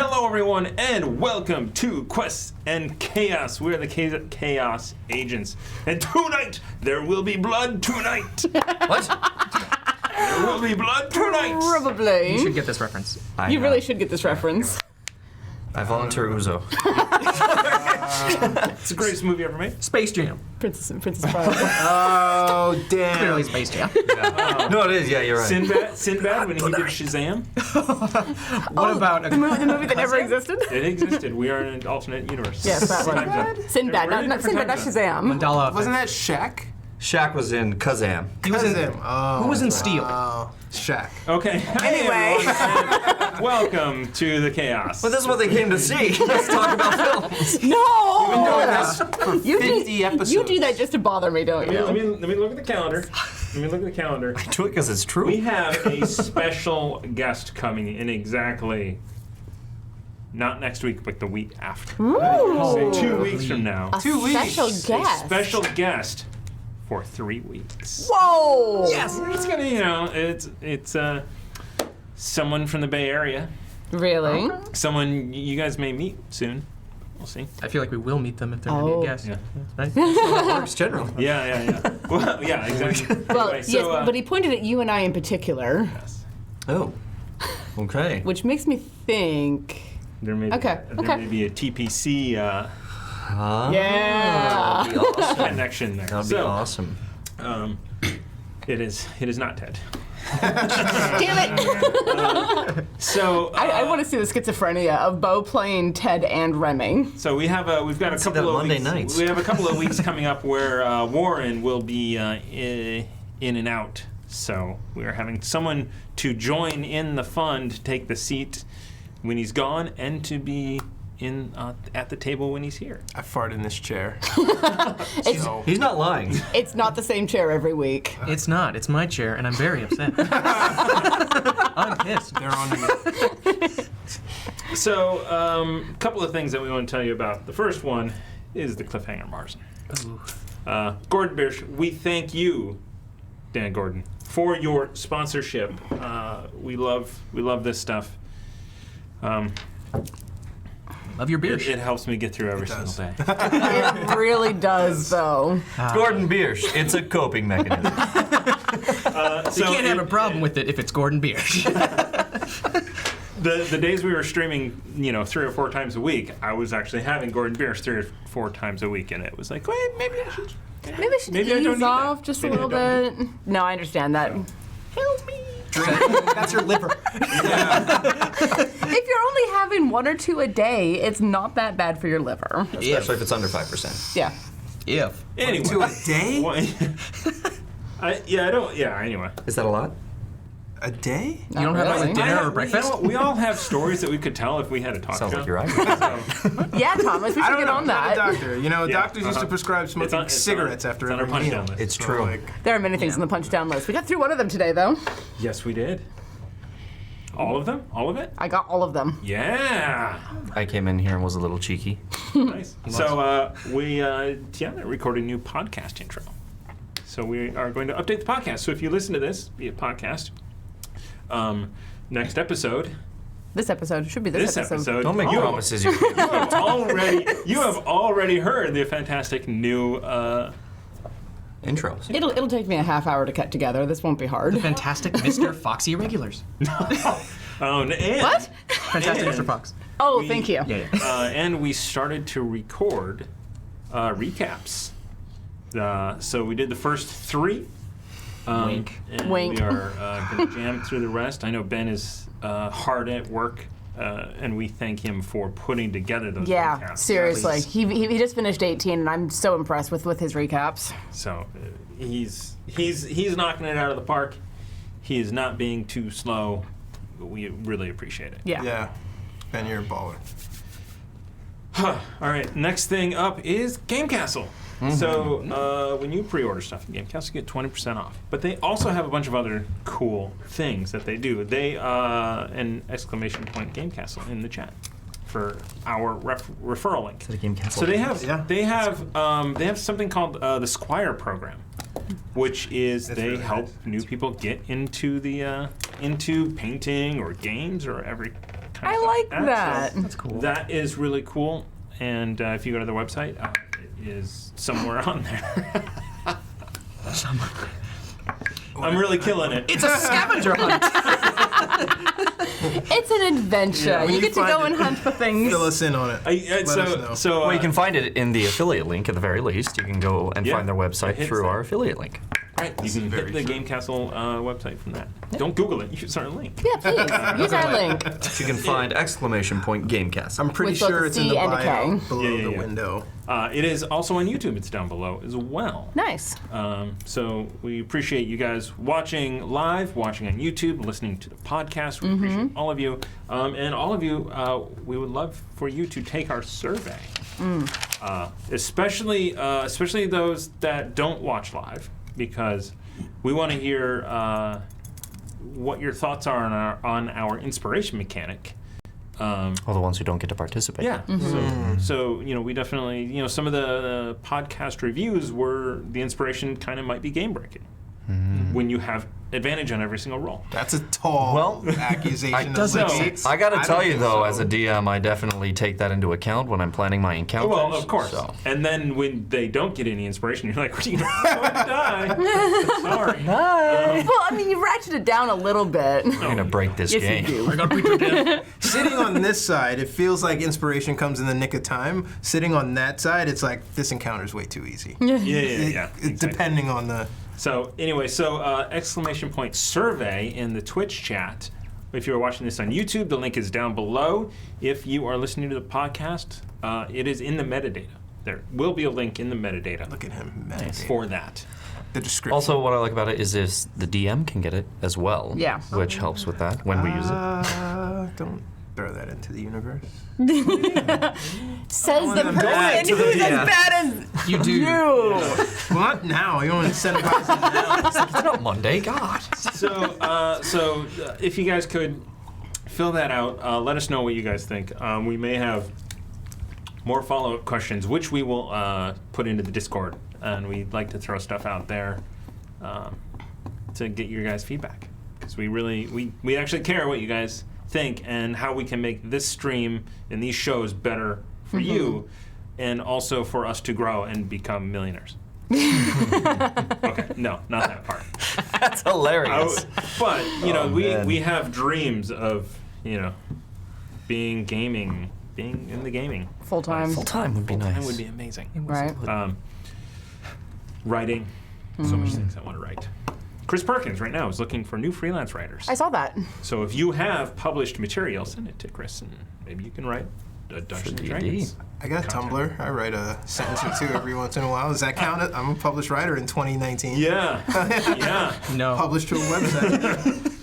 Hello, everyone, and welcome to Quests and Chaos. We're the Chaos Agents. And tonight, there will be blood tonight. What? There will be blood tonight. Probably. You should get this reference. You really should get this reference. I volunteer Uzo. It's the greatest movie ever made. Space Jam. Princess and Princess Bride. Oh, damn. Clearly Space Jam. No, it is. Yeah, you're right. Sinbad when he did Shazam. What about the movie that never existed? It existed. We are in an alternate universe. Yes, that one. Sinbad, We're in a not different Sinbad, not time zone. Shazam. Mandela? Wasn't that Shaq? Shaq was in Kazam. He was in him. Oh, Who was in Steel? Shaq. Okay. Anyway. Hey, welcome to the Chaos. But this is what they came to see. Let's talk about films. No! We've been doing this for 50 episodes. You do that just to bother me, don't you? Let me look at the calendar. Let me look at the calendar. I do it because it's true. We have a special guest coming in exactly, not next week, but the week after. Ooh. So 2 weeks from now. A 2 weeks. special A guest. special guest for 3 weeks. Whoa! Yes, it's gonna, it's someone from the Bay Area. Really? Someone you guys may meet soon. We'll see. I feel like we will meet them if they're going to be a guest. Yeah. Right? That works generally. Yeah. Well, yeah, exactly. Well, Anyway, yes, but he pointed at you and I in particular, yes. Oh. Okay. which makes me think. There may be a TPC Yeah. That'd be awesome. connection there. That'd be awesome. It is not Ted. Damn it! So I want to see the schizophrenia of Bo playing Ted and Remy. So we've got a see couple that of Monday weeks. nights. We have a couple of weeks coming up where Warren will be in and out. So we're having someone to join in the fun, to take the seat when he's gone, and to be in at the table when he's here. I fart in this chair. He's not lying. It's not the same chair every week. It's not. It's my chair, and I'm very upset. I'm pissed. They're on me. So a couple of things that we want to tell you about. The first one is the cliffhanger, Marzen. Gordon Biersch, we thank you, Dan Gordon, for your sponsorship. We love this stuff. Love your beer. It helps me get through every single day. It really does, though. Gordon Biersch. It's a coping mechanism. You can't have a problem with it if it's Gordon Biersch. The days we were streaming, 3 or 4 times a week, I was actually having Gordon Biersch 3 or 4 times a week, and it was like, wait, maybe I should. Maybe I should Maybe I don't ease need off that. just Maybe a I little don't bit. No, I understand that. Help me. That's your liver. If you're only having 1 or 2 a day, it's not that bad for your liver. Especially if it's under 5%. Yeah. If. Anyway. 2 a day? Anyway. Is that a lot? A day? You don't have really. like dinner or breakfast? We all have stories that we could tell if we had a talk Sounds show. like you're right. Yeah, Thomas, we I should don't get know. on I'm not a that. doctor. Yeah, Doctors used to prescribe smoking cigarettes after it's on our every meal. punch-down list. It's So, true. like, There are many things on the punch down list. We got through one of them today, though. Yes, we did. All of them? All of it? I got all of them. Yeah. I came in here and was a little cheeky. Nice. So Tiana recorded a new podcast intro. So we are going to update the podcast. So if you listen to this via podcast, next episode. This episode should be this episode. Don't make you promises you you have already heard the fantastic new intros. It'll take me a half hour to cut together. This won't be hard. Fantastic Mr. Foxy Irregulars. and What? Fantastic Mr. Fox. Oh, thank you. Yeah. and we started to record recaps. So we did the first 3. Wink. And Wink. we are going to jam through the rest. I know Ben is hard at work, and we thank him for putting together those Yeah, recaps. seriously. He just finished 18, and I'm so impressed with his recaps. So he's knocking it out of the park. He is not being too slow, but we really appreciate it. Yeah. yeah. Ben, you're a baller. All right, next thing up is Game Castle. So when you pre-order stuff in Game Castle, you get 20% off. But they also have a bunch of other cool things that they do. They an exclamation point Game Castle in the chat for our referral link. To the Game Castle. So they have Yeah. they have something called the Squire program, which is That's they really help nice. new people get into the into painting or games or every kind I of like stuff. that. That's cool. That is really cool. And if you go to their website, it is somewhere on there. I'm really killing it. It's a scavenger hunt. It's an adventure. Yeah, when you you get to find go it, and hunt for things. Fill us in on it. Let us know. So Well, you can find it in the affiliate link at the very least. You can go and Yeah, find their website it hits through there. our affiliate link. right, you can hit the Game Castle website from that. Don't Google it. Use our link. Yeah, please. Use our link. You can find !Gamecast. I'm pretty With both sure a it's in the C and a bio K. below Yeah. the window. It is also on YouTube. It's down below as well. Nice. So we appreciate you guys watching live, watching on YouTube, listening to the podcast. We appreciate all of you. And all of you, we would love for you to take our survey. Especially those that don't watch live, because we want to hear what your thoughts are on our inspiration mechanic. All the ones who don't get to participate. Yeah. So we definitely, some of the podcast reviews were the inspiration kind of might be game breaking when you have advantage on every single roll. That's a tall accusation. of Legacy. I gotta I tell don't you think though, so. as a DM, I definitely take that into account when I'm planning my encounters. Well, of course. So. And then when they don't get any inspiration, you're like, you're going to die. Sorry. Well, I mean, you ratcheted it down a little bit. I'm gonna break this Yes, game. you do. I gotta beat you again. Sitting on this side, it feels like inspiration comes in the nick of time. Sitting on that side, it's like this encounter's way too easy. Yeah. It- Depending on the. So anyway, exclamation point survey in the Twitch chat. If you're watching this on YouTube, the link is down below. If you are listening to the podcast, it is in the metadata. There will be a link in the metadata Look at him meditating. for that. The description. Also, what I like about it is the DM can get it as well. Yeah. Which helps with that when we use it. Don't throw that into the universe. Says the bad person to the who's as DM. bad as You do. you. Well, not now. You want to incentivize it now. It's not Monday, God. So if you guys could fill that out, let us know what you guys think. We may have more follow-up questions, which we will put into the Discord, and we'd like to throw stuff out there to get your guys' feedback, because we actually care what you guys think and how we can make this stream and these shows better for you, and also for us to grow and become millionaires. Okay, no, not that part. That's hilarious. But man. we have dreams of being in the gaming. Full time. Full time would be That nice. would be amazing. Right. Writing, so much things I want to write. Chris Perkins right now is looking for new freelance writers. I saw that. So if you have published material, send it to Chris, and maybe you can write a Dungeons and D&D. Dragons. I got Tumblr. I write a sentence or two every once in a while. Does that count? I'm a published writer in 2019. Yeah, yeah. No. Published to a website.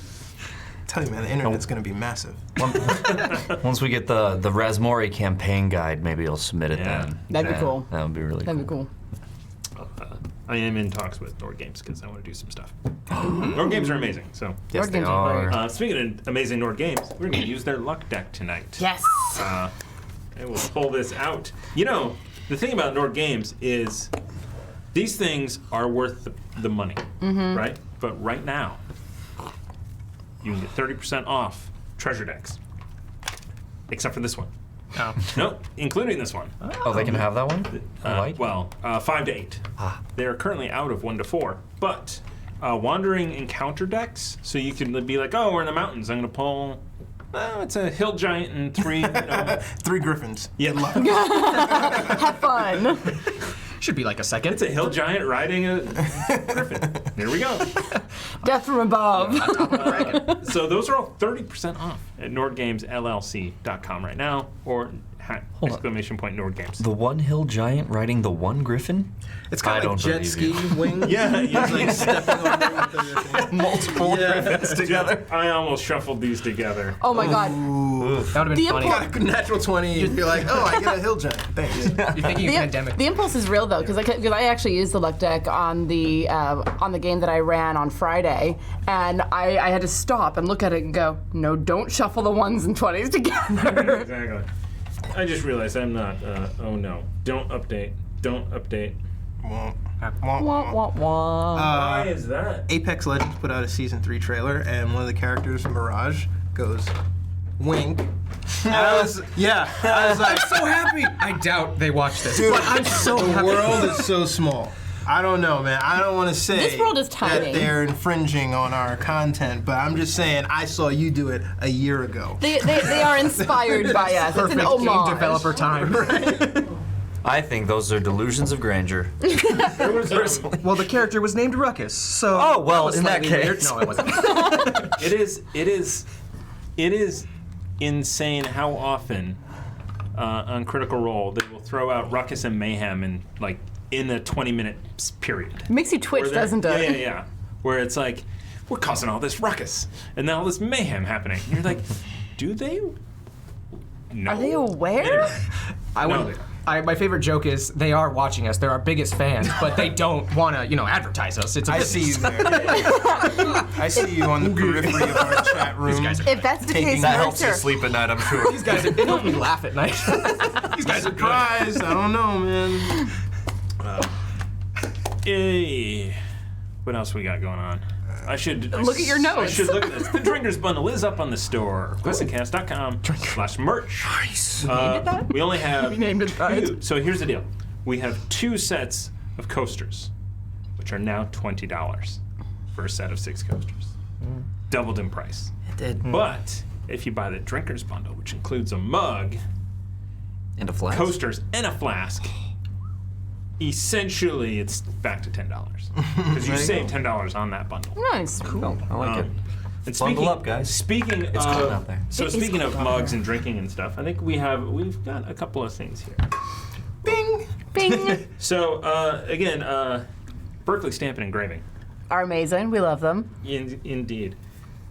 Tell you, man, the internet's going to be massive. Once we get the Rasmori campaign guide, maybe I'll submit it Yeah. then. That'd be Yeah, cool. That would be really That'd cool. be cool. I am in talks with Nord Games because I want to do some stuff. Nord Games are amazing. So Yes, Board they games are are. great. speaking of amazing Nord Games, we're going to use their luck deck tonight. Yes. And we'll pull this out. The thing about Nord Games is these things are worth the money, right? But right now, you can get 30% off treasure decks, except for this one. Oh. Nope, including this one. Oh, they can have that one? I like. 5 to 8. They are currently out of 1 to 4, but wandering encounter decks, so you can be like, oh, we're in the mountains. I'm going to pull. It's a hill giant and 3. 3 griffins. Yeah, Have fun. Should be like a second. it's a hill giant riding a griffin. There we go. Death from above. So those are all 30% off at NordGamesLLC.com right now, or exclamation point Nord Games. The one hill giant riding the one griffin? It's I kind of like don't jet ski believe wings. Yeah, It's like stepping on them with the Multiple griffins together. I almost shuffled these together. Oh my god. Ooh. That would have been The funny. impulse- Got a natural 20, you'd be like, oh, I get a hill giant. Thanks. You're thinking of pandemic. The impulse is real though, because I actually used the luck deck on the game that I ran on Friday, and I had to stop and look at it and go, no, don't shuffle the 1s and 20s together. Exactly. I just realized I'm not. Oh no! Don't update. Don't update. Wah, Wah, wah. wah, wah. Why is that? Apex Legends put out a season 3 trailer, and one of the characters, Mirage, goes wink, I was like, So happy. I doubt they watch this. dude, But I'm so the happy. world is so small. I don't know, man. I don't want to say This world is tiny. that they're infringing on our content, but I'm just saying I saw you do it a year ago. They are inspired by us. It's an Perfect game homage. developer time. I think those are delusions of grandeur. There was, Well, the character was named Ruckus, so. Oh, well, was in that slightly weird. case. No, it wasn't. it is insane how often on Critical Role they will throw out ruckus and mayhem in a 20-minute period. It makes you twitch, Where they're- doesn't it? Yeah. Where it's like, we're causing all this ruckus and then all this mayhem happening. And you're like, do they? No. Are they aware? My favorite joke is they are watching us. They're our biggest fans, but they don't want to, advertise us. It's a I see you there. I see you on the periphery of our chat room. If that's the case, That helps you nurture. sleep at night, I'm sure. These guys, it helps me laugh at night. These guys are good. Surprised. I don't know, man. Hey, what else we got going on? I should Look at your I notes. should look at this. The Drinkers Bundle is up on the store. QuestandCast.com/merch. Nice. We only have named it that. two. So here's the deal. We have 2 sets of coasters, which are now $20 for a set of 6 coasters. Doubled in price. It did. But if you buy the Drinkers Bundle, which includes a mug, And a flask. coasters, and a flask, essentially it's back to $10 because you save $10 on that bundle. Nice. Cool. I like it. And Bundle up, guys. Speaking It's cold out there. So It is speaking of cold out mugs and drinking and stuff, I think we've got a couple of things here. Bing. Bing. So again, Berkeley Stamp and Engraving. Are amazing. We love them. Indeed,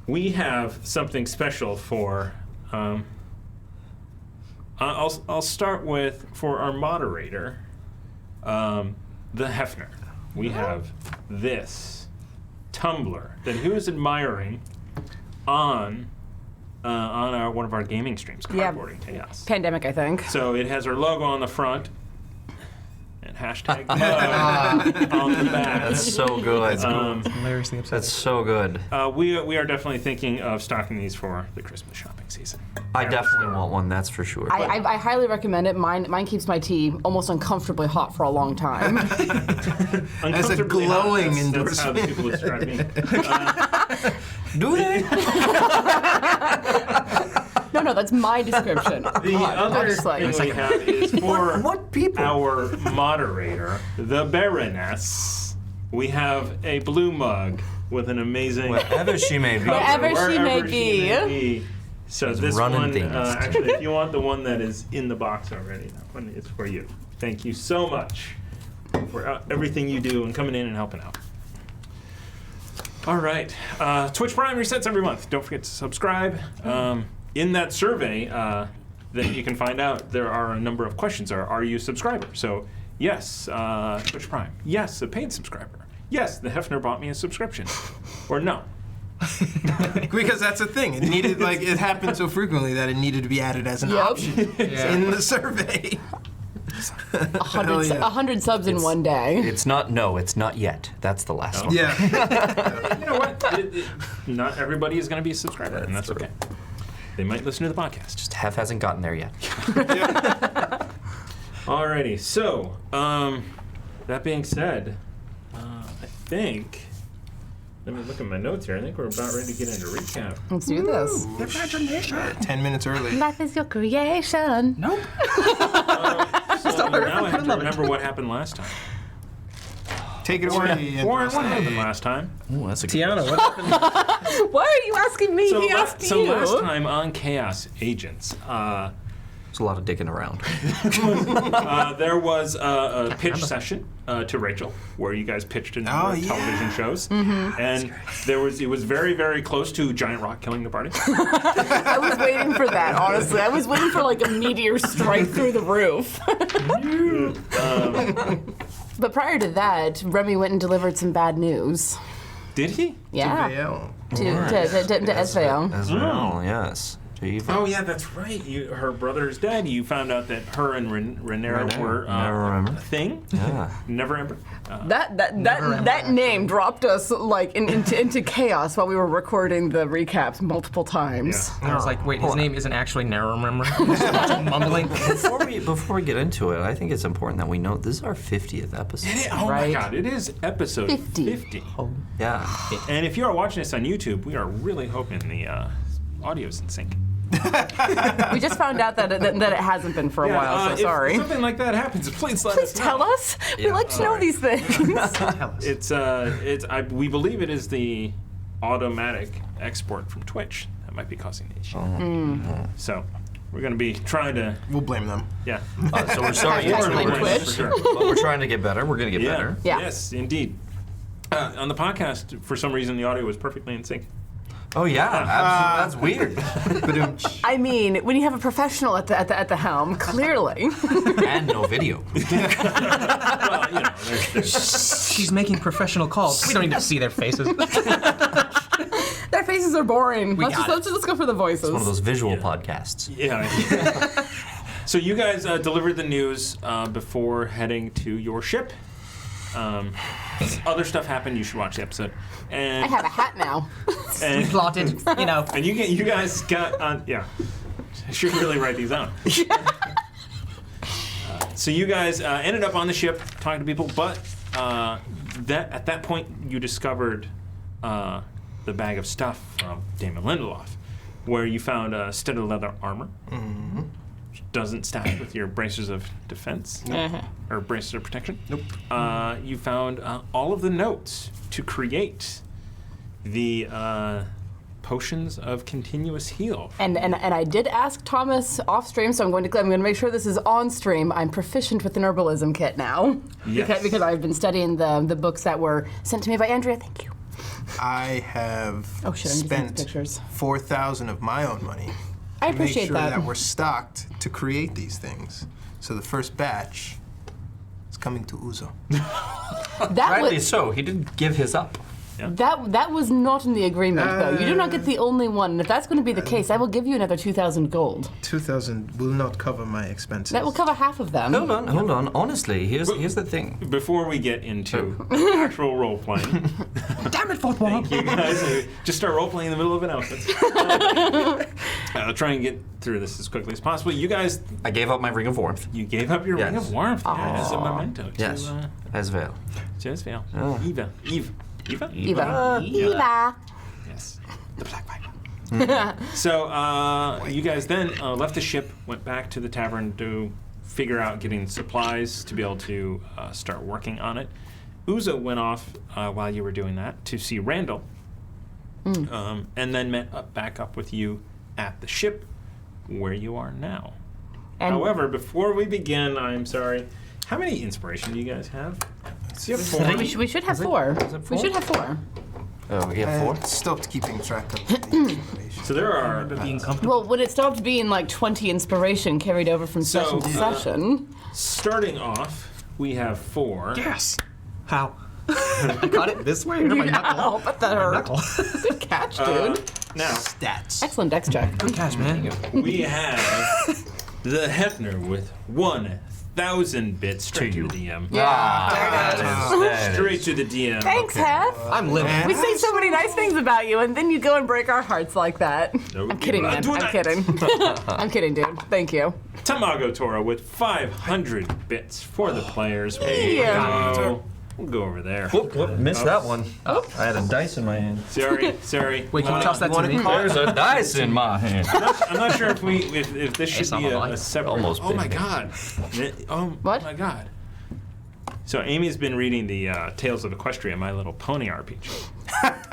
we have something special for. I'll start with for our moderator, the Hefner. We have this tumbler that he was admiring on one of our gaming streams, Yeah. Cardboarding Chaos. Pandemic, I think. So it has our logo on the front and hashtag mug on the back. That's so good. Hilariously upset. That's so good. We are definitely thinking of stocking these for the Christmas shopping season. I definitely want one, that's for sure. I highly recommend it. Mine keeps my tea almost uncomfortably hot for a long time. As a glowing That's how the people describe me. Do they? No, that's my description. The Hot, other honestly. thing we have is for What people? our moderator, the Baroness. We have a blue mug with an amazing Whatever she may be. cover, Wherever she may wherever be. So She's this running one, things. actually, if you want the one that is in the box already, that one is for you. Thank you so much for everything you do and coming in and helping out. All right, Twitch Prime resets every month. Don't forget to subscribe. In that survey that you can find out, there are a number of questions. Are you a subscriber? So yes, Twitch Prime. Yes, a paid subscriber. Yes, the Hefner bought me a subscription. Or no. Because that's a thing. It needed it happened so frequently that it needed to be added as an Yep. option in the survey. 100 subs in one day. It's not yet. That's the last one. Yeah. You know what? Not everybody is going to be a subscriber, and that's okay. They might listen to the podcast. Just Hef hasn't gotten there yet. Alrighty, so that being said, I think. Let me look at my notes here. I think we're about ready to get into recap. Let's do this. 10 minutes early. Life is your creation. Nope. So now I have to remember what happened last time. Take it away. Warren, what happened last time? Ooh, that's a good Tiana, what happened? Why are you asking me? He asked So you. last time on Chaos Agents, There's a lot of dicking around. there was a pitch session to Rachel, where you guys pitched a number of television shows, and it was very, very close to Giant Rock killing the party. I was waiting for that, honestly. I was waiting for like a meteor strike through the roof. But prior to that, Remy went and delivered some bad news. Did he? Yeah. Yeah. To SVO. as well, yes. Eva. Oh yeah, that's right. Her brother is dead. You found out that her and Rhaenyra were Never a thing. Yeah. Never Ember. That name dropped us like into chaos while we were recording the recaps multiple times. Yeah. And I was like, wait, his name isn't actually Narrow Remember. Mumbling. Before we get into it, I think it's important that we note this is our 50th episode. Oh Right. my God! It is episode 50. Yeah. And if you are watching this on YouTube, we are really hoping the audio's in sync. We just found out that it hasn't been for a while, so if sorry. something like that happens, please let Please us know. tell us. We Yeah, like to know these things. We believe it is the automatic export from Twitch that might be causing the issue. So we're going to be trying to, We'll blame them. yeah. So we're sorry. Hashtag blame For Twitch. sure. But we're trying to get better. We're going to get better. Yeah. Yes, indeed. On the podcast, for some reason, the audio was perfectly in sync. Oh yeah, that's weird. I mean, when you have a professional at the helm, clearly. And no video. Well, you know, there's She's making professional calls. We don't need to see their faces. Their faces are boring. We got it. Let's go for the voices. One of those visual podcasts. yeah. So you guys delivered the news before heading to your ship. Other stuff happened. You should watch the episode. And I have a hat now. and, Plotted, you know. and you guys got on. Yeah, I should really write these down. So you guys ended up on the ship talking to people, but at that point you discovered the bag of stuff from Damon Lindelof, where you found a studded leather armor. Which doesn't stack with your braces of defense or braces of protection. Nope. You found all of the notes to create the potions of continuous heal. And I did ask Thomas off stream, so I'm going to make sure this is on stream. I'm proficient with an herbalism kit now. Yes. Because I've been studying the books that were sent to me by Andrea. Thank you. I have Oh shit! I'm using spent pictures. 4,000 of my own money I to make appreciate sure that. that we're stocked to create these things. So the first batch is coming to Uzo. That Rightly was so. He didn't give his up. that was not in the agreement though. You do not get the only one. And if that's going to be the case, I will give you another 2,000 gold. 2,000 will not cover my expenses. That will cover half of them. Hold on. Honestly, here's the thing. Before we get into actual role playing, Damn it, fourth wall. you guys just start role playing in the middle of an outfit. I'll try and get through this as quickly as possible. You guys, I gave up my ring of warmth. you gave up your ring Yes. of warmth as a memento to Yes. As veil. Jezebel. Oh. Eva. Eva. Eva. Yes. The Black Viper. So you guys then left the ship, went back to the tavern to figure out getting supplies to be able to start working on it. Uzo went off while you were doing that to see Randall, and then met back up with you at the ship where you are now. And However, before we begin, I'm sorry. How many inspiration do you guys have? Do you have 4? we should have four. it We should have four. Oh, we have 4? Stopped keeping track of the information. So there are. Being comfortable. Well, when it stopped being like 20 inspiration carried over from session to session. Starting off, we have 4. Yes. How? I got it this way or my knuckle? Ow, but that hurt. Knuckle. Good catch, dude. Now, Stats. Excellent dex check. Good catch, man. we have the Hefner with 1,000 bits straight to the DM. Straight to the DM. Thanks, Hef. I'm living. We say so many nice things about you, and then you go and break our hearts like that. No, I'm kidding, do man. not do I'm that. kidding. I'm kidding, dude. Thank you. Tamago Toro with 500 bits for the players. Yeah. We'll go over there. Whoop, missed that one. I had a dice in my hand. Sorry. Wait, can you toss that to me? There's a dice in my hand. I'm not sure if this should not be my a separate. Almost Oh my big. god. Oh What? my god. So Amy's been reading the Tales of Equestria, My Little Pony RPG.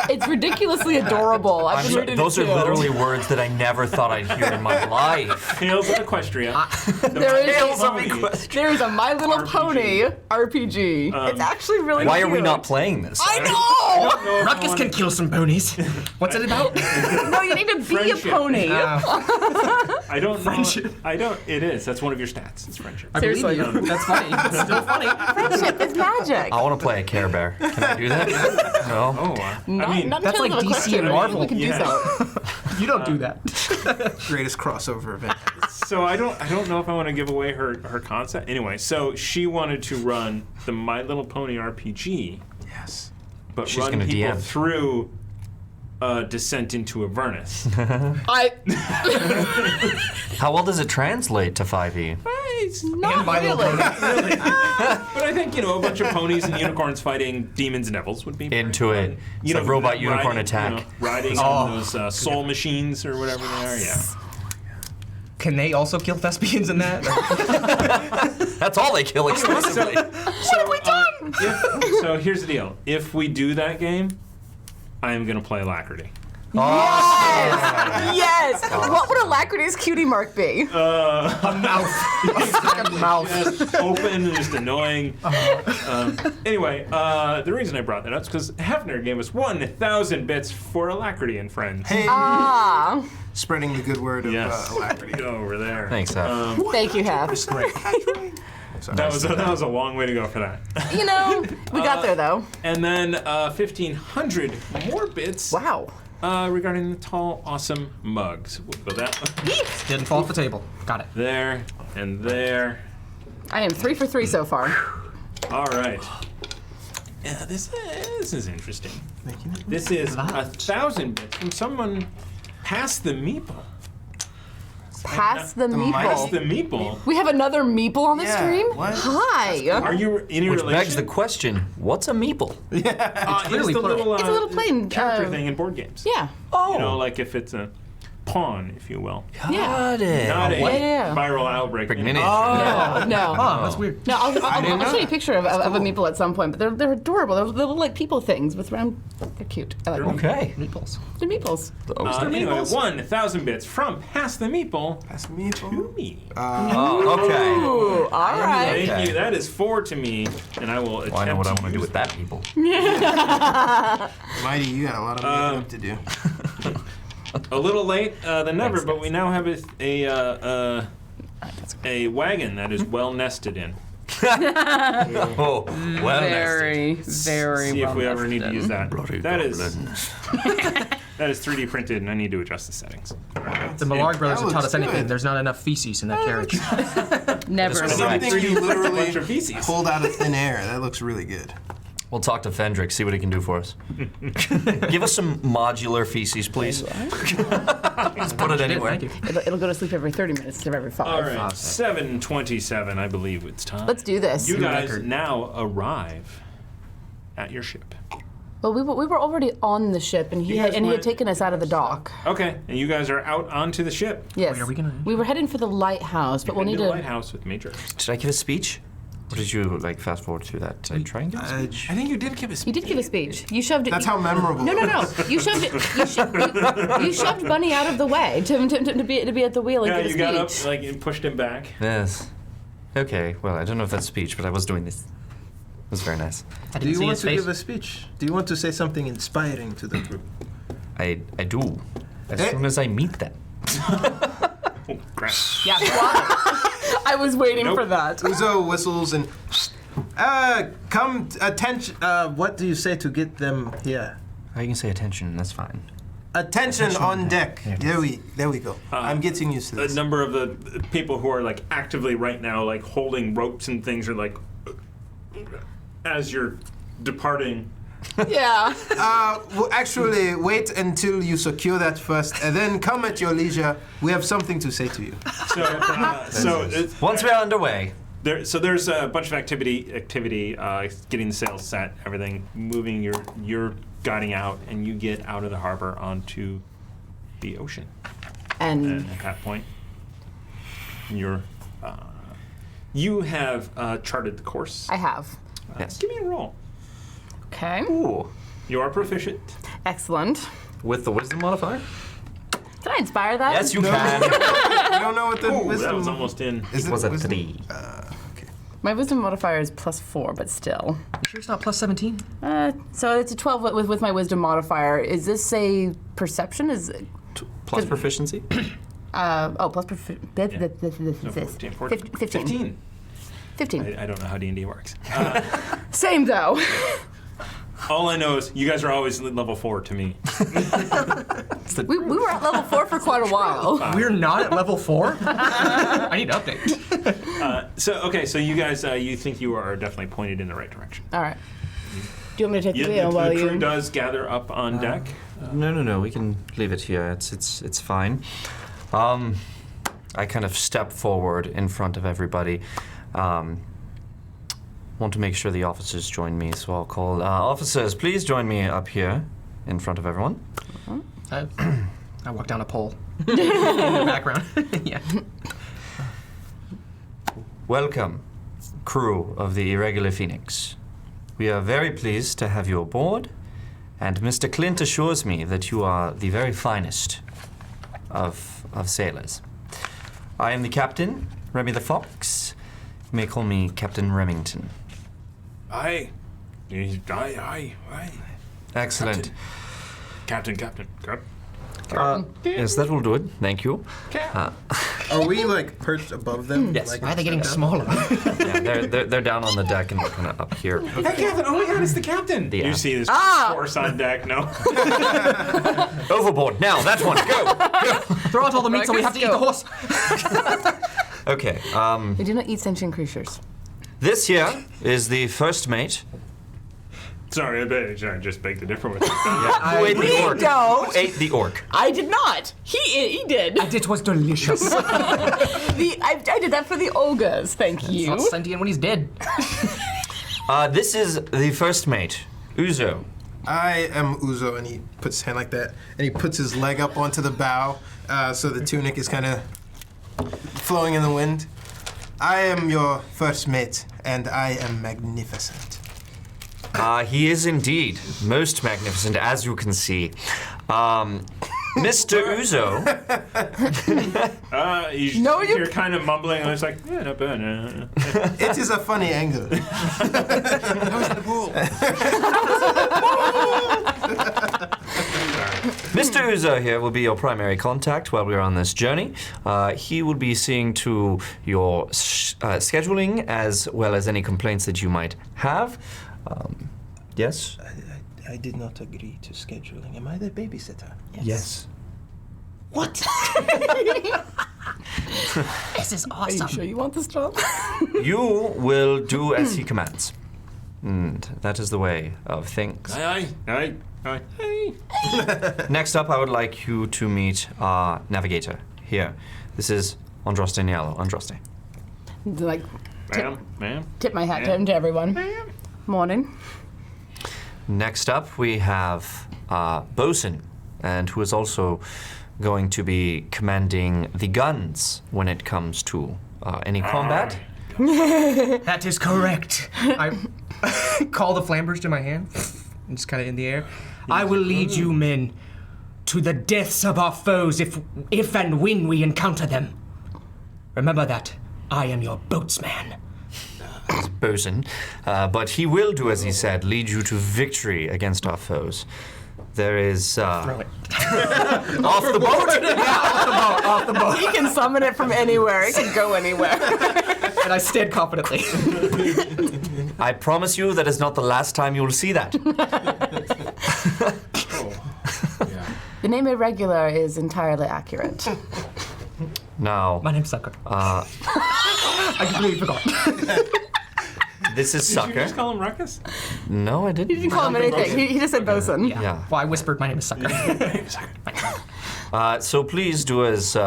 It's ridiculously adorable. I've been reading Those it are too. literally words that I never thought I'd hear in my life. Tales of Equestria. There is, Tales of Pony. Equestria. there is a My Little Pony RPG. It's actually really Why are we cute. not playing this? I know! Ruckus can kill some ponies. What's it about? No, you need to be a Friendship. pony. I don't know. Friendship. I don't. It is. That's one of your stats. It's friendship. I believe Seriously. you. That's funny. It's still funny. Friendship is magic. I want to play a Care Bear. Can I do that? No. Oh, Not, I mean, not that's Tales like of DC Equestria, and but Marvel. We can Yeah. do so. You don't do that. Greatest crossover event. So I don't know if I want to give away her concept. Anyway, so she wanted to run the My Little Pony RPG, Yes. but She's run gonna people DM. through Descent into Avernus. How well does it translate to 5e? It's Not My Little really. Pony. But I think, a bunch of ponies and unicorns fighting demons and devils would be pretty Into fun. it. It's like robot unicorn attack. Riding on those soul machines or whatever they are, yeah. Can they also kill thespians in that? That's all they kill exclusively. What have we done? So here's the deal. If we do that game, I am going to play Alacrity. Yes. What would Alacrity's cutie mark be? A mouth. Just open and just annoying. Anyway, the reason I brought that up is because Hefner gave us 1,000 bits for Alacrity and Friends. Hey, Ah, spreading the good word of Yes. Alacrity. Go over there. Thanks, Hef. thank you, Hef. Sorry. That was a long way to go for that. We got there though. And then 1,500 more bits Wow. regarding the tall, awesome mugs. We'll go that Didn't fall off the table. Got it. there and there. I am 3 for 3 so far. All right. Yeah, this is interesting. This is 1,000 bits from someone past the meeple. Pass the Past the meeple. meeple. We have another meeple on the Yeah, stream? what? Hi. Are you in Which relation? begs the question, what's a meeple? It's really the plural. little, It's a little plane. character thing in board games. Yeah. Oh, Like if it's a pawn, if you will. got it. Not a Yeah. viral outbreak. Miniature. No. Oh, that's weird. No, I'll show you a picture of a meeple at some point, but they're adorable. They're little like people things with round. They're cute. I like them. Okay. Meatballs. They're meeples. Anyway, 1,000 bits from Past the Meeple That's me. to me. Oh, okay. Ooh, all right. Thank you. That is 4 to me, and I will attempt Well, I know what I want to do use with that people. Mighty, you got a lot of makeup to do. A little late than never, but we now have a wagon that is well nested in. Oh, well, Very See if we ever need to use that. Bloody That is goblins. that is 3D printed, and I need to adjust the settings. The Millard brothers have That taught looks us anything. good. There's not enough feces in that carriage. Never. This was I right. think you bunch literally of feces. pulled out of thin air. That looks really good. We'll talk to Fendrick, see what he can do for us. Give us some modular feces, please. Let's put it anywhere. Thank you. It'll go to sleep every 30 minutes instead of every 5. All right, 7:27, I believe it's time. Let's do this. You guys record. now arrive at your ship. Well, we were already on the ship, and he You had guys went- taken us out of the dock. Okay, and you guys are out onto the ship. Yes. Wait, are we gonna- We were heading for the lighthouse, but we'll Heading need to the to. lighthouse with Major. Did I give a speech? Or did you fast forward through that? Did I try and give a speech? I think you did give us. You did give a speech. You shoved it. That's how memorable. No. You shoved it. You shoved Bunny out of the way to be at the wheel and Yeah, give a you got up, speech. like, and pushed him back. Yes. Okay, well, I don't know if that's speech, but I was doing this. It was very nice. I Do didn't you see want his to face. give a speech? Do you want to say something inspiring to the group? I do. As Eh? soon as I meet them. Oh, crap. Yeah. I was waiting Nope. for that. Uzo whistles and. Come, attention. What do you say to get them here? I can say attention, that's fine. Attention on deck. There it There we go. I'm getting used to A this. number of the people who are like actively right now, like holding ropes and things, are like, as you're departing. Yeah. Well, actually, wait until you secure that first, and then come at your leisure. We have something to say to you. So it's, Once we're underway, there's a bunch of activity, getting the sails set, everything, moving your guiding out, and you get out of the harbor onto the ocean. And And at that point, you have charted the course. I have. yes. Give me a roll. Okay. Ooh. You are proficient. Excellent. With the wisdom modifier? Did I inspire that? Yes, you can. I don't know what the Ooh, wisdom that was almost in. Is It was a wisdom? 3. Okay. My wisdom modifier is +4, but still. You sure it's not plus 17? So it's a 12 with my wisdom modifier. Is this a perception? Is it, Plus proficiency? plus 14, 15. 15. I don't know how D&D works. Same though. All I know is you guys are always level 4 to me. We were at level 4 for quite a while. We're not at level 4? I need to update. So you guys, you think you are definitely pointed in the right direction. All right. Do you want me to take the Yeah, wheel while the crew you... does gather up on deck. No. We can leave it here. It's fine. I kind of step forward in front of everybody. Want to make sure the officers join me, so I'll call officers. Please join me up here in front of everyone. I walk down a pole in the background. Yeah. Welcome, crew of the Irregular Phoenix. We are very pleased to have you aboard, and Mr. Clint assures me that you are the very finest of sailors. I am the captain, Remy the Fox. You may call me Captain Remington. Aye. Excellent. Captain. Yes, that will do it. Thank you. Are we like perched above them? Yes. Like, Why are they getting smaller? Yeah, they're down on the deck and kind of up here. Hey, Captain! Oh my God, it's the captain! Yeah. You see this horse on deck? No. Overboard now. That one. Go. Throw out all the meat so we have to eat the horse. Okay. We do not eat sentient creatures. This here is the first mate. Sorry, I just begged to differ with you. Who ate the We orc? don't. Who ate the orc? I did not. He did. It was delicious. I did that for the ogres. Thank you. Not sentient when he's dead. This is the first mate, Uzo. I am Uzo, and he puts his hand like that, and he puts his leg up onto the bow, so the tunic is kind of flowing in the wind. I am your first mate, and I am magnificent. He is indeed most magnificent, as you can see. Mr. Uzo. You're kind of mumbling, and it's like, yeah, not bad. It is a funny angle. Mr. Uzo here will be your primary contact while we're on this journey. He will be seeing to your scheduling as well as any complaints that you might have. Yes? I did not agree to scheduling. Am I the babysitter? Yes. What? This is Are you awesome. sure you want this job? You will do as he commands. And that is the way of things. Aye. Next up, I would like you to meet our navigator here. This is Andraste Nialo. Andraste. Like, Ma'am. tip my hat to him, to everyone. Morning. Next up, we have Bosun, and who is also going to be commanding the guns when it comes to any combat. That is correct. I call the flambers to my hand, and just kind of in the air. I will lead you men to the deaths of our foes if and when we encounter them. Remember that. I am your boatsman. Bosun. But he will do as he said, lead you to victory against our foes. There is... Throw it. Off the boat! Off the boat. You can summon it from anywhere. It can go anywhere. And I stand confidently. I promise you that is not the last time you will see that. The name Irregular is entirely accurate. Now, My name's Sucker. I completely forgot. this is Did you just Sucker. call him Ruckus? No, I You didn't. didn't call him anything. He just said bosun. Yeah. Well, I whispered my name is Sucker. So please do as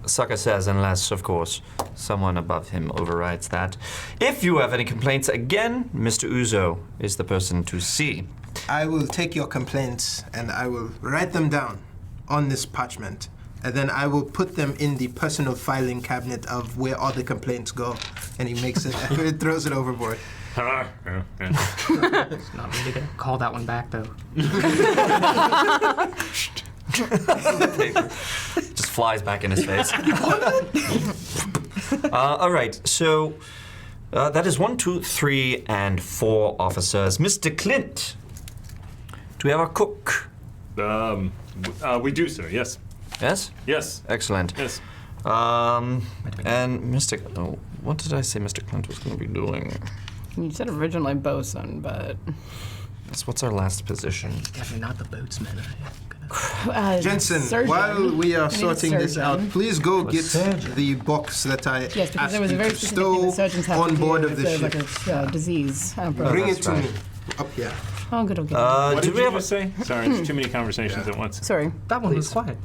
Sucker says, unless, of course, someone above him overrides that. If you have any complaints, again, Mr. Uzo is the person to see. I will take your complaints and I will write them down on this parchment. And then I will put them in the personal filing cabinet of where all the complaints go. And he makes it, throws it overboard. Yeah. Not really gonna call that one back, though. Just flies back in his face. All right, so that is 1, 2, 3, and 4 officers. Mr. Clint, do we have a cook? We do, sir. Yes. Yes? Yes. Excellent. Yes. And Mr. Oh, what did I say Mr. Clint was going to be doing? You said originally bosun, but What's our last position? Definitely not the boatsman. Jensen, surgeon. while we are I need a sorting this out, surgeon. please go get the box that I Yes, because asked there was a you very to specific thing the stow surgeons have on to do board if of the there's ship. like a disease. Bring that's it to right. me up here. Oh, good, okay. What do did we you have just say? Sorry, there's too many conversations at once. Sorry. That one was quiet.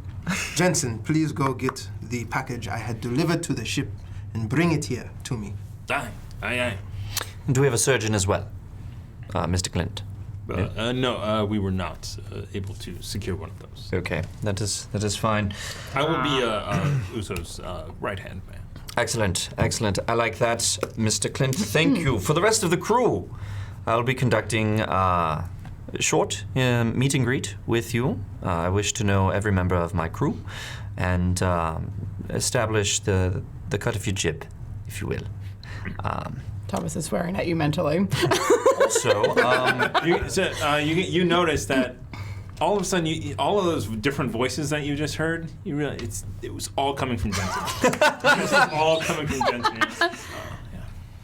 Jensen, please go get the package I had delivered to the ship and bring it here to me. Aye. Do we have a surgeon as well, Mr. Clint? No, we were not able to secure one of those. Okay, that is fine. I will be Uso's right-hand man. Excellent. I like that, Mr. Clint. Thank you. For the rest of the crew, I'll be conducting a short meet and greet with you. I wish to know every member of my crew and establish the cut of your jib, if you will. Thomas is swearing at you mentally. Also, you notice that all of a sudden, all of those different voices that you just heard, you realize it was all coming from Jensen. It was all coming from Jensen.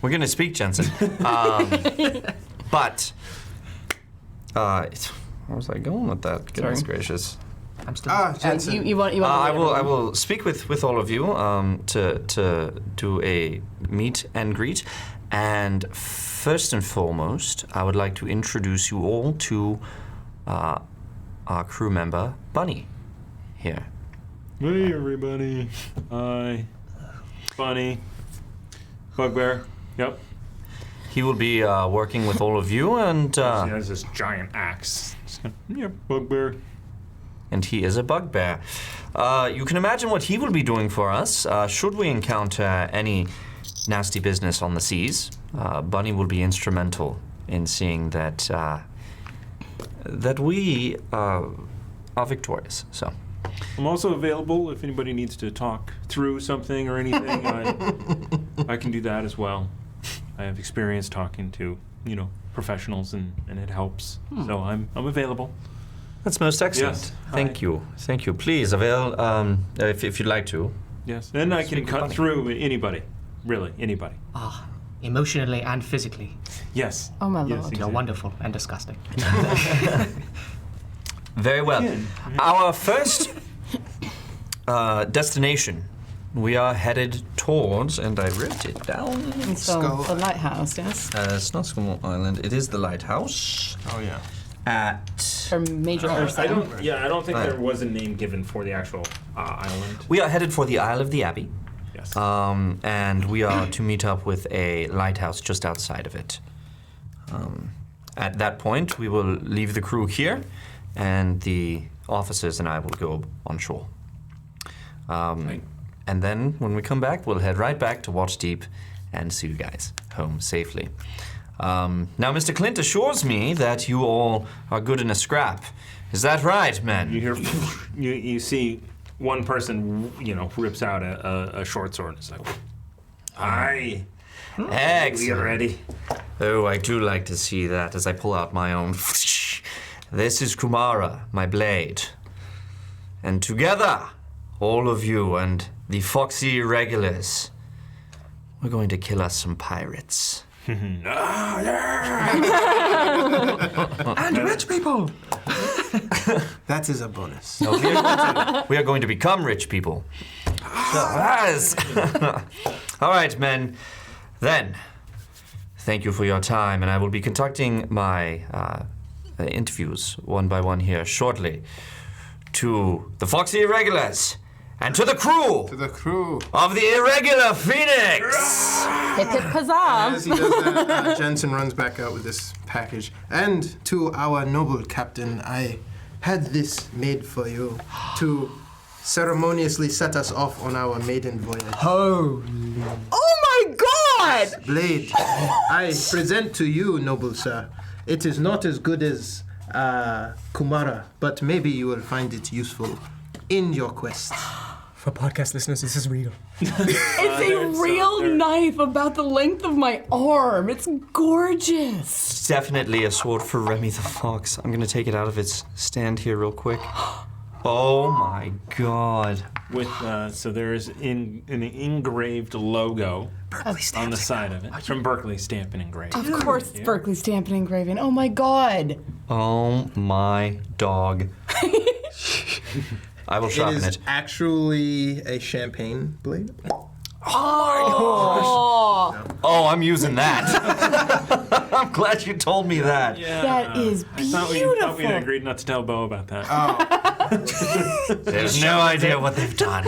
we're going to speak, Jensen. But, where was I going with that? Goodness gracious. I'm still. Jensen. You want I will speak with all of you to do a meet and greet. And first and foremost, I would like to introduce you all to our crew member, Bunny, here. Hey, everybody. Hi. Bunny. Bugbear. Yep. He will be working with all of you, and He has this giant axe. Yep, Bugbear. and he is a bugbear. You can imagine what he will be doing for us should we encounter any nasty business on the seas. Bunny will be instrumental in seeing that that we are victorious. So I'm also available if anybody needs to talk through something or anything. I can do that as well. I have experience talking to, professionals, and it helps. So I'm available. that's most excellent. Yes. Thank you. Please avail if you'd like to. Yes. And I can Speak with cut Bunny. through anybody. Really, anybody. Emotionally and physically. Yes. Oh, my Yes, lord. You're exactly. wonderful and disgusting. Very well. Again. Our first destination, we are headed towards, and I wrote it down. So, Skull. the lighthouse, yes? It's not Skull Island. It is the lighthouse Oh, yeah. at. Or Major Ursa. I don't think there was a name given for the actual island. We are headed for the Isle of the Abbey. Yes. And we are to meet up with a lighthouse just outside of it. At that point, we will leave the crew here, and the officers and I will go on shore. And then, when we come back, we'll head right back to Waterdeep and see you guys home safely. Now, Mr. Clint assures me that you all are good in a scrap. Is that right, men? You hear, you see one person, rips out a short sword. It's like, aye, we are Excellent. ready. Oh, I do like to see that as I pull out my own. This is Kumara, my blade. And together, all of you and the Foxy Irregulars, we're going to kill us some pirates. And rich people! That is a bonus. No, we are going to become rich people. Yes. All right, men. Then, thank you for your time, and I will be conducting my interviews one by one here shortly to the Foxy Irregulars and to the crew To the crew. of the Irregular Phoenix. Hip hip huzzah! As he does that, Jensen runs back out with this package. And to our noble captain, I had this made for you to ceremoniously set us off on our maiden voyage. Oh my god! Blade, I present to you, noble sir. It is not as good as Kumara, but maybe you will find it useful in your quest. For podcast listeners, this is real. It's a real knife about the length of my arm. It's gorgeous. It's definitely a sword for Remy the Fox. I'm going to take it out of its stand here real quick. Oh my god. with so there's an engraved logo on the side of it from Berkeley Stamp and Engraving. Of course, it's Berkeley Stamp and Engraving. Oh my God. Oh my dog. I will It sharpen is it. actually a champagne blade. Oh, Oh, I'm using that. I'm glad you told me that. Yeah. that is I thought we had beautiful. agreed not to tell Bo about that. There's no idea what they've done.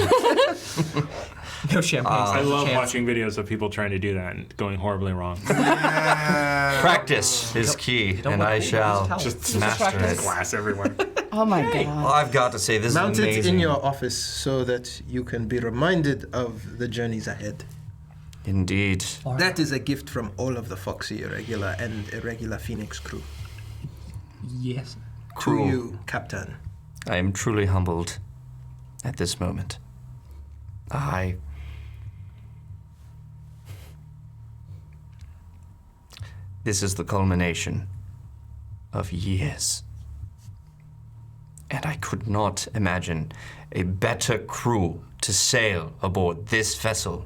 No champagne. I love chance. watching videos of people trying to do that and going horribly wrong. Practice is key, and I shall Just master practice. it. glass everywhere. Oh my Well, God. I've got to say, this Mount is it amazing. in your office so that you can be reminded of the journeys ahead. Indeed. That is a gift from all of the Foxy Irregular and Irregular Phoenix crew. Yes. Crew. To you, Captain. I am truly humbled at this moment. This is the culmination of years. And I could not imagine a better crew to sail aboard this vessel.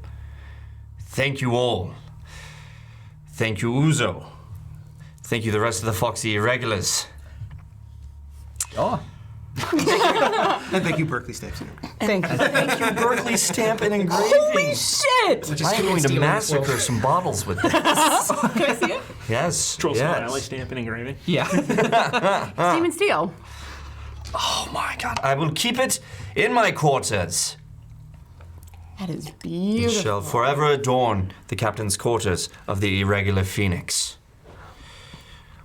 Thank you all. Thank you, Uzo. Thank you, the rest of the Foxy Irregulars. Oh. And thank you, Berkeley Stamps. Thank you. Thank you, Berkeley Stamp and Engraving. Holy shit! Which is I am going to stealing massacre flow. some bottles with this. Can I see it? Yes. Troll yes. Alley Stamp and Engraving. Yeah. Steam and Steel. Oh my god. I will keep it in my quarters. That is It beautiful. shall forever adorn the captain's quarters of the Irregular Phoenix.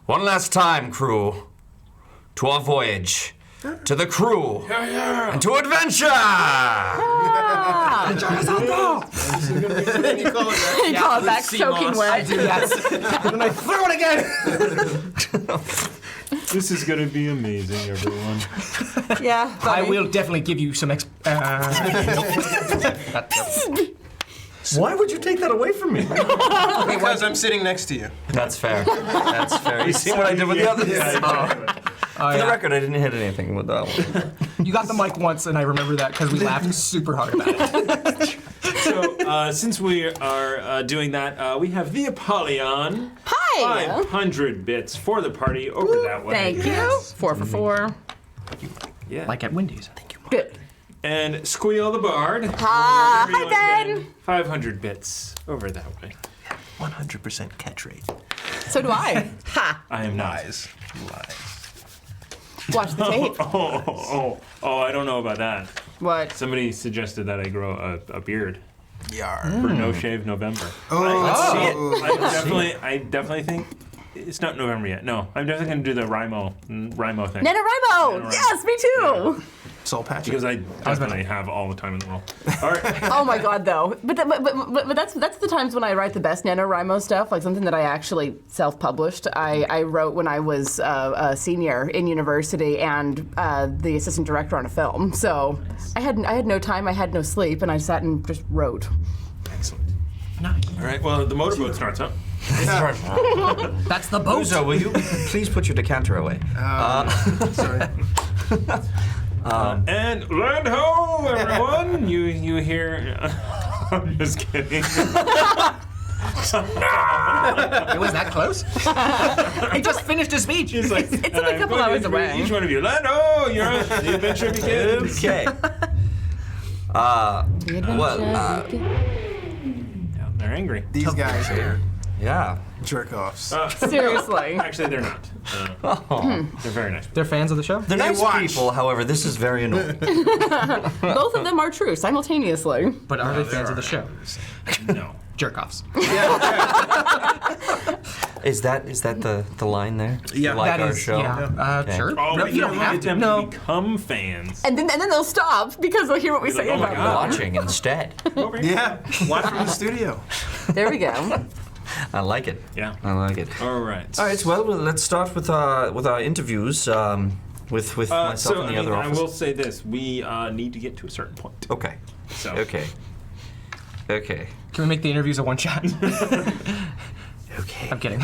One last time, crew. To our voyage. To the crew. And to adventure! You call it that? You call it back soaking wet. Yes. And I throw it again. This is going to be amazing, everyone. Yeah. I buddy. will definitely give you some Why would you take that away from me? Because I'm sitting next to you. That's fair. That's fair. You see what I did with the others? For the record, I didn't hit anything with that one. You got the mic once, and I remember that because we laughed super hard about it. So, since we are doing that, we have the Apollyon. Hi. 500 bits for the party over that way. Thank you. 4 for 4. Yeah. Like at Wendy's. Good. And Squeal the Bard. Hi, Wherever you Ben. have been, 500 bits over that way. 100% catch rate. So do I. Ha. I am not. Lies. Watch the tape. Oh, I don't know about that. What? Somebody suggested that I grow a beard Yar. for No Shave November. Oh, I definitely think it's not November yet. No, I'm definitely going to do the Rimo thing. NaNoWriMo. Yes, me too. Soul patch. Because I definitely have all the time in the world. All right. Oh my God, though. But that's the times when I write the best NaNoWriMo stuff, like something that I actually self-published. I wrote when I was a senior in university and the assistant director on a film. So I had no time, I had no sleep, and I sat and just wrote. Excellent. Nice. All right. Well, the motorboat starts up. That's the boat. Uzo, will you please put your decanter away? Sorry. And land ho, everyone! you hear? I'm just kidding. It was that close? He just finished his speech. It's like, It's only a couple hours away. Each one of you, land ho! The adventure begins. Okay. Yeah, they're angry. These guys are Yeah. jerk offs. Seriously. Actually, they're not. They're very nice. They're fans of the show? They're nice watch. people, however, this is very annoying. Both of them are true simultaneously. But are they fans of the show? No. Jerk offs. Is that the line there? Yeah. You like That our is, show? yeah. Okay. Sure. Oh, No, but you don't have get to. them No. to become fans. And then they'll stop because they'll hear what we say oh my about God. them. Watching instead. Over here. Yeah. Watch from the studio. There we go. I like it. Yeah. I like it. All right. All right. Well, let's start with our interviews. With myself So, and the I mean, other I office. will say this: we need to get to a certain point. Okay. So, Okay. Okay. Can we make the interviews a one shot? Okay. I'm kidding.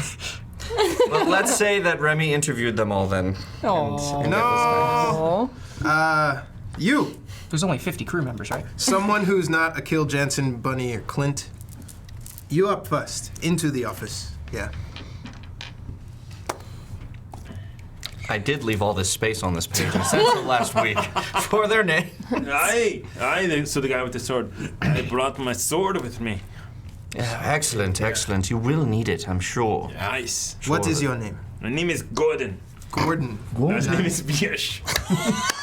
Well, let's say that Remy interviewed them all then. Aww. No. You, There's only 50 crew members, right? someone who's not Akil, Jansen, Bunny, or Clint. You up first, into the office. Yeah. I did leave all this space on this page. I said so last week for their name. So the guy with the sword. I brought my sword with me. Yeah, excellent, excellent. You will need it, I'm sure. Nice. What is your name? My name is Gordon. Gordon. Last name is Biesh.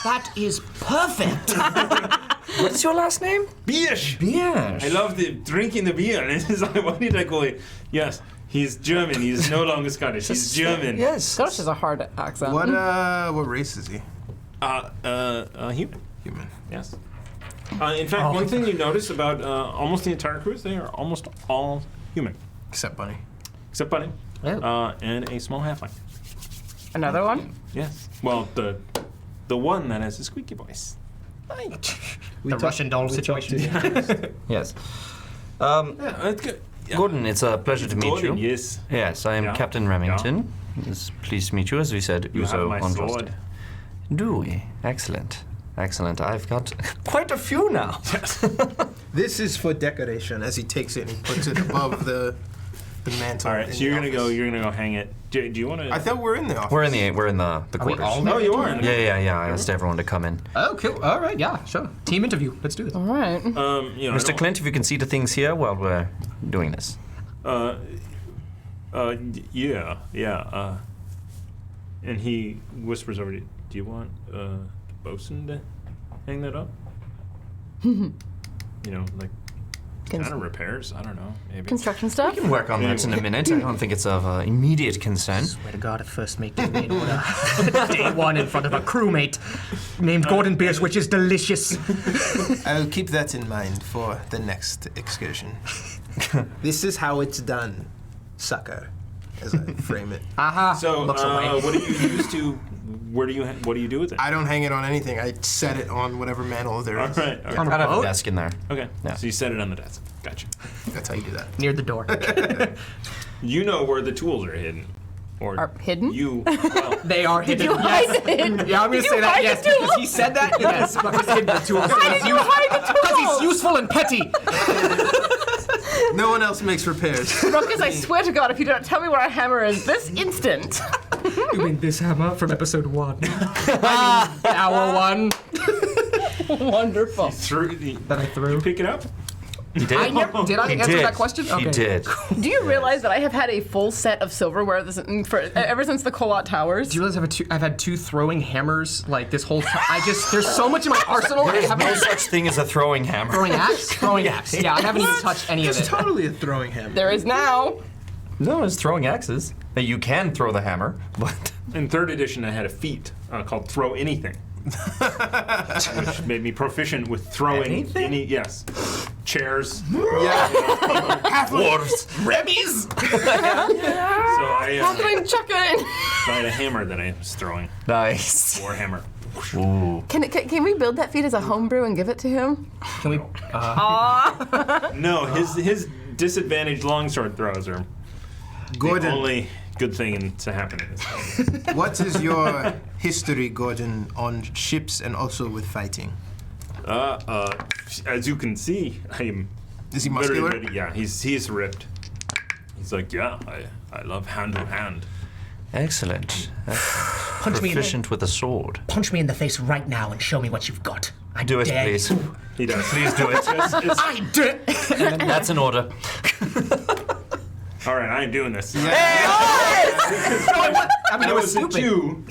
That is perfect. What is your last name? Biesh. Biesh. I love drinking the beer. And it's like, why did I call it? Yes, he's German. He's no longer Scottish. He's German. Yes. Scottish is a hard accent. What race is he? Human. Human. Yes. In fact, one thing you notice about almost the entire crew is they are almost all human, Except Bunny. except Bunny, Oh. and a small halfling. Another one? Yes. Well, the one that has a squeaky voice. The Russian doll situation. Yes. That's good. Yeah. Gordon, it's a pleasure to meet Gordon, you. yes. Yes, I am Yeah. Captain Remington. It's pleased to meet you, as we said. You have Uzo my on sword. roster. Do we? Excellent. Excellent. I've got quite a few now. This is for decoration. As he takes it and he puts it above the mantle. All right. in So the you're gonna go. office. You're gonna go hang it. Do you want to? I thought we're in the office. We're in the Are we quarters. all No, there? you are. In the Yeah. I asked everyone to come in. Oh, cool. All right, yeah, sure. Team interview. Let's do this. All right. You know, I Mr. don't- Clint, if you can see to things here while we're doing this. Yeah. And he whispers over to you, do you want the bosun to hang that up? Like kind of repairs? I don't know, maybe. Construction stuff? We can work on that in a minute. I don't think it's of immediate concern. Swear to God, if first mate did me in order. Day one in front of a crewmate named Gordon Bierce, which is delicious. I'll keep that in mind for the next excursion. This is how it's done, sucker, as I frame it. Aha. So, Looks away. what do you use to? What do you do with it? I don't hang it on anything. I set it on whatever mantle there All is. right. All right. On a I'd have a boat? desk in there. Okay. Yeah. So you set it on the desk. Gotcha. That's how you do that. Near the door. You know where the tools are hidden. Or Are hidden? You. Well, They are hidden. you yes. hide it? Yeah, I'm gonna Did say you that. hide Yes, the tool? because he said that. Yes, but he's hidden the tools. Why did you hide the Because tool? he's useful and petty. No one else makes repairs. Ruckus, I swear to God, if you don't tell me where our hammer is this instant. You mean this hammer from episode 1? I mean, hour 1 Wonderful. that I threw. pick it up. He did. Did I He answer did. that question? He Okay. did. Do you realize that I have had a full set of silverware ever since the Kolot Towers? Do you realize I've had two throwing hammers like this whole time? There's so much in my arsenal. I There's haven't no such thing as a throwing hammer. throwing axe. Throwing axe. Yeah, I haven't even touched any of It's it. totally a throwing hammer. There is now. No, it's throwing axes. You can throw the hammer, but In 3rd edition, I had a feat called Throw Anything, which made me proficient with throwing Anything? any. Yes, chairs. dwarves. Rebbies. So Kathleen, chuck it in. I had a hammer that I was throwing. Nice. Warhammer. Ooh. Can we build that feat as a homebrew and give it to him? Can we? No, his disadvantaged longsword throws are the Gordon, only good thing to happen in this game. what is your history, Gordon, on ships and also with fighting? As you can see, I am Is he very muscular? ready. Yeah, he's ripped. He's like, yeah, I love hand to hand. Excellent. Punch me in the Proficient with a sword. Punch me in the face right now and show me what you've got. I Do it, dare please. you. He does. Please do it. I do. That's an order. All right, I ain't doing this. I mean, That it was was a stupid. 2.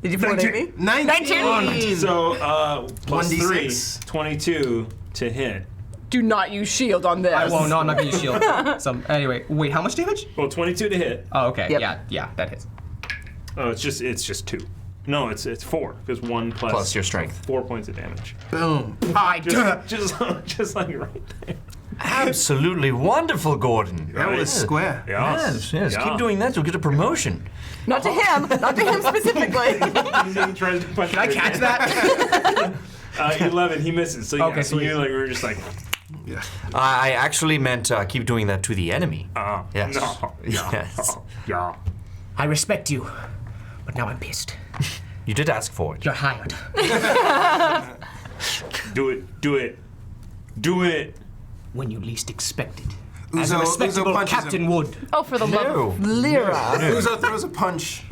Did you put it me? 19. So plus 3, 1d6. 22 to hit. Do not use shield on this. I won't. No, I'm not gonna use shield. Anyway, wait. How much damage? Well, 22 to hit. Oh, okay. Yep. Yeah, that hits. Oh, it's just 2. No, it's 4 because 1 Plus your strength. 4 points of damage. Boom. Just like right there. Absolutely wonderful, Gordon. That was square. Yes. Keep doing that. You'll get a promotion. Not to him. Not to him specifically. He tries to punch. Can I catch that? 11. He misses. So yeah, Okay, so sweet. you we're just like. Yeah. I actually meant keep doing that to the enemy. Yes. No. Yes. Yeah. I respect you, but now I'm pissed. You did ask for it. You're hired. Do it. When you least expect it. As a Uzo respectable punches captain him. would. Oh, for the love of No. Lyra. Uzo throws a punch.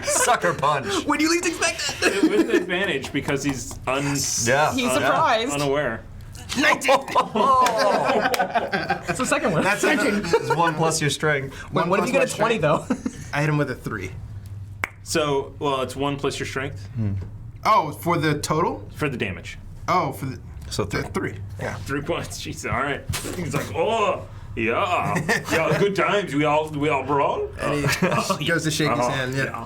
Sucker punch. When you least expect it. With advantage because he's Yeah. He's surprised. unaware. That's the second one. That's It's 1 plus your strength. Wait, what if you get a 20 though? I hit him with a 3. So, well, it's 1 plus your strength Oh, for the total? for the damage. Oh, for the So 3. Yeah. 3 points. Jeez, all right. He's like, oh, yeah, good times. We all brawl. And he goes to shake his hand. Yeah.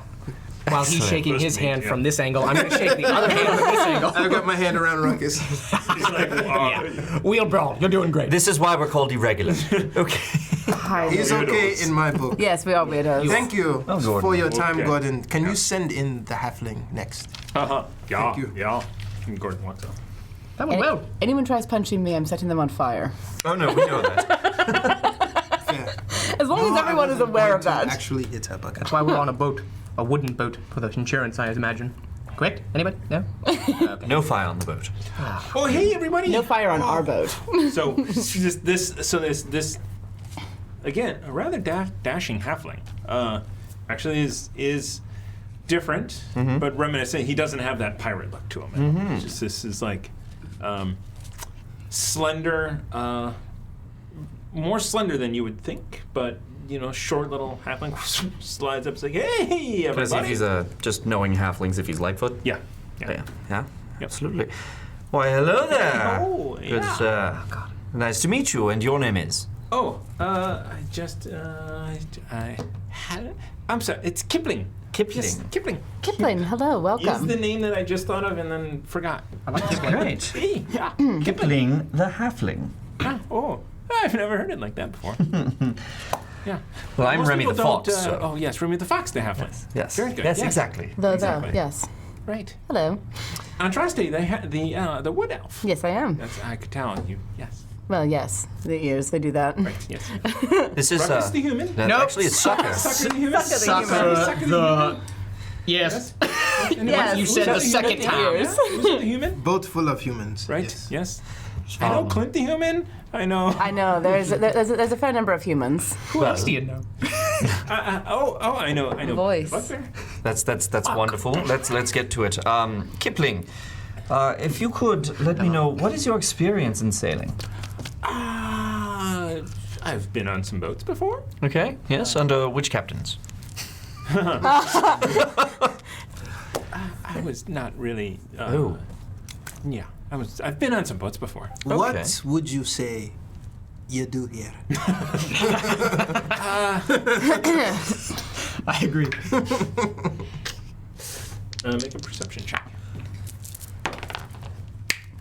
While he's Excellent. shaking his Listen, hand yeah. from this angle, I'm going to shake the other hand from this angle. I've got my hand around Ruckus. He's like, Wheel brawl. You're doing great. This is why we're called irregular. Okay. Hi. He's okay Weirdos. in my book. Yes, we are weirdos. Thank you Gordon. for your time, Okay. Gordon. Can you send in the halfling next? Yeah, Thank you. yeah. And Gordon walks up. That went well. Anyone tries punching me, I'm setting them on fire. Oh no, we know that. Yeah. As long as everyone is aware of that. Actually, hit her bucket. That's why we're on a boat. A wooden boat for the insurance, I imagine. Correct? Anybody? No? No fire on the boat. Oh, hey, everybody. No fire on our boat. So this again, a rather dashing halfling. Actually is different, but reminiscent. He doesn't have that pirate look to him. It's just this is like slender, more slender than you would think, but short little halfling slides up, it's like, hey, Because if everybody. he's just knowing halflings if he's Lightfoot. Yeah. Yeah. Yep. Absolutely. Why, hello there. Oh, Good, yeah. nice to meet you. And your name is? Oh, I just, I had, I'm sorry, it's Kipling. Kipling. Yes, Kipling. Kipling, hello, Is welcome. the name that I just thought of and then forgot. I like this one. Great. Hey, yeah. Kipling the Halfling. Oh, I've never heard it like that before. Yeah. Well, I'm Most Remy the people don't, Fox. So. Oh, yes, Remy the Fox, the halfling. Yes. Very good. Yes, exactly. Exactly. Yes. Right. Hello. Andraste, they had the wood elf. Yes, I am. That's I could tell you. Yes. Well, yes, the ears, they do that. Right. Yes. This is Ruckus the human. no, Nope. actually, it's Sucker. Sucker the human. Sucker Sucker the... Yes. Yes. You said the Sucker second human. time. Ears. Was it the human? Boat full of humans. Right. Yes. Yes. I know Clint the human. I know. I know, there's a fair number of humans. Who else do you know? I know. Voice. Bugbear? That's wonderful. Let's get to it. Kipling, if you could let me know, what is your experience in sailing? I've been on some boats before. Okay. Yes. Under which captains? I was not really. Oh. Yeah, I've been on some boats before. What would you say you do here? I agree. Make a perception check.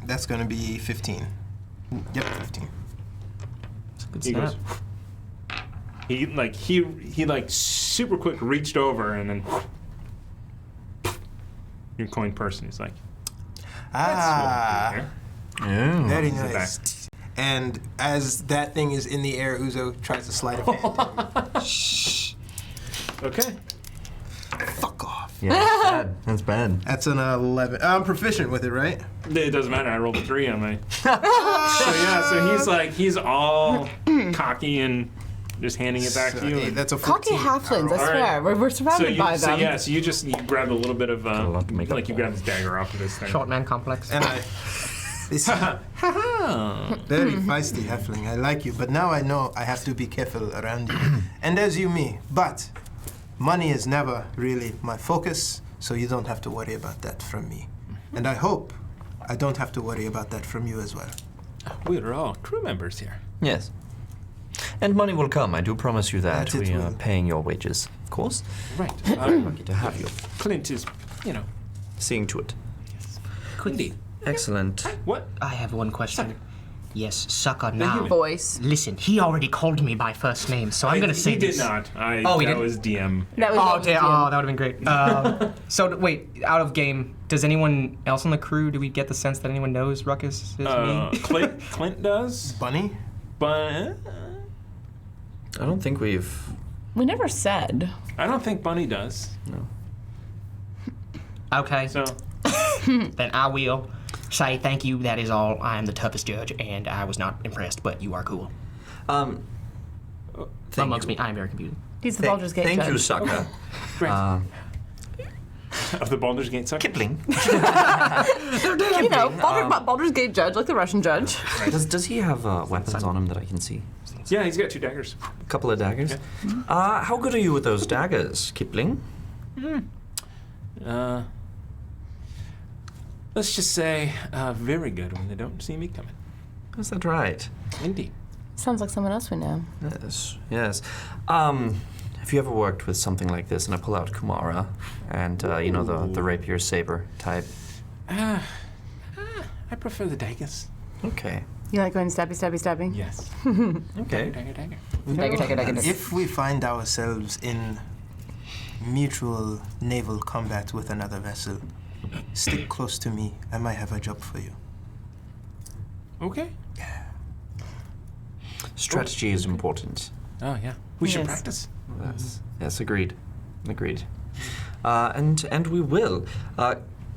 That's going to be 15. Yep, 15. Good He snap. goes. He super quick reached over and then. Your coin person. He's like, Ah, here. Oh. very Is it nice. And as that thing is in the air, Uzo tries to slide a hand. Okay. Fuck off. Yeah, that's bad. That's bad. That's an 11. I'm proficient with it, right? It doesn't matter. I rolled a 3 on my. So yeah. So he's all cocky and just handing it back to you. Hey, and- that's a 14. Cocky halflings, I All swear. right. We're surrounded by them. So you grabbed a little bit of a lot to make up like you for. grabbed his dagger off of this thing. Short man complex. And this very feisty halfling. I like you, but now I know I have to be careful around you. And as you me. But money is never really my focus, so you don't have to worry about that from me. And I hope I don't have to worry about that from you as well. We're all crew members here. Yes. And money will come. I do promise you that. That it We are will. paying your wages, of course. Right. Lucky to have you. Clint is, Seeing to it. Indeed. Excellent. What? I have one question. Yes, sucker now. human. Voice. Listen, he already called me by first name, so I'm gonna say he this. did not. Oh, he that didn't? was DM. That was Oh, damn. Oh, that would have been great. So, wait, out of game, does anyone else on the crew, do we get the sense that anyone knows Ruckus is me? Clint does, Bunny? but I don't think we've. We never said. I don't think Bunny does. No. Okay. So, Then I will say thank you. That is all. I am the toughest judge, and I was not impressed, but you are cool. Thank Amongst you. me, I am very confused. He's the Baldur's Gate Thank judge. you, sucker. of the Baldur's Gate sucker. Kipling. You know, Baldur's Gate judge, like the Russian judge. Does he have weapons on him that I can see? Yeah, he's got 2 daggers. A couple of daggers. How good are you with those daggers, Kipling? Let's just say very good when they don't see me coming. Is that right? Indeed. Sounds like someone else we know. Yes. Have you ever worked with something like this? And I pull out Kumara and, the rapier saber type. I prefer the daggers. Okay. You like going stabby? Yes. Okay. Dagger. If we find ourselves in mutual naval combat with another vessel, stick close to me. I might have a job for you. Okay. Strategy is important. Oh, yeah. We should Yes. practice. Yes, agreed. And we will.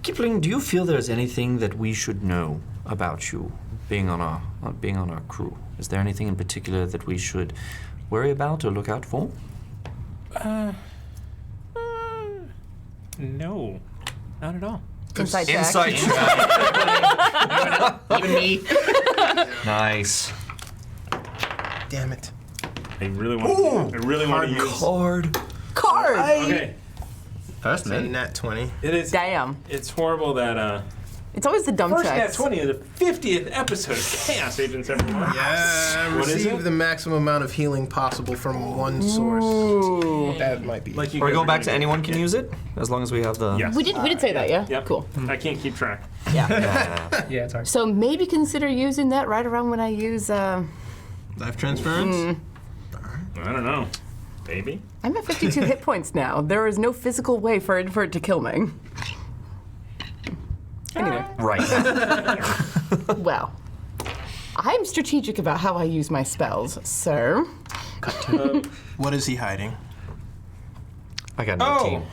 Kipling, do you feel there's anything that we should know about you being on our crew? Is there anything in particular that we should worry about or look out for? No. Not at all. Inside check. Insight check. Even me. Nice. Damn it. I really want to use. Card. Card! Okay. First So me. nat 20. It is. Damn. It's horrible that It's always the dumb first nat checks. 20 of the 50th episode of Chaos Agents Evermore. Yeah, What is receive it? the maximum amount of healing possible from one source. Ooh. That might be. Like you Or we guys go are back to gonna- anyone can use it, as long as we have the. Yes. We did say that, yeah? Yep. Cool. I can't keep track. Yeah. Yeah, it's hard. So maybe consider using that right around when I use, Life transference? I don't know. Baby. I'm at 52 hit points now. There is no physical way for it to kill me. Anyway, Right. well, I'm strategic about how I use my spells, so. What is he hiding? I got 19.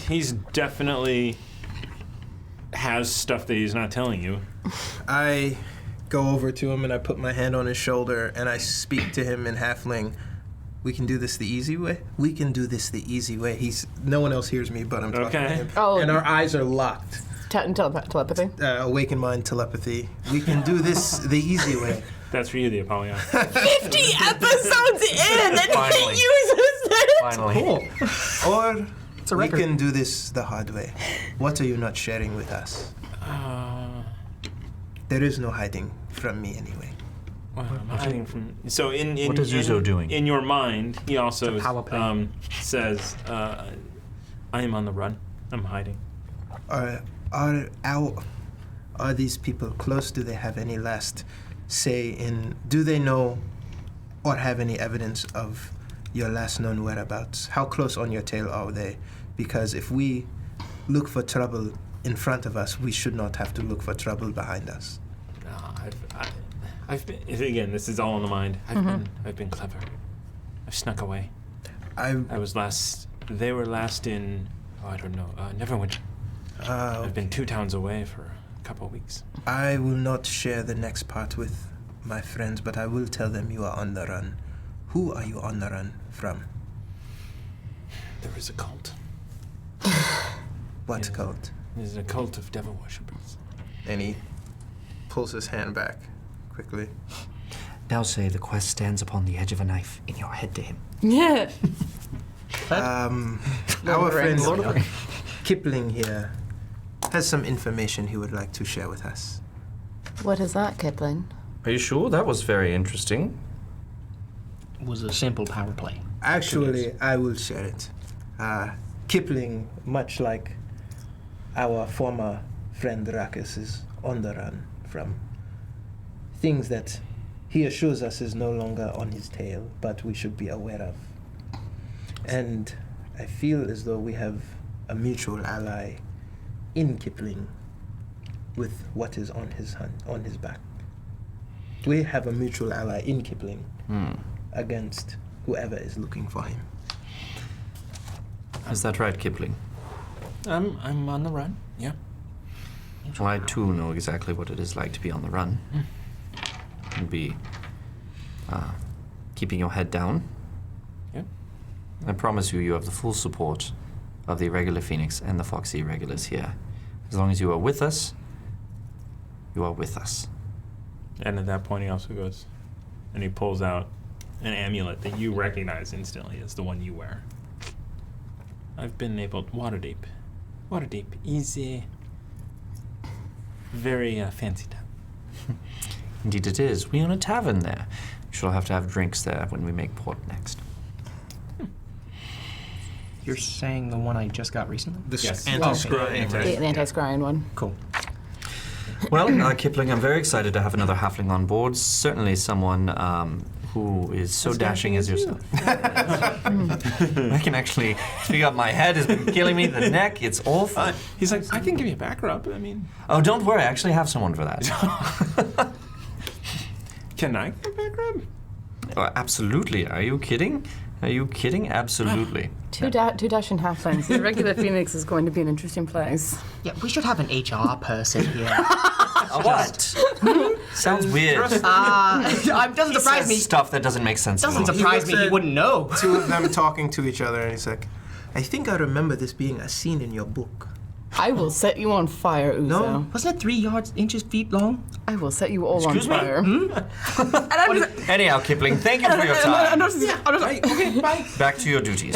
He's definitely has stuff that he's not telling you. I go over to him and I put my hand on his shoulder and I speak to him in halfling. We can do this the easy way. We can do this the easy way. No one else hears me, but I'm talking to Okay. him. Oh. And our eyes are locked. Telepathy? Awaken mind telepathy. We can do this the easy way. That's for you, the Apollyon. 50 episodes in and Finally. he uses it! Finally. Or a we record. can do this the hard way. What are you not sharing with us? There is no hiding from me anyway. Well, I'm hiding from. So in What is Uzo doing? In your mind, he also It's a power play. says, "I am on the run. I'm hiding." Are these people close? Do they have any last say in? Do they know or have any evidence of your last known whereabouts? How close on your tail are they? Because if we look for trouble in front of us, we should not have to look for trouble behind us. I've been, again, this is all in the mind. I've been clever. I've snuck away. I was last. They were last in. Oh, I don't know. Neverwinter. I've been 2 towns away for a couple of weeks. I will not share the next part with my friends, but I will tell them you are on the run. Who are you on the run from? There is a cult. What Yeah. cult? There's a cult of devil worshippers. And he pulls his hand back quickly. Now say the quest stands upon the edge of a knife in your head to him. Yeah. Our friend Lord of the Rings. Kipling here has some information he would like to share with us. What is that, Kipling? Are you sure? That was very interesting. Was a simple power play. Actually, I will share it. Kipling, much like our former friend Rakus, is on the run from things that he assures us is no longer on his tail, but we should be aware of. And I feel as though we have a mutual ally in Kipling with what is on his back. We have a mutual ally in Kipling against whoever is looking for him. Is that right, Kipling? I'm on the run. Yeah. Well, I too know exactly what it is like to be on the run. And be keeping your head down. Yeah. I promise you, you have the full support of the Irregular Phoenix and the Foxy Irregulars here. As long as you are with us, you are with us. And at that point, he also goes, and he pulls out an amulet that you recognize instantly as the one you wear. I've been labeled Waterdeep. Waterdeep is a very fancy town. Indeed it is. We own a tavern there. We shall have to have drinks there when we make port next. You're saying the one I just got recently? Yes. Anti-scrying. The anti-scrying one. Cool. Well, Kipling, I'm very excited to have another halfling on board. Certainly someone who is so dashing as yourself. I can actually speak up. My head has been killing me. The neck, it's awful. He's like, I can give you a back rub. I mean, Oh, don't worry. I actually have someone for that. can I give a back rub? Oh, absolutely. Are you kidding? Are you kidding? Absolutely. Two dashing halflings. The regular Phoenix is going to be an interesting place. Yeah, we should have an HR person here. What? Sounds weird. Doesn't surprise me. Stuff that doesn't make sense. Doesn't at all. surprise me. He wouldn't know. Two of them talking to each other, and he's like, I think I remember this being a scene in your book. I will set you on fire, Uzo. No. Wasn't it 3 inches, feet long? I will set you all Excuse me? on fire. Anyhow, Kipling, thank you for your time. Okay, bye. Back to your duties.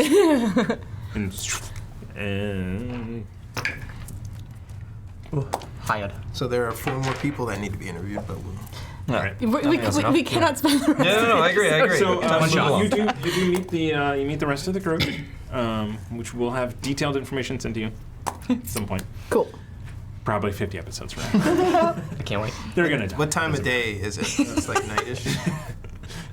And Hired. So there are 4 more people that need to be interviewed, but we'll... All right. We cannot spend the rest No, I agree. So Come on. you do meet the rest of the crew, which will have detailed information sent to you at some point. Cool. Probably 50 episodes from now. I can't wait. They're gonna die. What time of day is it? It's like nightish.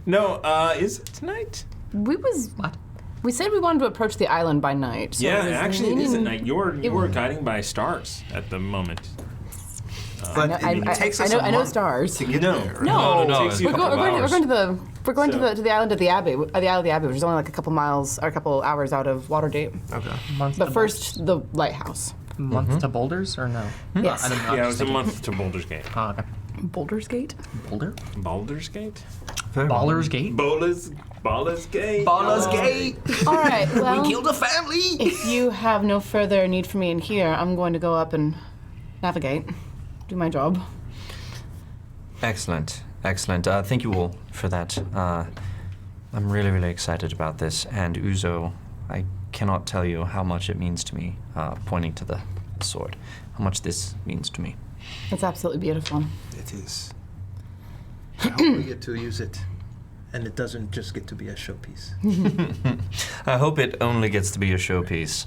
No, is it tonight? We said we wanted to approach the island by night. So Yeah, was actually, it is at leaning- night. You're guiding by stars at the moment. But it takes us a I know month stars. to get No. there. right? No. It takes you a We're couple going hours. to the island of the Abbey, the Isle of the Abbey, which is only like a couple miles or a couple hours out of Waterdeep. Okay. But first, the lighthouse. Month to Boulders or no? Yes. I don't know. Yeah, it was a month to Boulder's Gate. Oh, okay. Boulder's Gate. Boulder? Boulder's Gate? Very well. Baller's Gate? Ballers Gate. Baller's Gate! All right. Well, We killed a family! if you have no further need for me in here, I'm going to go up and navigate, do my job. Excellent. Thank you all for that. I'm really, really excited about this. And Uzo, I cannot tell you how much it means to me, pointing to the sword, how much this means to me. It's absolutely beautiful. It is. I hope we get to use it, and it doesn't just get to be a showpiece. I hope it only gets to be a showpiece.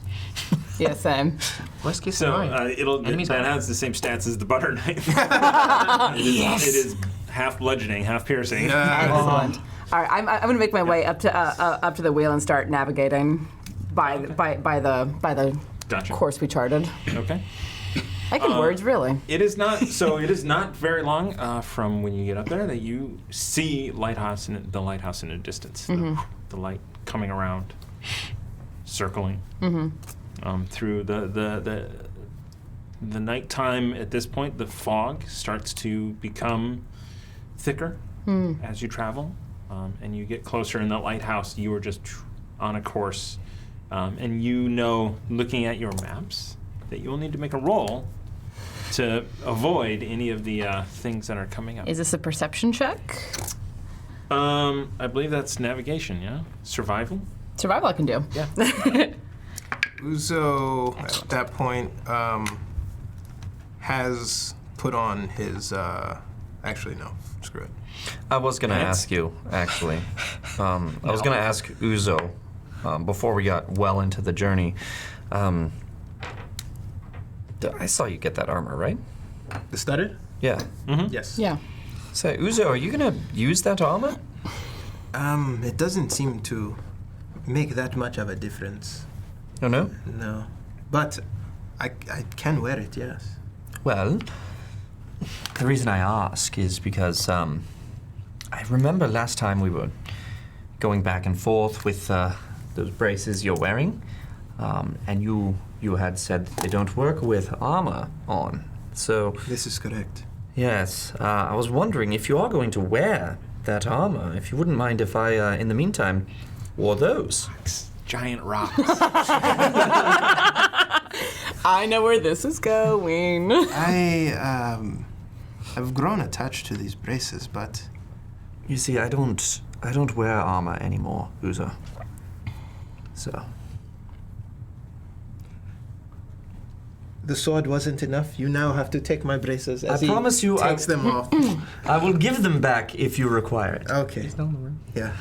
Yeah, same. Worst case So scenario. Enemies that are- has the same stats as the butter knife. It is half bludgeoning, half piercing. Excellent. All right, I'm going to make my way up to the wheel and start navigating by the Gotcha. course we charted. Okay. I can words, really. It is not. So it is not very long from when you get up there that you see the lighthouse in a distance. The light coming around, circling through the nighttime. At this point, the fog starts to become thicker as you travel, and you get closer. In the lighthouse, you are just on a course, and you know, looking at your maps, that you will need to make a roll to avoid any of the things that are coming up. Is this a perception check? I believe that's navigation, yeah? Survival? Survival I can do. Yeah. Uzo, at that point, has put on his. Actually, no. Screw it. I was going to Pants? ask you, actually. I was going to ask Uzo, before we got well into the journey. I saw you get that armor, right? The studded? Yeah. Yes. Yeah. So, Uzo, are you going to use that armor? It doesn't seem to make that much of a difference. Oh, no? No. But I can wear it, yes. Well, the reason I ask is because I remember last time we were going back and forth with those braces you're wearing, and you you had said they don't work with armor on. So, This is correct. yes, I was wondering if you are going to wear that armor, if you wouldn't mind if I, in the meantime, wore those. Giant rocks. I know where this is going. I have grown attached to these braces, but You see, I don't wear armor anymore, Uzo. So, the sword wasn't enough. You now have to take my braces. As I promise you, he takes them off. I will give them back if you require it. Okay. Still in the room. Yeah.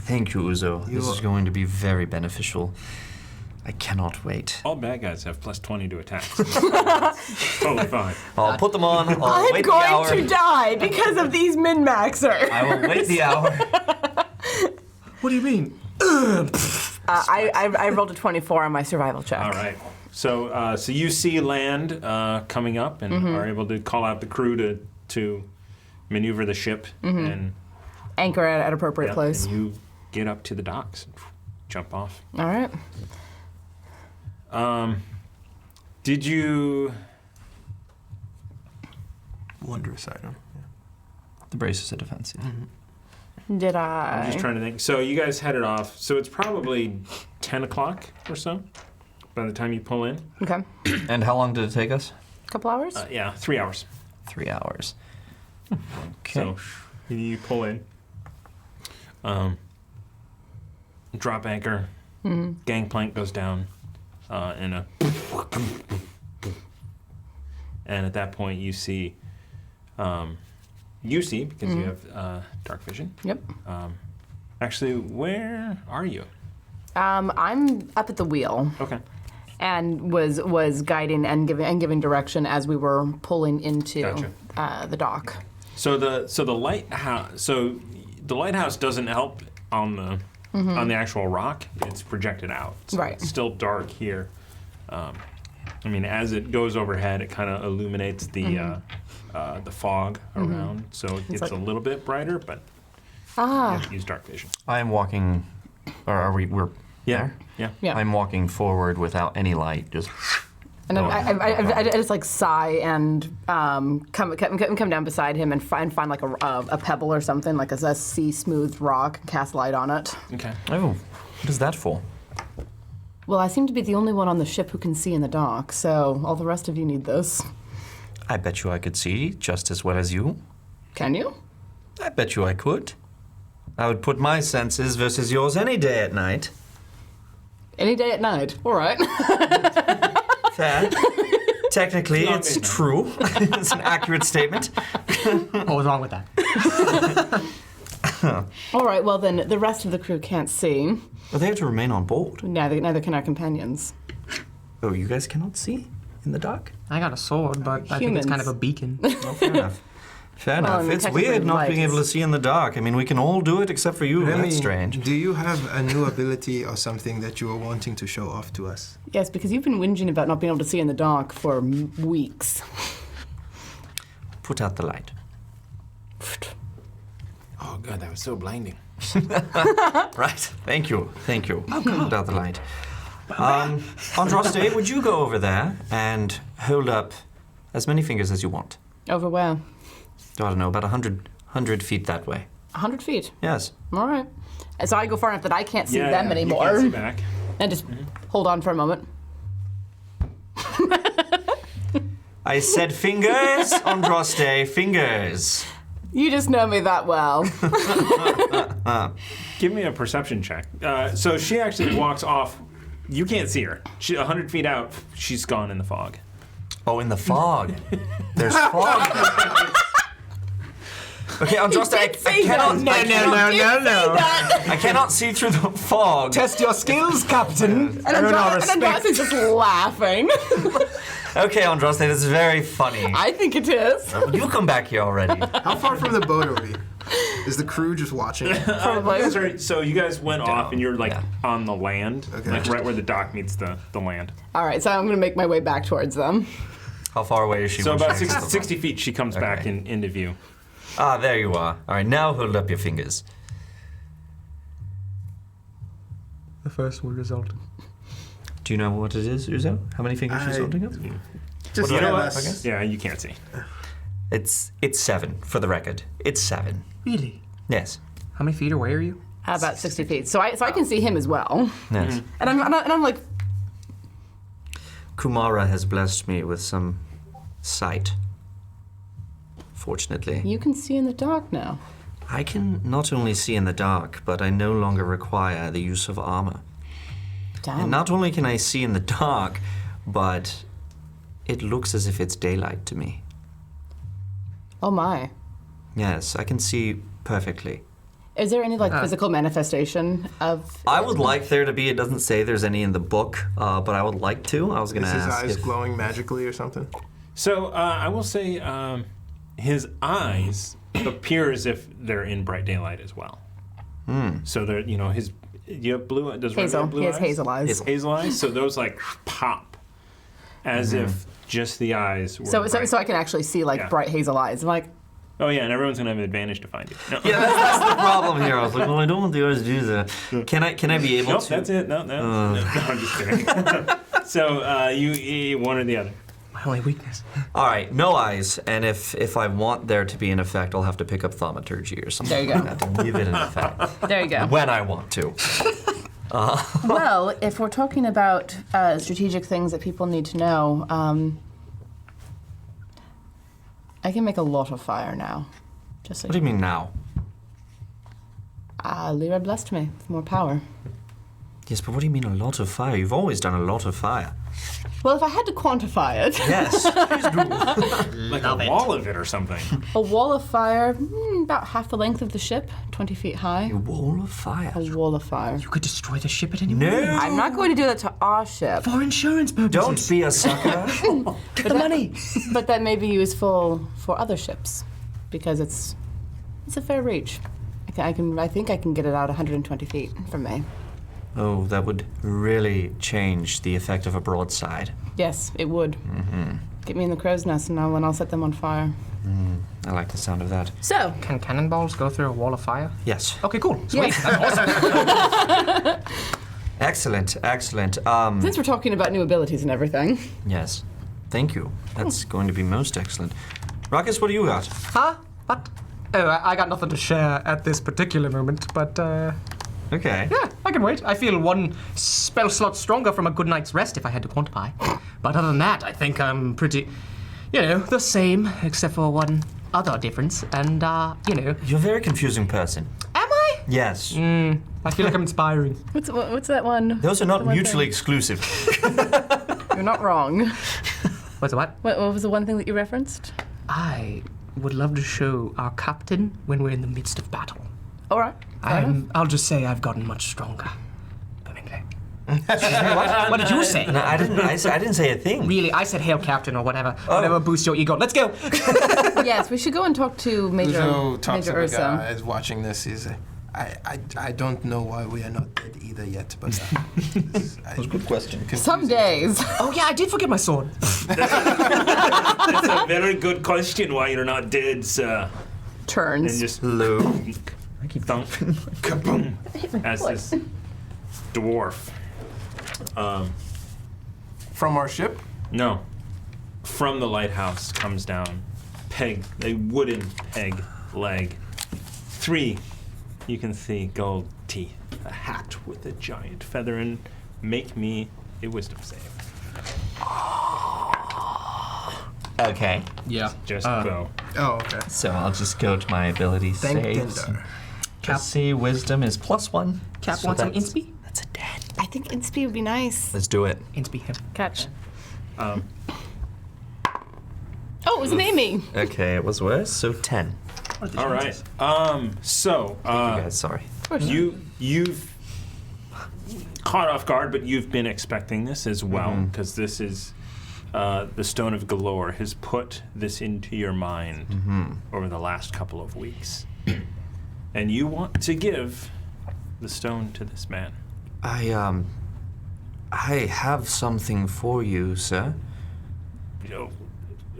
Thank you, Uzo. This You is are- going to be very beneficial. I cannot wait. All bad guys have plus 20 to attack. Totally fine. I'll put them on. I'll I'm wait the hour. going to die because of these min-maxers. I will wait the hour. What do you mean? I rolled a 24 on my survival check. All right. So so you see land coming up and are able to call out the crew to maneuver the ship and, Anchor at appropriate place. and you get up to the docks and jump off. All right. Did you... Wondrous item. The braces are defensive. Did I'm just I? trying to think. So you guys headed off. So it's probably 10 o'clock or so by the time you pull in. Okay. And how long did it take us? Couple hours? Yeah, 3 hours. 3 hours. Okay. So you pull in, drop anchor, gangplank goes down, and at that point you see because you have dark vision. Yep. Actually, where are you? I'm up at the wheel Okay. and was guiding and giving direction as we were pulling into Gotcha. the dock. So the lighthouse doesn't help on the actual rock. It's projected out. So Right. It's still dark here. I mean, as it goes overhead, it kind of illuminates the fog around, so it gets like- a little bit brighter. But you have to use dark vision. I am walking, or are we? We're Yeah. there? Yeah. Yeah. I'm walking forward without any light, just. And I just like sigh and come down beside him and find like a pebble or something, like a sea smooth rock, and cast light on it. Okay. Oh, what is that for? Well, I seem to be the only one on the ship who can see in the dock, so all the rest of you need this. I bet you I could see just as well as you. Can you? I bet you I could. I would put my senses versus yours any day at night. Any day at night. All right. Fair. Technically, Not it's big, no. true. It's an accurate statement. What was wrong with that? All right. Well, then the rest of the crew can't see. But they have to remain on board. Neither can our companions. Oh, you guys cannot see in the dark? I got a sword, but I think it's kind of a beacon. Well, fair enough. Fair Well, I enough. mean, It's technically weird not light being able to is- see in the dark. I mean, we can all do it except for you. Remy, That's strange. do you have a new ability or something that you are wanting to show off to us? Yes, because you've been whinging about not being able to see in the dark for weeks. Put out the light. Oh god, that was so blinding. Right. Thank you. Thank you. Put out the light. Andraste, would you go over there and hold up as many fingers as you want? Over where? I don't know, about 100 feet that way. 100 feet. Yes. All right. And so I go far enough that I can't see them You anymore. can't see back. And just hold on for a moment. I said fingers, Andraste, fingers. You just know me that well. Give me a perception check. So she actually walks off. You can't see her. 100 feet out, she's gone in the fog. Oh, in the fog. There's fog. Okay, Andraste, I cannot. No. I cannot see through the fog. Test your skills, Captain. And Andras is just laughing. Okay, Andraste, that's very funny. I think it is. You come back here already. How far from the boat are we? Is the crew just watching? Probably. So you guys went off and you're like Yeah. on the land, Okay. like right where the dock meets the land. All right, so I'm going to make my way back towards them. How far away is she? So when about she makes 60, the 60 feet, she comes back Okay. into view. Ah, there you are. All right, now hold up your fingers. The first will result. Do you know what it is, Uzo? How many fingers she's holding up? Just You know tell what? us. Yeah, you can't see. It's 7, for the record. It's 7. Really? Yes. How many feet away are you? About 60 feet. So I can see him as well. Yes. And I'm like, Kumara has blessed me with some sight. Fortunately. you can see in the dark now. I can not only see in the dark, but I no longer require the use of armor. Damn. And not only can I see in the dark, but it looks as if it's daylight to me. Oh my. Yes, I can see perfectly. Is there any physical manifestation of? I would like there to be. It doesn't say there's any in the book, but I would like to. I was going Is to his ask eyes if... glowing magically or something? So I will say his eyes appear as if they're in bright daylight as well. So they're, his, you have blue, does Remy Hazel. have blue He has eyes? hazel eyes. Hazel eyes? So those pop as if just the eyes were So bright. I can actually see Yeah. bright hazel eyes. I'm like, Oh yeah, and everyone's gonna have an advantage to find you. No. Yeah, that's the problem here. I was like, well, I don't want the eyes to do that. Can I be able Nope, to? that's it. No, I'm just kidding. So you one or the other. My only weakness. All right, no eyes. And if I want there to be an effect, I'll have to pick up thaumaturgy or something. There you go. like that to give it an effect. there you go. When I want to. Well, if we're talking about strategic things that people need to know, I can make a lot of fire now. Just so What do you mean now? Lyra blessed me with more power. Yes, but what do you mean a lot of fire? You've always done a lot of fire. Well, if I had to quantify it, Yes. Like a wall of it or something. a wall of fire, about half the length of the ship, 20 feet high. A wall of fire. A wall of fire. You could destroy the ship at any moment. No. I'm not going to do that to our ship, For insurance purposes. Don't be a sucker. the money. but that may be useful for other ships, because it's a fair reach. I think I can get it out 120 feet from me. Oh, that would really change the effect of a broadside. Yes, it would. Get me in the crow's nest, and I'll set them on fire. I like the sound of that. So, Can cannonballs go through a wall of fire? Yes. Okay, cool. Sweet. Yes. That's awesome. Excellent, excellent. since we're talking about new abilities and everything, Yes. Thank you. That's going to be most excellent. Ruckus, what do you got? Huh? What? Oh, I got nothing to share at this particular moment, but Okay. yeah, I can wait. I feel one spell slot stronger from a good night's rest if I had to quantify. But other than that, I think I'm pretty, the same, except for one other difference. And, You're a very confusing person. Am I? Yes. I feel like I'm inspiring. what's that one? Those are not one mutually thing. exclusive. You're not wrong. What's what? What was the one thing that you referenced? I would love to show our captain when we're in the midst of battle. All right. I'll just say I've gotten much stronger. What did you say? No, I didn't say a thing. Really, I said hail captain or whatever. Whatever boosts your ego. Let's go. Yes, we should go and talk to Major Uzo talks to the Ursa. guy is watching this. He's like, I don't know why we are not dead either yet, but that's a good question. Some days. Oh yeah, I did forget my sword. That's a very good question why you're not dead, sir. Turns. And just Hello. I keep thunk, kaboom, as this dwarf. From our ship. No, from the lighthouse comes down, a wooden peg leg. 3, you can see gold teeth, a hat with a giant feather, and make me a wisdom save. Okay. Yeah. Just go. Oh, okay. So I'll just go to my ability Thank saves. Dinder. Let's see, wisdom is +1. Cap So want some that's- inspi? That's a 10. I think Inspi would be nice. Let's do it. Inspi him. Catch. Um, Oh, it was an Amy. Okay, it was worse, so 10. all right. So You guys, sorry. you've caught off guard, but you've been expecting this as well, because this is the Stone of Galore has put this into your mind over the last couple of weeks, and you want to give the stone to this man. I have something for you, sir.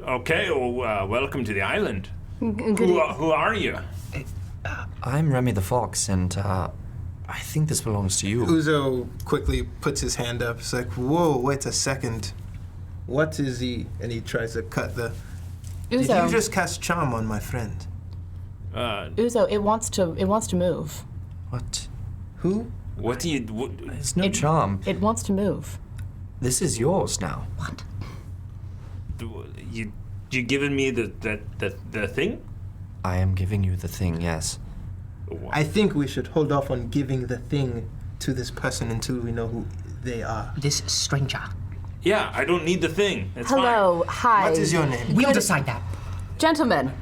Okay. Well, welcome to the island. Good Who are you? I'm Remy the Fox, and I think this belongs to you. Uzo quickly puts his hand up. It's like, whoa, wait a second. What is he? And he tries to cut the... Did you Uzo, just cast charm on my friend? Uzo, it wants to move. What? Who? What do you? There's no charm. It wants to move. This is yours now. What? You giving me the thing? I am giving you the thing, yes. I think we should hold off on giving the thing to this person until we know who they are. This stranger. Yeah, I don't need the thing. It's Hello, hi. What is your name? We'll decide that. Gentlemen,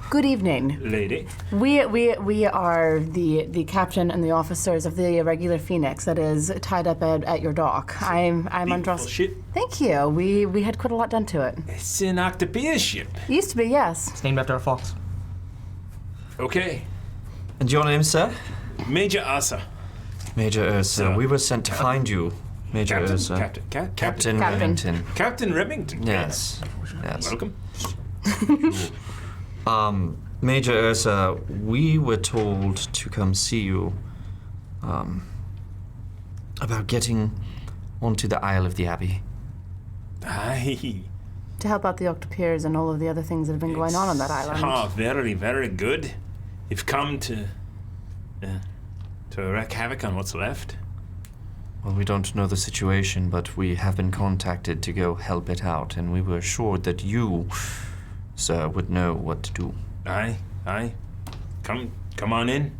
good evening. fine. Lady. We are the captain and the officers of the Irregular Phoenix that is tied up at your dock. I'm Andros. Shit. Thank you. We had quite a lot done to it. It's an octopus ship. Used to be, yes. It's named after a fox. Okay. And your name, sir? Major Asa. Major Ursa. So- We were sent to find you, Major Ursa. Captain Captain Captain. Remington. Captain Remington. Yes. Yes. Welcome. Major Ursa, we were told to come see you about getting onto the Isle of the Abbey. Aye. To help out the Octopiers and all of the other things that have been going on that island. Oh, very, very good. You've come to wreak havoc on what's left. Well, we don't know the situation, but we have been contacted to go help it out, and we were assured that you, sir, would know what to do. Aye. Come on in.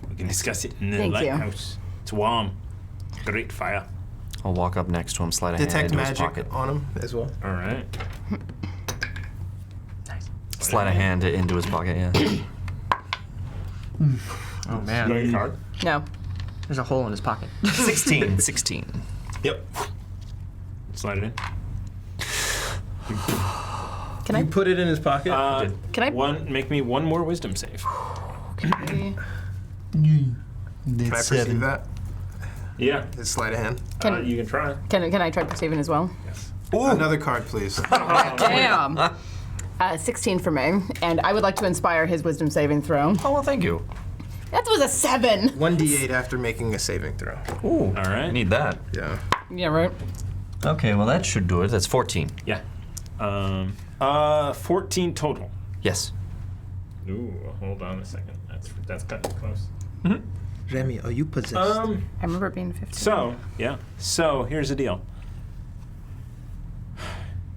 We can discuss it in the Thank you. lighthouse. It's warm. Great fire. I'll walk up next to him, slide a hand Detect into his magic pocket. on him as well. All right. Slide a hand into his pocket, yeah. Oh man. Your card. No. There's a hole in his pocket. 16. Yep. Slide it in. Can You I? put it in his pocket? Can I? Make me one more wisdom save. Okay. Can I perceive that? Yeah. His sleight of hand. Can, You can try. can I try perceiving as well? Yes. Another card, please. Damn. 16 for me, and I would like to inspire his wisdom saving throw. Oh, well, thank you. That was a 7. 1d8 after making a saving throw. Ooh, All right. need that. Yeah. Yeah, right. Okay, well, that should do it. That's 14. Yeah. 14 total. Yes. Ooh, hold on a second. That's cutting close. Remy, are you possessed? I remember it being 15. So here's the deal.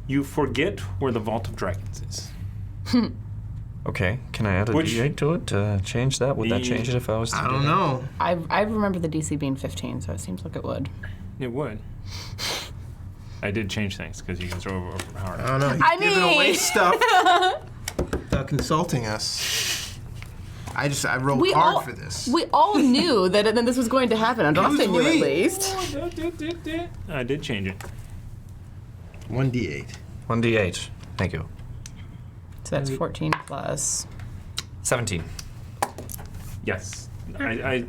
You forget where the Vault of Dragons is. Okay, can I add a Which- D8 to it to change that? Would that The- change it if I was to I do don't that? know. I remember the DC being 15, so it seems like it would. It would. I did change things because you guys are overpowered. I don't know. He's I giving away mean- stuff without consulting us. I rolled hard for this. We all knew that this was going to happen. Androssi knew at we? least. I did change it. 1d8. 1D8. Thank you. So that's 14 plus. 17. Yes. I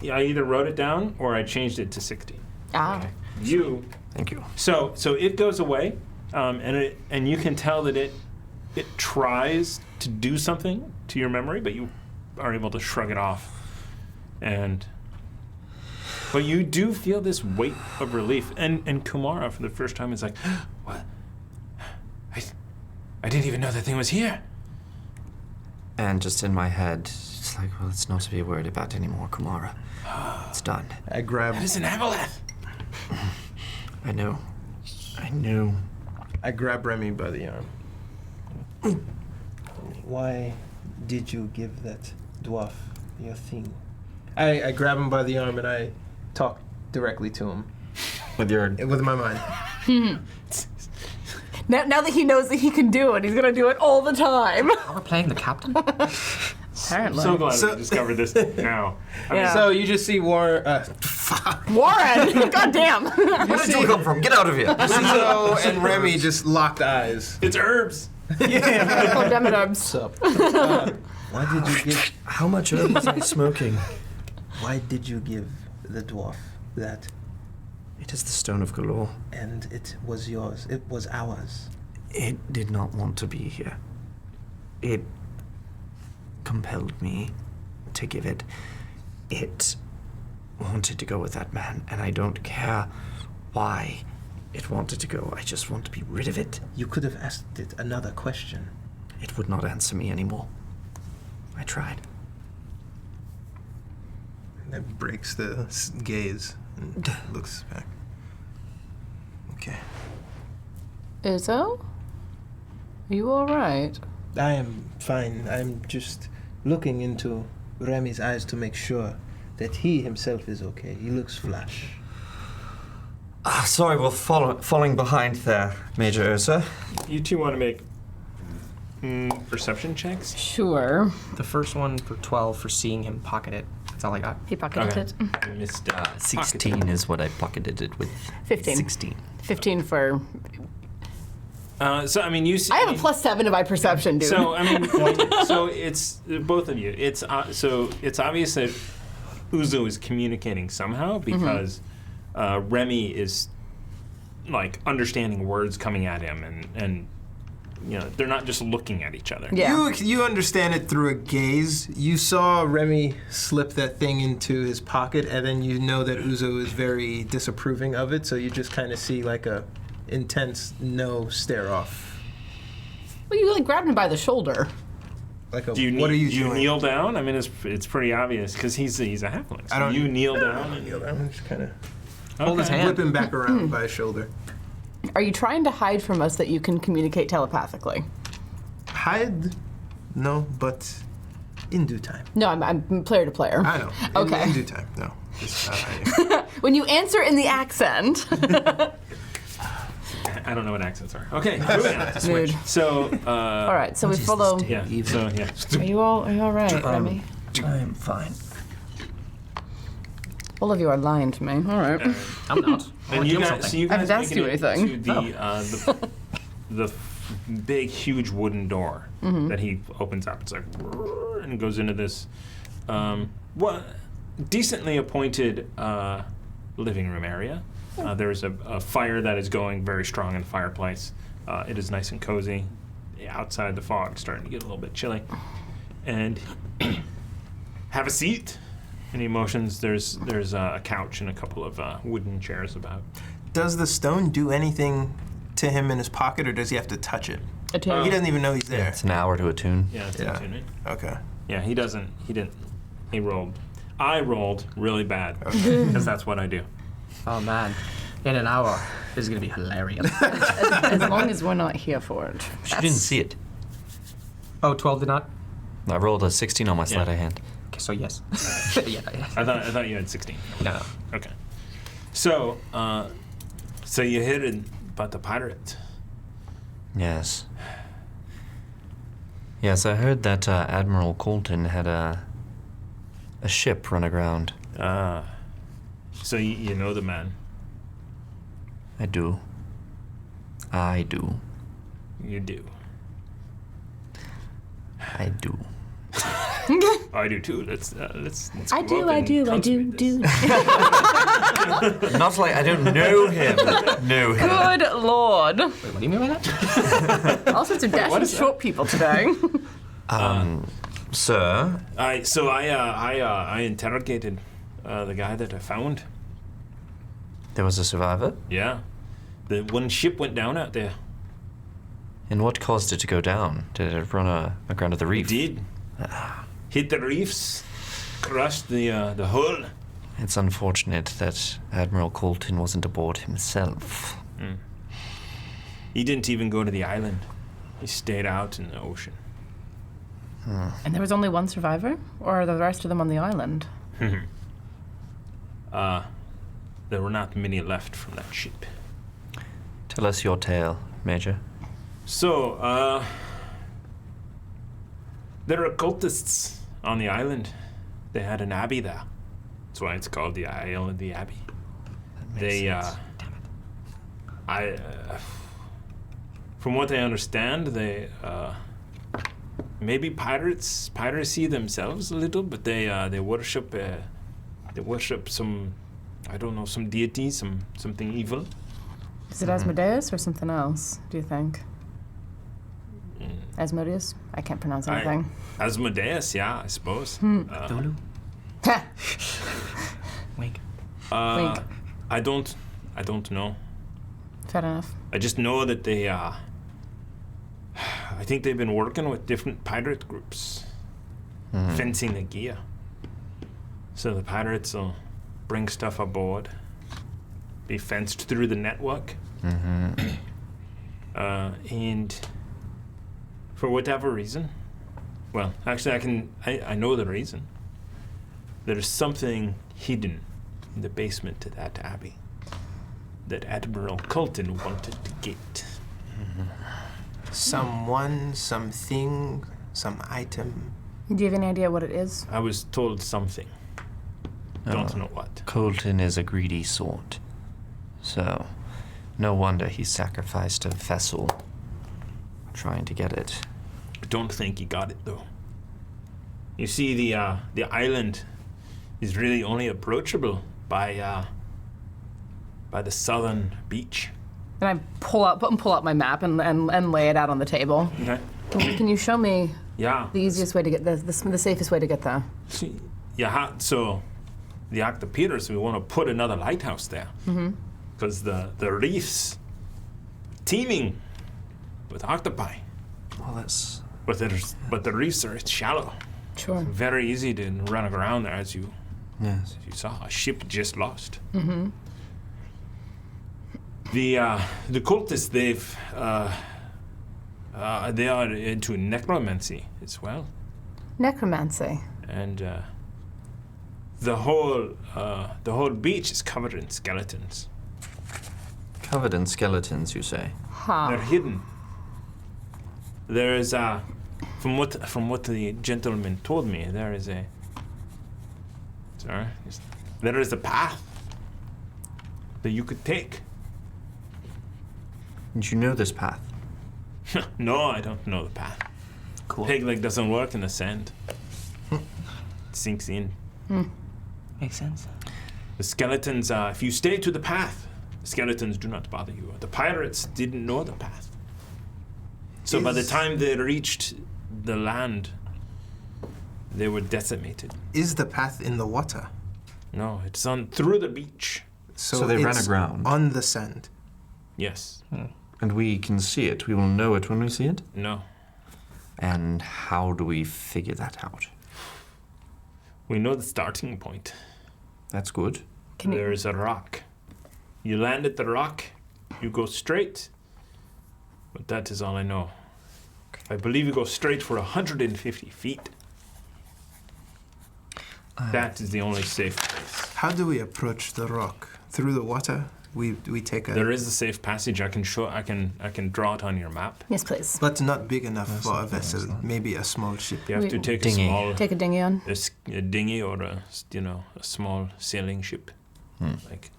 either wrote it down or I changed it to 16. Ah. You. Thank you. So it goes away, and you can tell that it tries to do something to your memory, but you are able to shrug it off. But you do feel this weight of relief, and Kumara for the first time is like, what? I didn't even know that thing was here. And just in my head, it's like, well, it's not to be worried about anymore, Kumara. It's done. I grab That is an aboleth. I knew. Remy by the arm. Why did you give that dwarf your thing? I grab him by the arm and I talk directly to him With your... with my mind. Now that he knows that he can do it, he's gonna do it all the time. We're playing the captain? Apparently. So glad So- we discovered this now. Yeah. So you just see Warren! God damn! Where did you come from? Get out of here. Uzo and Remy just locked eyes. It's herbs. Oh, damn it, What's up? Why did you give? How much herb was I smoking? Why did you give the dwarf that? It is the Stone of Galore. And it was yours. It was ours. It did not want to be here. It compelled me to give it. It wanted to go with that man, and I don't care why it wanted to go. I just want to be rid of it. You could have asked it another question. It would not answer me anymore. I tried. That breaks the gaze and looks back. Okay. Uzo? Are you alright? I am fine. I'm just looking into Remy's eyes to make sure that he himself is okay. He looks flush. Sorry, we're falling behind there, Major Ursa. You two want to make perception checks? Sure. The first one for 12 for seeing him pocket it. That's all I got. He pocketed Okay. it. You missed 16 is what I pocketed it with. 15. 16. 15 for... So I mean, you see. I have a +7 to my perception, dude. So I mean, so it's both of you. It's so it's obvious that Uzo is communicating somehow because Remy is like understanding words coming at him, and you know they're not just looking at each other. Yeah. You understand it through a gaze. You saw Remy slip that thing into his pocket, and then you know that Uzo is very disapproving of it. So you just kind of see like a intense no stare off. Well, you like grabbed him by the shoulder. Like a, Do you, what are you do you doing? kneel down? I mean, it's pretty obvious because he's a halfling. So I don't- you kneel down. Kneel down, just kind of Hold his hand. whip him back around by his shoulder. Are you trying to hide from us that you can communicate telepathically? Hide? No, but in due time. No, I'm player to player. I know. Okay. In due time. No. Just not hiding. When you answer in the accent. I don't know what accents are. Okay, moving on. Mood. So All right, so we follow. yeah. So yeah. Are you all right, Remy? I'm fine. All of you are lying to me. All right. I'm not. And you guys, so you I guys haven't asked make you it anything. to the big, huge wooden door that he opens up. It's like and goes into this decently appointed living room area. There's a fire that is going very strong in the fireplace. It is nice and cozy. Outside, the fog starting to get a little bit chilly. And have a seat. Any motions? There's a couch and a couple of wooden chairs about. Does the stone do anything to him in his pocket, or does he have to touch it? Attune. He doesn't even know he's there. It's an hour to attune. Yeah, it's Yeah. attunement. Okay. Yeah, he doesn't. He didn't. He rolled. I rolled really bad because that's what I do. Oh man, in an hour, this is gonna be hilarious. As long as we're not here for it. She didn't see it. Oh, 12 did not? I rolled a 16 on my sleight of hand. Okay, so yes. yeah. I thought you had 16. No. Okay. So so you heard about the pirate. Yes. Yes, I heard that Admiral Colton had a ship run aground. So you know the man. I do. I do. You do. I do. I do too. Let's I go do, up I and do, I consummate do, this. do. Not like I don't know him. Know him. Good lord. Wait, what do you mean by that? All sorts of dashing short people today. Sir, I interrogated the guy that I found. there was a survivor? Yeah. The one ship went down out there. And what caused it to go down? Did it run aground at the reef? It did. Hit the reefs, crushed the hull. It's unfortunate that Admiral Colton wasn't aboard himself. He didn't even go to the island. He stayed out in the ocean. And there was only one survivor? Or are the rest of them on the island? There were not many left from that ship. Tell us your tale, Major. So, there are cultists on the island. They had an abbey there. That's why it's called the Isle of the Abbey. From what I understand, they, maybe piracy themselves a little, but they worship some, I don't know, some deity, something evil. Is it Asmodeus or something else, do you think? Asmodeus? I can't pronounce anything. Asmodeus, yeah, I suppose. Cthulhu? Wink. Wink. I don't know. Fair enough. I just know that they, I think they've been working with different pirate groups, fencing the gear. So the pirates will bring stuff aboard, be fenced through the network, and for whatever reason, well, actually, I know the reason. There's something hidden in the basement to that abbey that Admiral Colton wanted to get. Someone, something, some item. Do you have any idea what it is? I was told something. Don't know what. Colton is a greedy sort. So, no wonder he sacrificed a vessel trying to get it. I don't think he got it, though. You see, the island is really only approachable by the southern beach. And I pull out my map and lay it out on the table. Okay. Can you show me Yeah. the easiest way to get the safest way to get there? See, yeah. So, the Octopeters, we want to put another lighthouse there. Because the reef's teeming with octopi. Well, that's... But the reefs are shallow. Sure. Very easy to run aground there, as you Yes. saw. A ship just lost. The cultists, they are into necromancy as well, Necromancy. and the whole beach is covered in skeletons. Covered in skeletons, you say? They're hidden. There is from what the gentleman told me, there is a path that you could take. Did you know this path? No, I don't know the path. Cool. Peg leg doesn't work in the sand. It sinks in. Makes sense. The skeletons, if you stay to the path, the skeletons do not bother you. The pirates didn't know the path. So by the time they reached the land, they were decimated. Is the path in the water? No, it's on through the beach. So they ran it's aground. on the sand. Yes. And we can see it. We will know it when we see it. No. And how do we figure that out? We know the starting point. That's good. There is a rock. You land at the rock, you go straight. But that is all I know. I believe you go straight for 150 feet. That is the only safe place. How do we approach the rock? Through the water? We take a... There is a safe passage. I can draw it on your map. Yes, please. But not big enough for a vessel. Maybe a small ship. You have to take Dinghy. Take a dinghy on. a dinghy or a small sailing ship, like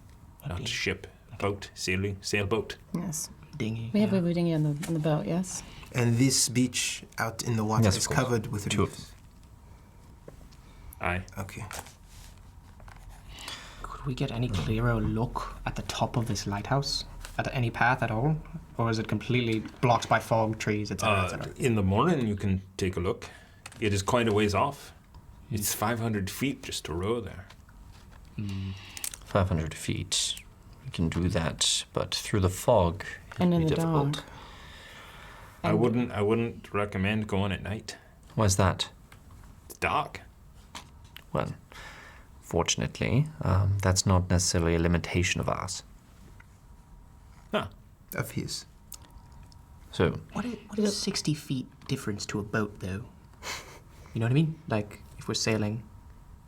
not ship, boat, sailboat. Yes. Dinghy. We have a dinghy on the boat. Yes. And this beach out in the water Yes, is of course. covered with Two of reefs. Aye. Okay. Could we get any clearer look at the top of this lighthouse? At any path at all? Or is it completely blocked by fog, trees, etc., etc.? In the morning, you can take a look. It is quite a ways off. It's 500 feet just to row there. 500 feet. We can do that, but through the fog, it'll And be in the difficult. dark. I wouldn't recommend going at night. Why's that? It's dark. Well, fortunately, that's not necessarily a limitation of ours. Huh. Of his. So, What is 60 feet difference to a boat, though? You know what I mean? Like, if we're sailing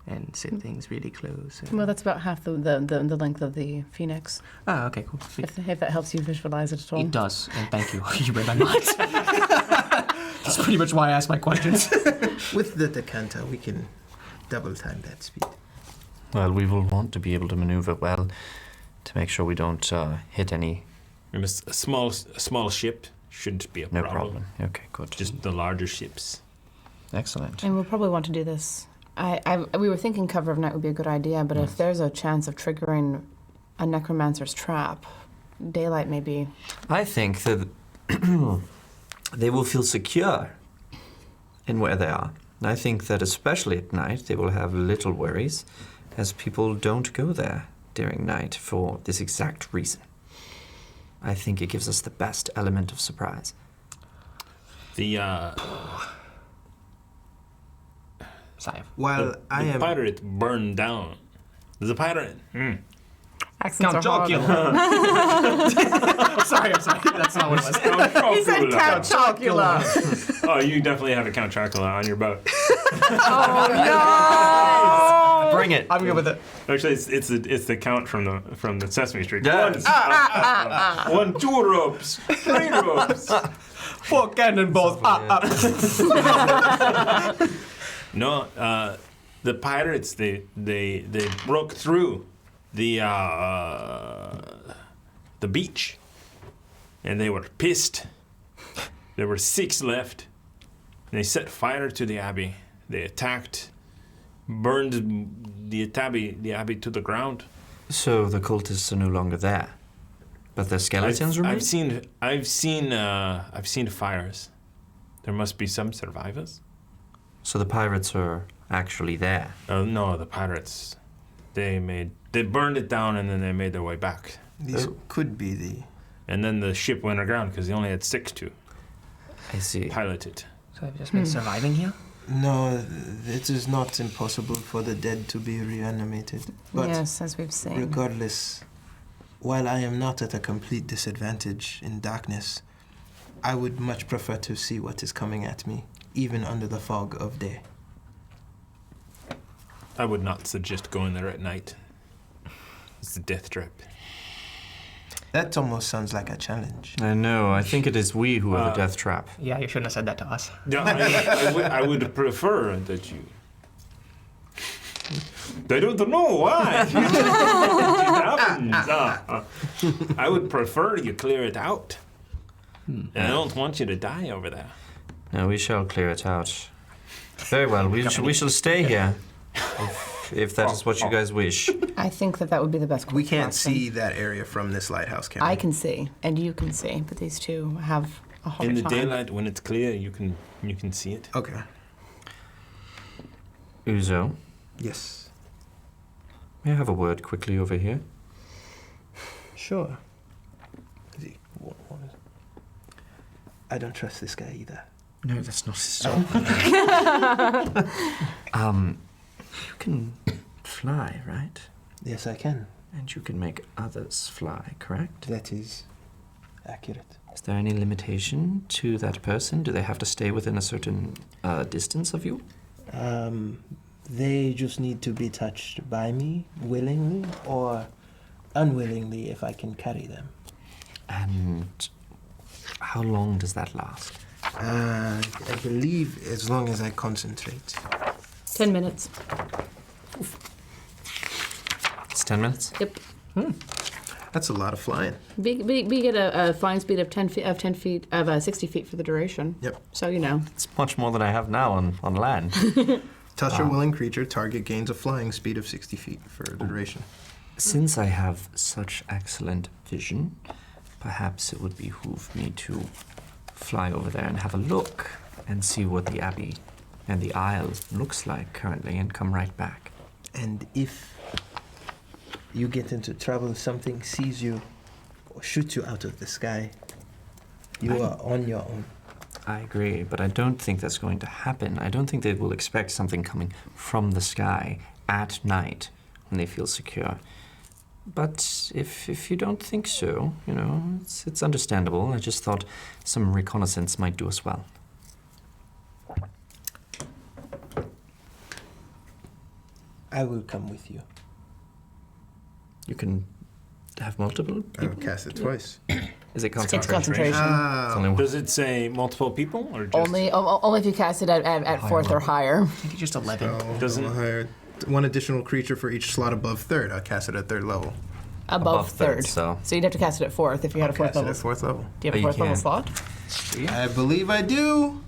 and sit things really close. Well, that's about half the length of the Phoenix. Ah, okay, cool. Sweet. If that helps you visualize it at all. It does, and thank you. You read my mind. That's pretty much why I asked my questions. With the decanter, we can double time that speed. well, we will want to be able to maneuver well to make sure we don't hit any. A small ship shouldn't be a No problem. problem. Okay, good. Just the larger ships. Excellent. And we'll probably want to do this. We were thinking cover of night would be a good idea, but if there's a chance of triggering a necromancer's trap, daylight may be. I think that they will feel secure in where they are. I think that especially at night, they will have little worries, as people don't go there during night for this exact reason. I think it gives us the best element of surprise. The While I am pirate burned down. The pirate. Accents Count are hard. Chocula. sorry. That's not what it was. He said Count Chocula. Oh, you definitely have a Count Chocula on your boat. Oh, Bring it. I'm good with it. Actually, it's the Count from the Sesame Street. Yes. One, 2 ropes, 3 ropes. 4 cannonballs. No, the pirates they broke through the beach, and they were pissed. There were 6 left. And they set fire to the Abbey. They attacked, burned the Abbey to the ground. So the cultists are no longer there, but their skeletons remain? I've seen fires. There must be some survivors. So the pirates are actually there. Oh no, the pirates. They burned it down and then they made their way back. These could be the. And then the ship went aground because they only had 6 to I see. pilot it. So they've just been surviving here? No, it is not impossible for the dead to be reanimated. But yes, as we've seen. regardless, while I am not at a complete disadvantage in darkness, I would much prefer to see what is coming at me, even under the fog of day. I would not suggest going there at night. It's a death trap. That almost sounds like a challenge. I know. I think it is we who are the death trap. Yeah, you shouldn't have said that to us. Yeah, I would prefer that you. I don't know why. It happens. I would prefer you clear it out. And I don't want you to die over there. No, we shall clear it out. Very well. We shall stay here, if that is what you guys wish. I think that would be the best course We of can't action. see that area from this lighthouse, can we? I can see, and you can see, but these two have a hard In the time. daylight, when it's clear, you can see it. Okay. Uzo, Yes. may I have a word quickly over here? Sure. I don't trust this guy either. No, that's not so. You can fly, right? Yes, I can. And you can make others fly, correct? That is accurate. Is there any limitation to that person? Do they have to stay within a certain distance of you? They just need to be touched by me willingly or unwillingly if I can carry them. And how long does that last? I believe as long as I concentrate. 10 minutes. It's 10 minutes? Yep. That's a lot of flying. We get a flying speed of 60 feet for the duration. Yep. So you know. It's much more than I have now on land. Touch a willing creature, target gains a flying speed of 60 feet for the duration. Since I have such excellent vision, perhaps it would behoove me to fly over there and have a look and see what the Abbey and the Isle looks like currently and come right back. And if you get into trouble, something sees you or shoots you out of the sky, you are on your own. I agree, but I don't think that's going to happen. I don't think they will expect something coming from the sky at night when they feel secure. But if you don't think so, you know, it's understandable. I just thought some reconnaissance might do us well. I will come with you. You can have multiple I will people? cast it twice. Is it It's concentration? concentration. It's only one. Does it say multiple people or just Only if you cast it at fourth or higher. I think it's just 11. Doesn't- hire one additional creature for each slot above third. I'll cast it at third level. Above third. so. you'd have to cast it at fourth if you had a fourth Cast it level. at fourth level. Do you have a Oh, you fourth level can. slot? I believe I do.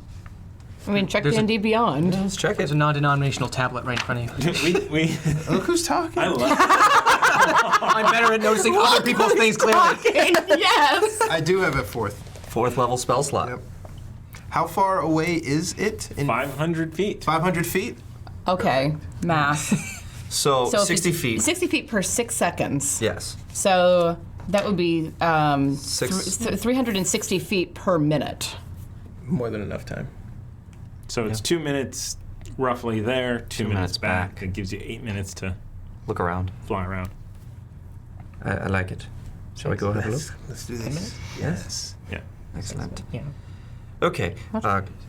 I mean, check There's a- D&D Beyond. Let's check There's it. a non-denominational tablet right in front of you. we Look who's talking. I love I'm better at noticing other people's things clearly. yes! I do have a fourth. Fourth level spell slot. Yep. How far away is it? 500 feet. 500 feet? Okay, math. So, So if 60 it's feet. 60 feet per 6 seconds. Yes. So that would be 360 feet per minute. More than enough time. So it's 2 minutes roughly there, 2 minutes back. back. It gives you 8 minutes to Look around. fly around. I like it. Shall we go have a look? Let's do this. Yes. Yeah. Excellent. Yeah. Okay.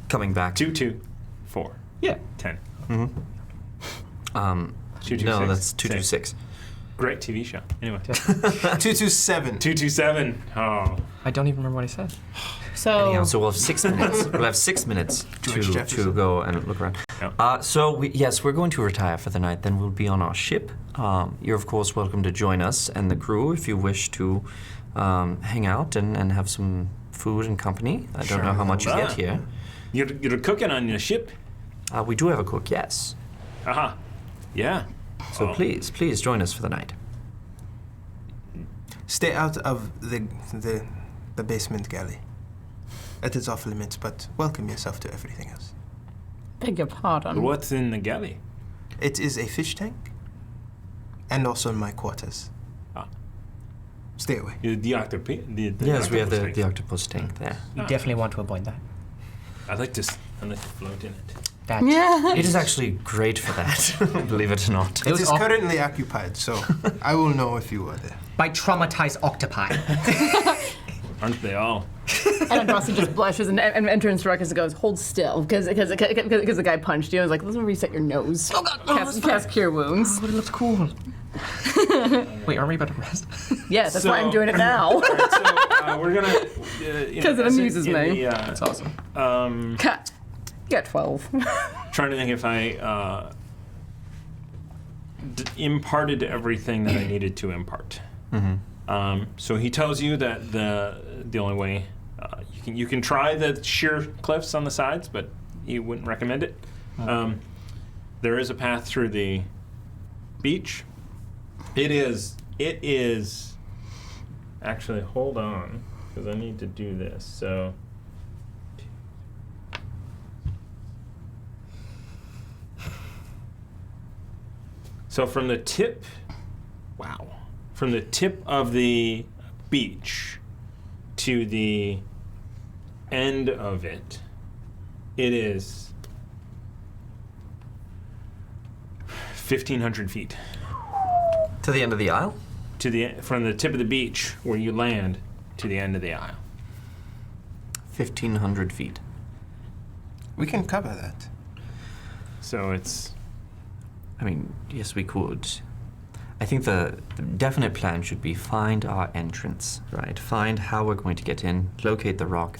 Coming back. 2, 2, 4, Yeah. 10. Um, 2, 2, no, 6. that's 226. Great TV show. Anyway. 227. 227. Oh. I don't even remember what I said. So, Anyhow, so we'll have 6 minutes. We'll have 6 minutes George to Jefferson. go and look around. Yeah. Yes, we're going to retire for the night. Then we'll be on our ship. You're of course welcome to join us and the crew if you wish to hang out and have some food and company. I don't know how much you Ah. get here. You're cooking on your ship? We do have a cook, yes. Aha. Yeah. So Oh. please join us for the night. Stay out of the basement galley. It is off limits, but welcome yourself to everything else. beg your pardon. What's in the galley? It is a fish tank, and also my quarters. Ah. Stay away. The octopus. Yes, we have octopus the tank. octopus tank there. You definitely want to avoid that. I like to float in it. That Yeah. It is actually great for that, believe it or not. It was is off- currently occupied, so I will know if you are there. by traumatized octopi. Aren't they all? And Rossi just blushes and turns to Ruckus and goes, "Hold still," because the guy punched you. I was like, "Let's reset your nose. Cast cure wounds." But it looks cool. Wait, aren't we about to rest? Yes, that's why I'm So- doing it now. All right, so we're gonna. 'Cause it amuses me. That's awesome. You got 12. Trying to think if I imparted everything that I needed to impart. So he tells you that the only way you can try the sheer cliffs on the sides, but he wouldn't recommend it. There is a path through the beach. It is. Actually, hold on, because I need to do this. So from the tip, from the tip of the beach to the end of it, it is 1,500 feet. To the end of the aisle? From the tip of the beach where you land to the end of the aisle. 1,500 feet. We can cover that. So it's I mean, yes, we could. I think the definite plan should be find our entrance, right? Find how we're going to get in, locate the rock,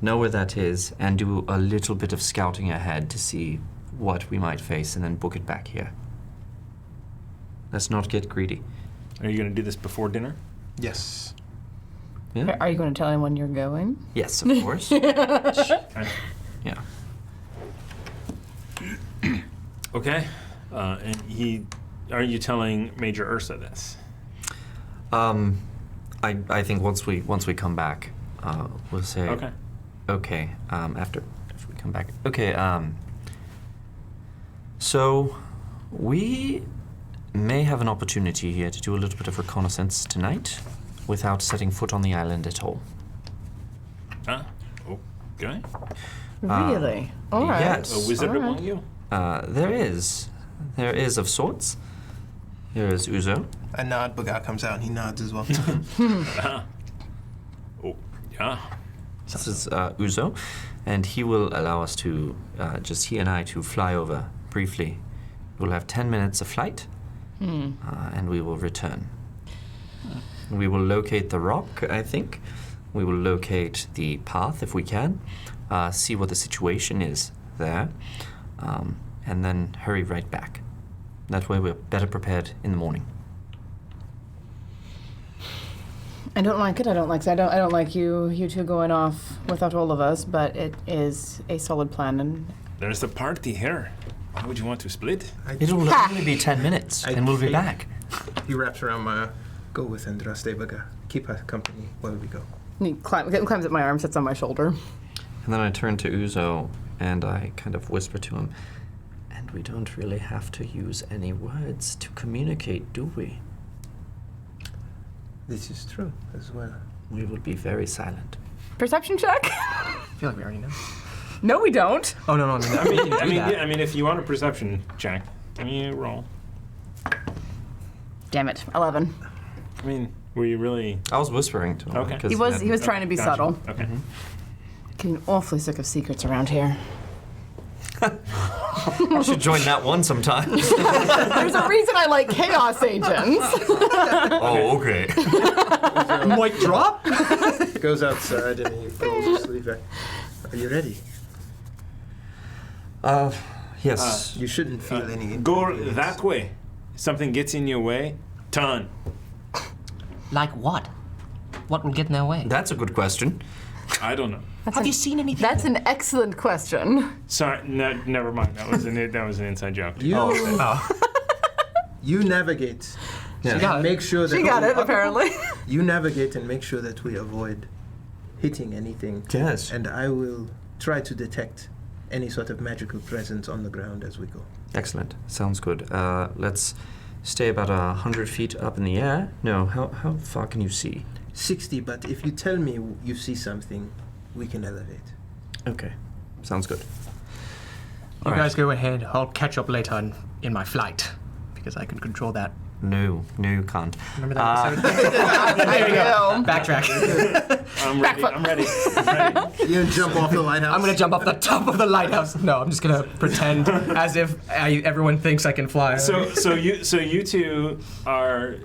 know where that is, and do a little bit of scouting ahead to see what we might face, and then book it back here. Let's not get greedy. Are you going to do this before dinner? Yes. Yeah? Are you going to tell anyone you're going? Yes, of course. Yeah. Okay. And are you telling Major Ursa this? I think once we come back, we'll say. Okay. Okay. After we come back. Okay. So we may have an opportunity here to do a little bit of reconnaissance tonight, without setting foot on the island at all. Ah. Okay. Really? All right. Yes. A wizard All right. among you? There is of sorts. Here is Uzo. I nod, Baga comes out and he nods as well. Ah. Oh, yeah. This is Uzo, and he will allow us to, just he and I, to fly over briefly. We'll have 10 minutes of flight, and we will return. We will locate the rock, I think. We will locate the path if we can, see what the situation is there, and then hurry right back. That way we're better prepared in the morning. I don't like it. I don't like you two going off without all of us. But it is a solid plan, and There's a party here. Why would you want to split? It'll only be 10 minutes, and we'll be back. He wraps around my go with Andraste, Baga. Keep us company while we go. he climbs up my arm, sits on my shoulder. And then I turn to Uzo and I kind of whisper to him, and we don't really have to use any words to communicate, do we? This is true as well. We will be very silent. Perception check? I feel like we already know. No, we don't. Oh, no, I mean, if you want a perception check, give me a roll. Damn it. 11. I mean, were you really? I was whispering to him. Okay. 'cause He was trying to be Gotcha. subtle. Okay. Getting awfully sick of secrets around here. I should join that one sometime. There's a reason I like chaos agents. Oh, okay. Mic drop? Goes outside and he pulls his sleeve back. Are you ready? Yes. You shouldn't feel any. Go inconvenience. that way. Something gets in your way, turn. Like what? What will get in their way? That's a good question. I don't know. Have you seen anything? That's an excellent question. Sorry, no, never mind. That was an inside joke. You, you navigate. Yeah. got it. Make sure that She got it, apparently. You navigate and make sure that we avoid hitting anything. Yes. And I will try to detect any sort of magical presence on the ground as we go. Excellent. Sounds good. Let's stay about 100 feet up in the air. No, how far can you see? 60, but if you tell me you see something, we can elevate. Okay. Sounds good. You guys go ahead. I'll catch up later in my flight because I can control that. No, you can't. Remember that episode? There you go. Backtrack. I'm ready. I'm ready. I'm ready. You jump off the lighthouse. I'm gonna jump off the top of the lighthouse. No, I'm just gonna pretend as if everyone thinks I can fly. So you two are,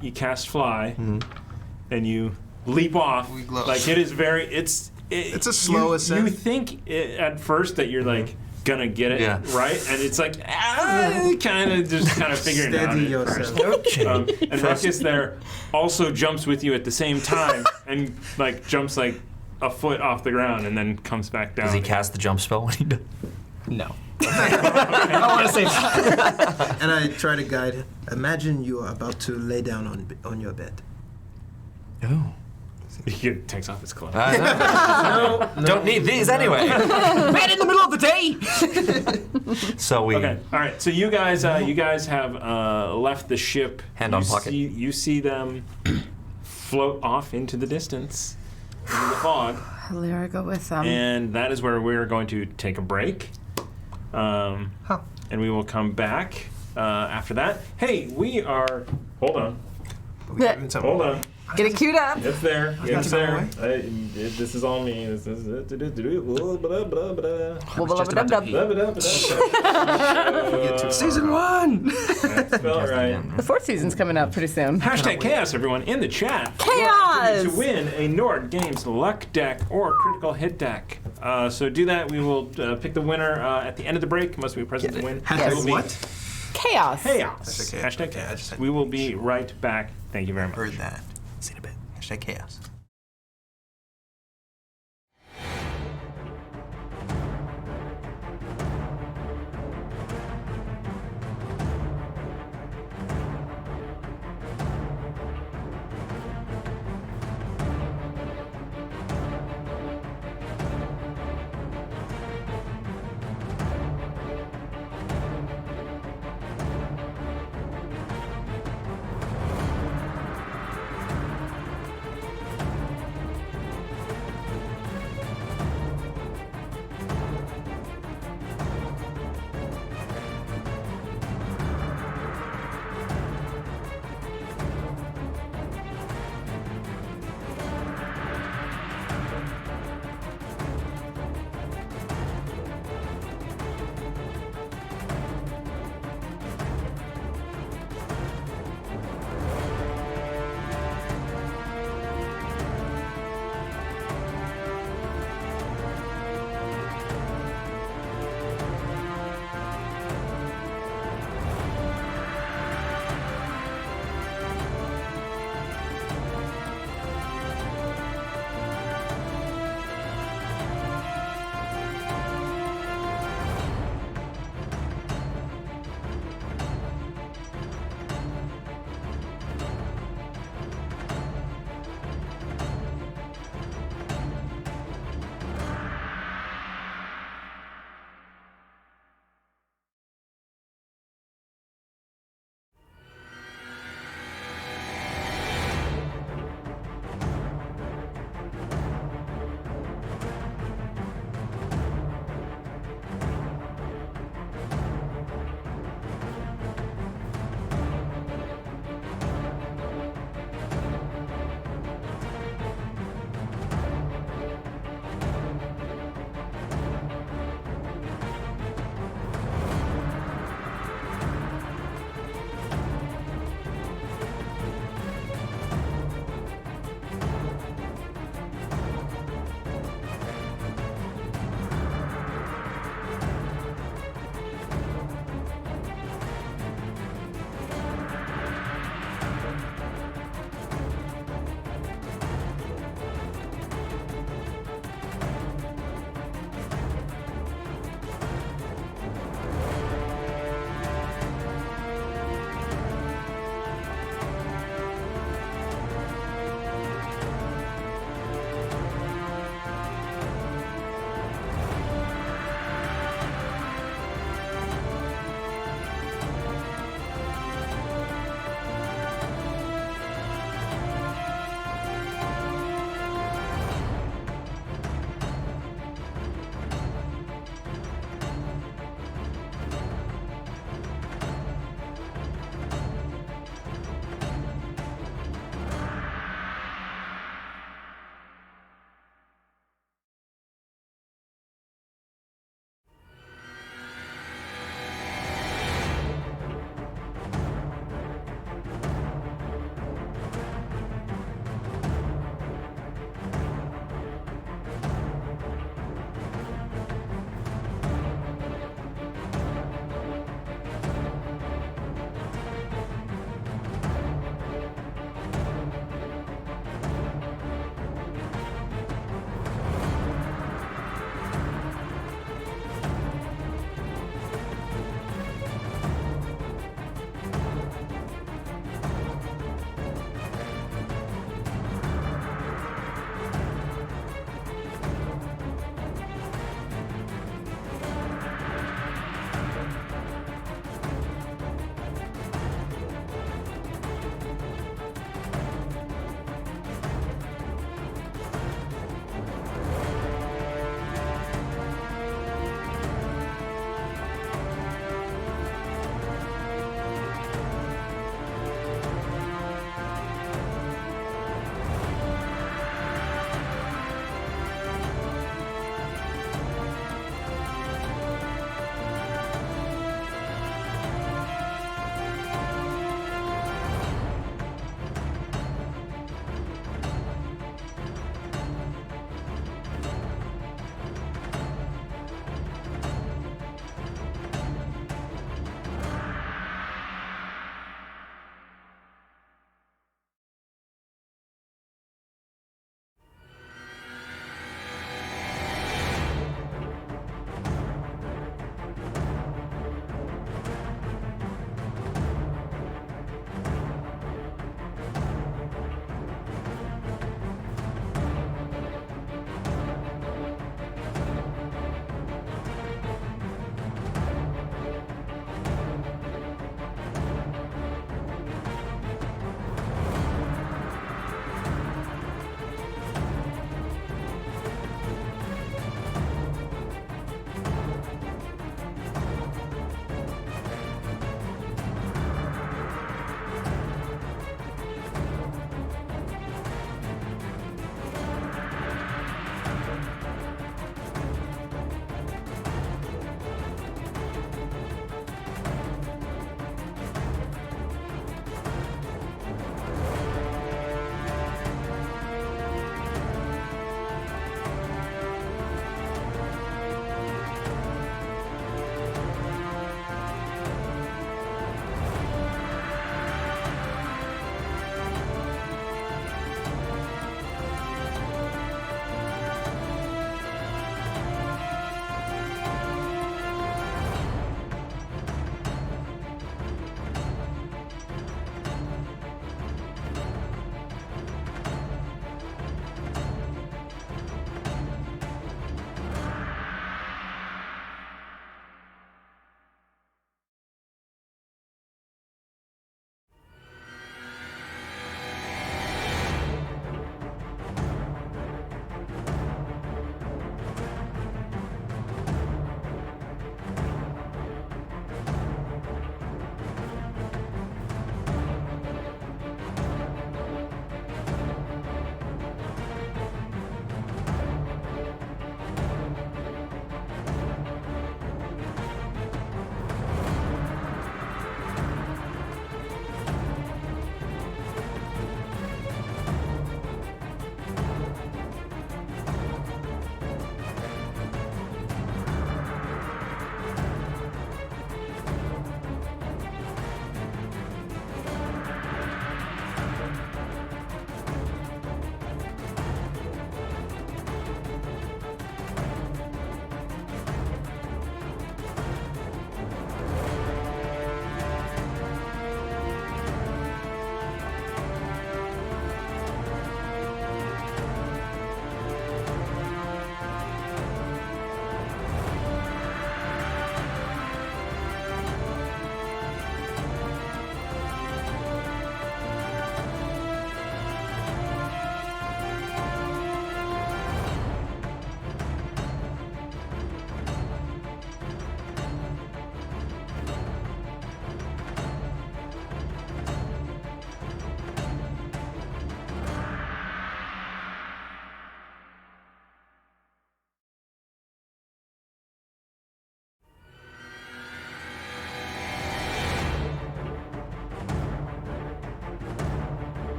you cast fly, and you leap off. We glow. Like it is very. It's a slow ascent. You think at first that you're like gonna get it Yeah. right, and it's like kind of figuring it out. Steady at first. yourself. And Ruckus there also jumps with you at the same time, and like jumps like a foot off the ground, and then comes back down. Does he cast the jump spell when he does? no. I don't want to say that. And I try to guide him. Imagine you are about to lay down on your bed. Oh. He takes off his clothes. Don't need these anyway. Bed in the middle of the day. So we. Okay. All right. So you guys have left the ship. Hand on pocket. You see them float off into the distance, into the fog, Lyra, go with them. and that is where we're going to take a break. And we will come back after that. Hey, we are. Hold on. Yeah. Hold on. Get it queued up. It's there. It's to go there. away. This is all me. This is Season 1. Spell it right. The fourth season's coming up pretty soon. Hashtag chaos, everyone, in the chat. Chaos! To win a Nord Games luck deck or critical hit deck. So do that. We will pick the winner at the end of the break. Must be present to win. Hashtag It will be what? Chaos. Chaos. Hashtag Hashtag chaos. chaos. I just- We will be right back. Thank you very much. Heard that. See you in a bit. Hashtag chaos.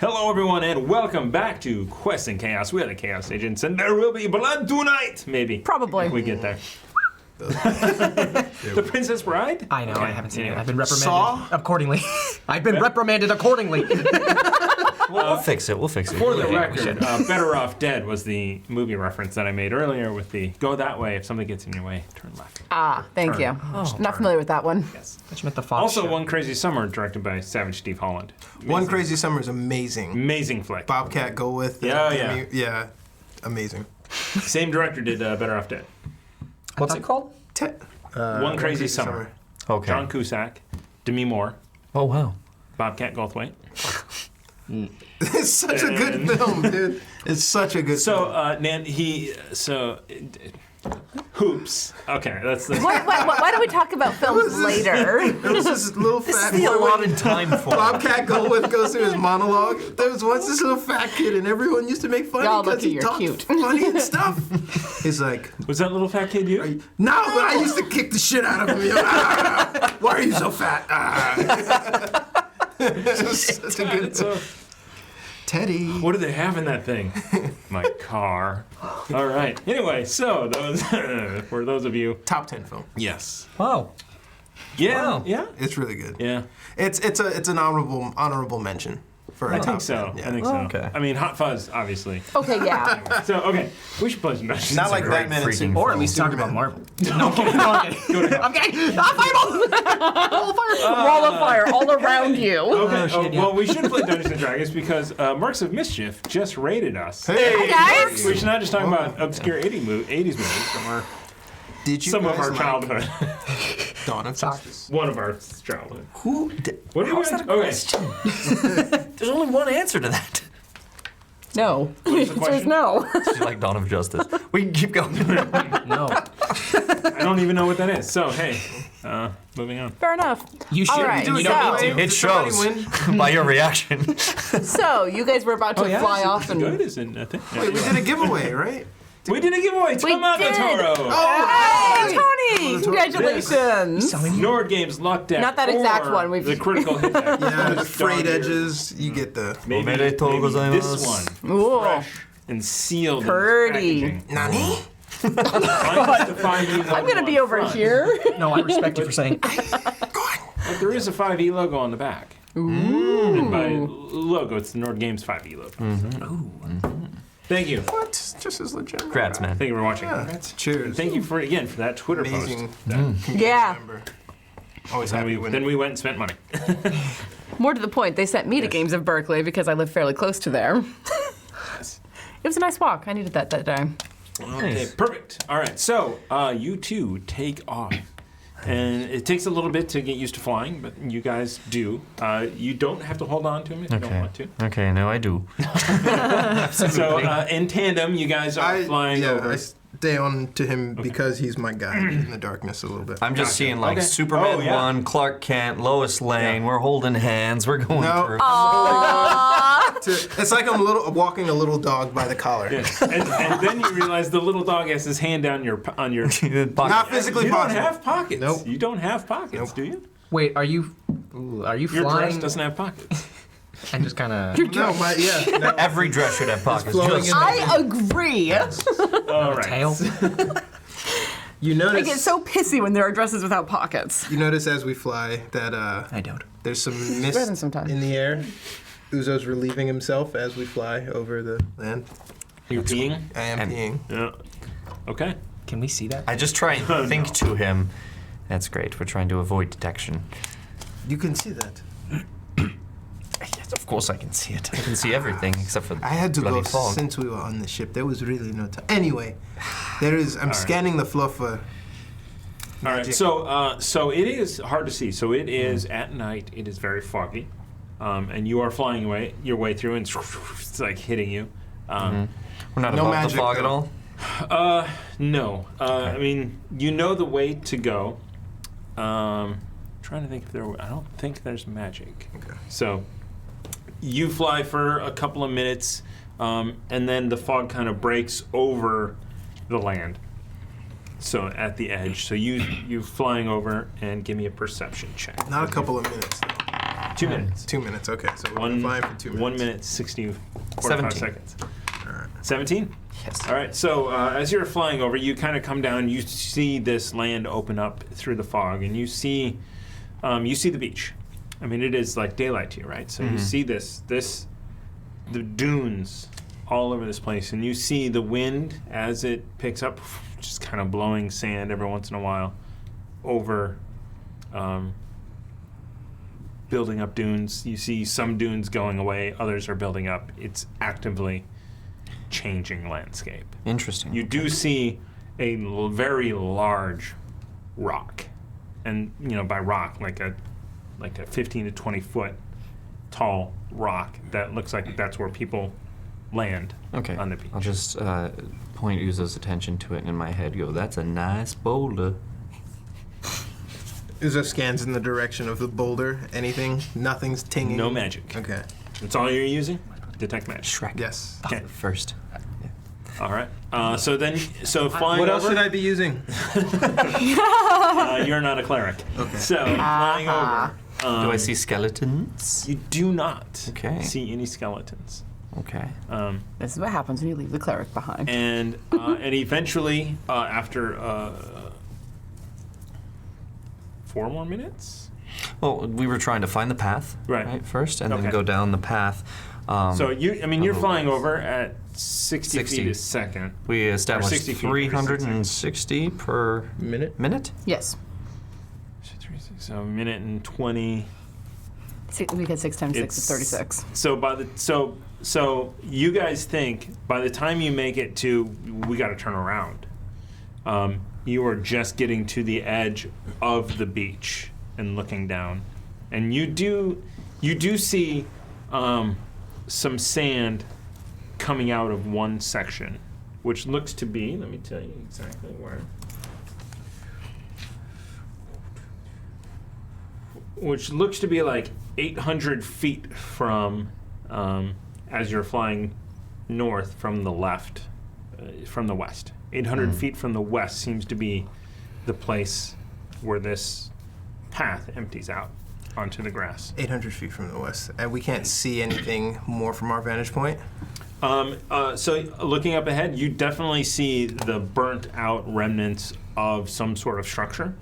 Hello, everyone, and welcome back to Quest and Chaos. We are the Chaos Agents, and there will be blood tonight. Maybe. Probably. If we get there. The Princess Bride? I know, Okay, I haven't seen anyway. it. I've been reprimanded Saw? accordingly. I've been reprimanded accordingly. We'll fix it. We'll fix it. For the Yeah, we record, should. Better Off Dead was the movie reference that I made earlier with the go that way. If something gets in your way, turn left. Ah, thank you. Not familiar with that one. Yes. I meant the Fox Also, show. One Crazy Summer, directed by Savage Steve Holland. One Crazy Summer is amazing. Amazing flick. Bobcat Goldthwait. Yeah. Yeah, amazing. Same director did Better Off Dead. What's it called? One Crazy Summer. Okay. John Cusack, Demi Moore, Oh wow. Bobcat Goldthwait. It's such a good film, dude. It's such a good So, film. Nan, Hoops. Okay, that's the. Why don't we talk about films later? There was this little fat The boy. allotted time for. Bobcat Goldthwait goes through his monologue. There was once this little fat kid, and everyone used to make fun Y'all of him because look at he you're talked cute. funny and stuff. He's like, Was that little fat kid you? no, but I used to kick the shit out of him. Ah, why are you so fat? Ah. It's just such a good So, Teddy. what do they have in that thing? My car. All right. Anyway, so those for those of you. Top 10 film. Yes. Wow. Yeah. Wow. Yeah. It's really good. Yeah. It's an honorable mention for a I top think so. 10. Yeah. I think so. Okay. I mean, Hot Fuzz, obviously. Okay, yeah. So, okay, we should play some Dungeons. Not like great Batman and freaking Superman. Or at least talk Superman. about Marvel. No, I'm kidding. No, I'm kidding. I'm kidding. Fireball! Wall of fire all around you. Okay. shit, yeah. Well, we should play Dungeons and Dragons because Mercs of Mischief just rated us. Hey, guys. We should not just talk about obscure 80s movies or did you some of guys our like childhood. Dawn of Justice? One of our childhood. Who? Did, What are you how's guys? that a question? There's only one answer to that. No. the There's question? no. She's like Dawn of Justice. We can keep going. No. I don't even know what that is. So, hey, moving on. Fair enough. You should. All right, You so- don't need to. It shows by your reaction. So, you guys were about to fly off Is it and... good? Is it nothing? Wait, we did a giveaway, right? We did a giveaway. Come out, did. Toro. Hey, Tony! Congratulations! Nord Games Luck Deck. Not that exact or one, we've- the critical hit deck. Yeah, the Darn frayed yours. edges. You get the. Maybe this one. Ooh. Fresh and sealed. Pretty. In packaging. Nani? I'm gonna be over here. No, I respect you for saying. But there is a 5e logo on the back. And by logo, it's the Nord Games 5e logo. Thank you. What? Just as legit. Congrats, man. Thank you for watching. Yeah. Cheers. Thank you for that Twitter Amazing. post. Yeah. Member. Always Then happy we, when. then we went and spent money. More to the point, they sent me to Games of Berkeley because I live fairly close to there. It was a nice walk. I needed that day. Okay, perfect. All right, so you two take off. And it takes a little bit to get used to flying, but you guys do. You don't have to hold on to him if you don't want to. Okay, no, I do. So in tandem, you guys are flying over. I stay on to him because he's my guide in the darkness a little bit. I'm just seeing like Okay. Superman Oh, yeah. 1, Clark Kent, Lois Lane. We're holding hands. We're going No. through. It's like I'm walking a little dog by the collar. Yeah. And then you realize the little dog has his hand on your Not physically You don't possible. have pockets. Nope. You don't have pockets, Nope. do you? Wait, are you Your flying? dress doesn't have pockets. And just kind of. No, no. Every dress should have pockets. flowing Just in I agree. All right. tail. You I notice. get so pissy when there are dresses without pockets. You notice as we fly that I don't. there's some Wear them mist sometime. in the air. Uzo's relieving himself as we fly over the land. You're peeing? I am And- peeing. Yeah. Okay. Can we see that? I just try and think to him. That's great. We're trying to avoid detection. You can see that. Yes, of course I can see it. I can see everything except for I had to bloody go fog. since we were on the ship. There was really no time. Anyway, there is. I'm scanning the floor for. All right. So it is hard to see. So it is at night. It is very foggy, and you are flying your way through, and it's like hitting you. We're not No above magic, the fog at though. all. No. I mean, you know the way to go. Trying to think if I don't think there's magic. Okay. So you fly for a couple of minutes, and then the fog kind of breaks over the land. So at the edge. So you flying over, and give me a perception check. Not a couple of minutes. Though. 2 minutes. 2 minutes. Okay, so we've been flying for 2 minutes. 1 minute 45 17. seconds. All right. 17? Yes. All right. So as you're flying over, you kind of come down. You see this land open up through the fog, and you see the beach. I mean, it is like daylight to you, right? So you see the dunes all over this place, and you see the wind as it picks up, just kind of blowing sand every once in a while over, building up dunes. You see some dunes going away, others are building up. It's actively changing landscape. Interesting. You do see a very large rock, and by rock, like a 15 to 20 foot tall rock that looks like that's where people land Okay. on the beach. I'll just point Uzo's attention to it in my head. Go, that's a nice boulder. Uzo scans in the direction of the boulder. Anything? Nothing's tinging? No magic. Okay. That's all you're using? Detect magic. Shrek. Yes. Okay. First. All right. So flying What over. else should I be using? You're not a cleric. Okay. So flying over. Do I see skeletons? You do not Okay. see any skeletons. Okay. This is what happens when you leave the cleric behind. And eventually, after 4 more minutes. Well, we were trying to find the path, Right. first, and Okay. then go down the path. So you're the flying west. over at 60 feet a second. We established 60 feet per 360 per minute. Yes. So a minute and 20. We get 6 times 6 is It's- 36. So you guys think by the time you make it to, we got to turn around. You are just getting to the edge of the beach and looking down, and you do see some sand coming out of one section, which looks to be. Let me tell you exactly where. Which looks to be like 800 feet from, as you're flying north from the left, from the west. 800 feet from the west seems to be the place where this path empties out onto the grass. 800 feet from the west. And we can't see anything more from our vantage point? So looking up ahead, you definitely see the burnt out remnants of some sort of structure.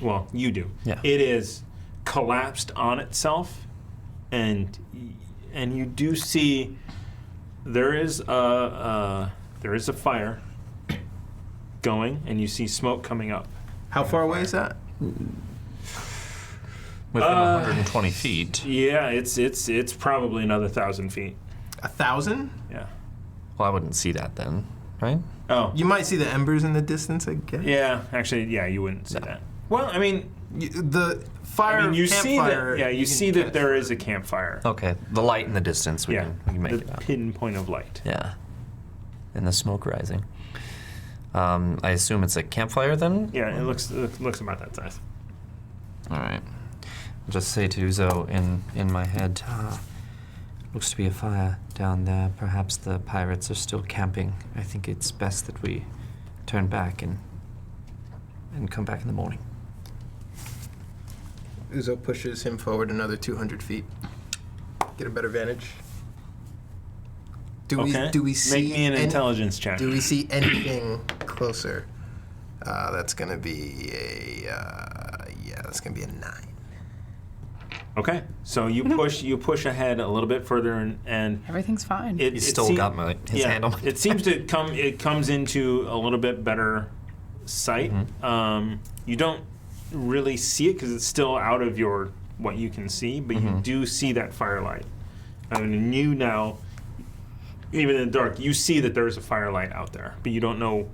Well, you do. Yeah. It is collapsed on itself, and you do see there is a fire going, and you see smoke coming up. How far away is that? Within 120 feet. Yeah, it's probably another 1,000 feet. 1,000? Yeah. Well, I wouldn't see that then, right? Oh. You might see the embers in the distance, I guess. Yeah, actually, yeah, you wouldn't see that. Well, I mean, The fire, you see campfire. that. Yeah, you see that there is a campfire. Okay, the light in the distance, we Yeah, can make the it out. pinpoint of light. Yeah. And the smoke rising. I assume it's a campfire then? Yeah, it looks about that size. All right. I'll just say to Uzo in my head, looks to be a fire down there. Perhaps the pirates are still camping. I think it's best that we turn back and come back in the morning. Uzo pushes him forward another 200 feet. Get a better vantage. Do we see Make me an intelligence check. Do we see anything closer? That's gonna be that's gonna be a 9. Okay, so you push ahead a little bit further, and Everything's fine. He's still got his hand on my it seems to come. It comes into a little bit better sight. You don't really see it because it's still out of what you can see, but you do see that firelight. And you now, even in the dark, you see that there's a firelight out there, but you don't know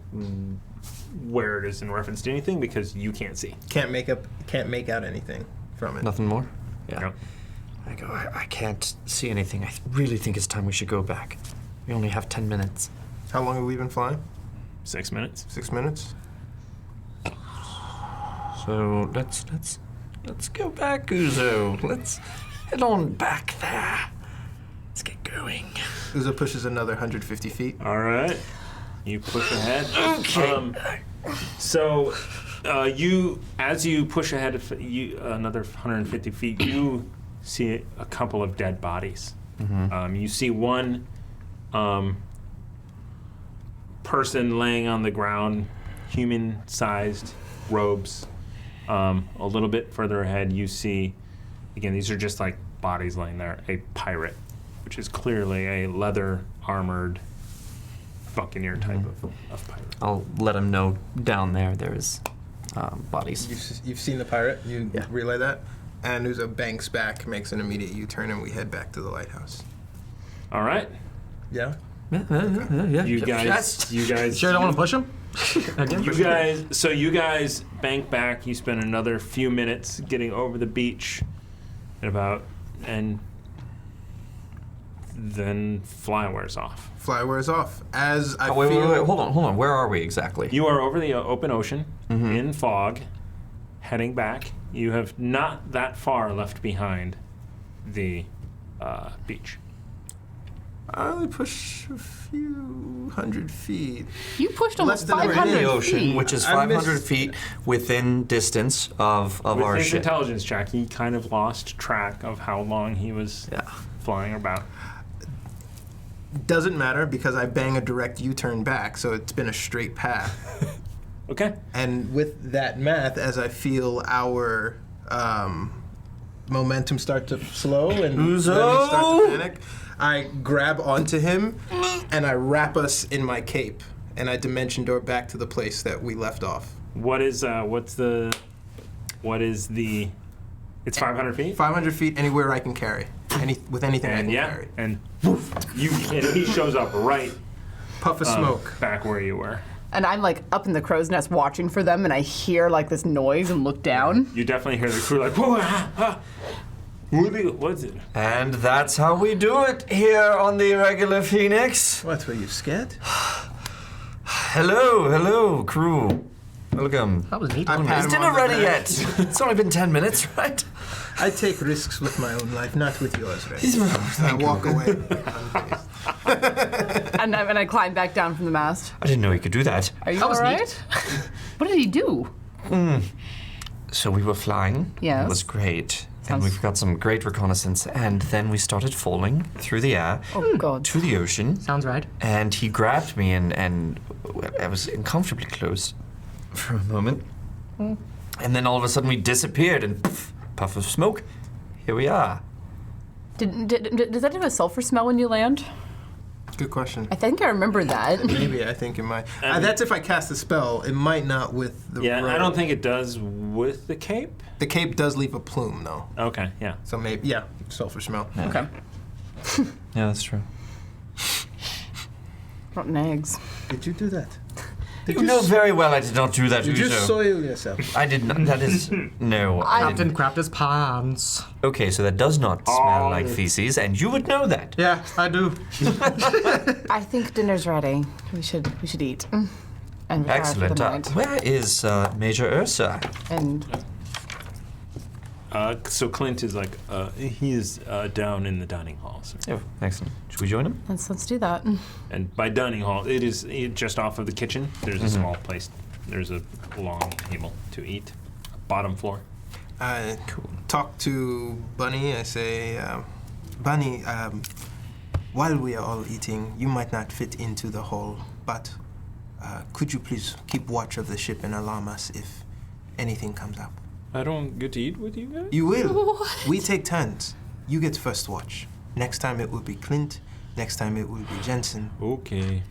where it is in reference to anything because you can't see. Can't make out anything from it. Nothing more? Yeah. No. I go, I can't see anything. I really think it's time we should go back. We only have 10 minutes. How long have we been flying? 6 minutes. 6 minutes? So let's go back, Uzo. Let's head on back there. Let's get going. Uzo pushes another 150 feet. All right. You push ahead. Okay. So, as you push ahead another 150 feet, you see a couple of dead bodies. You see one person laying on the ground, human-sized robes. A little bit further ahead, you see, again, these are just like bodies laying there, a pirate, which is clearly a leather-armored buccaneer type of pirate. I'll let him know down there is bodies. You've seen the pirate. You relay that, and Uzo banks back, makes an immediate U-turn, and we head back to the lighthouse. All right. Yeah. Yeah. You guys. Sure, I don't want to push him. You guys bank back. You spend another few minutes getting over the beach, and then fly wears off. Fly wears off. As I wait, feel... hold on. Where are we exactly? You are over the open ocean in fog, heading back. You have not that far left behind the beach. I only push a few hundred feet. You pushed almost Less than 500 in the ocean, feet. which is I 500 missed- feet within distance of With our his ship. intelligence check, he kind of lost track of how long he was flying about. Doesn't matter because I bang a direct U-turn back, so it's been a straight path. Okay. And with that math, as I feel our momentum start to slow and Uzo! then we start to panic, I grab onto him and I wrap us in my cape and I dimension door back to the place that we left off. It's 500 feet? 500 feet anywhere I can carry. With anything I And can carry. and woof, he shows up right Puff of smoke. back where you were. And I'm like up in the crow's nest watching for them, and I hear like this noise and look down. You definitely hear the crew like, whoa, what is it? And that's how we do it here on the Irregular Phoenix. What, were you scared? Hello, crew. Welcome. That was neat. I pat Is him dinner on the ready back. yet? It's only been 10 minutes, right? I take risks with my own life, not with yours, Ray. I walk away unfazed. And I climb back down from the mast. I didn't know you could do that. Are you That was all neat. right? What did he do? So we were flying. Yes. It was great. And Sounds- we've got some great reconnaissance. And then we started falling through the air Oh, God. to the ocean. Sounds right. And he grabbed me and I was uncomfortably close for a moment. And then all of a sudden we disappeared and puff of smoke. Here we are. Does that have a sulfur smell when you land? Good question. I think I remember that. Maybe I think it might. That's if I cast a spell. It might not with the Yeah, robe. I don't think it does with the cape. The cape does leave a plume, though. Okay, yeah. So maybe, yeah, sulfur smell. Okay. Yeah, that's true. Rotten eggs. Did you do that? You know very well I did not do that, Did you Uzo. soil yourself? I did not. That is... No, I Captain didn't. crapped his pants. Okay, so that does not smell like feces, and you would know that. Yeah, I do. I think dinner's ready. We should eat. And retire for Excellent. the night. Where is Major Ursa? And So Clint is like, he is down in the dining hall. So. Oh, excellent. Should we join him? let's do that. And by dining hall, it is just off of the kitchen. There's a small place. There's a long table to eat. Bottom floor. I talk to Bunny. I say, Bunny, while we are all eating, you might not fit into the hall, but could you please keep watch of the ship and alarm us if anything comes up? I don't get to eat with you guys? You will. We take turns. You get first watch. Next time it will be Clint. Next time it will be Jensen. Okay.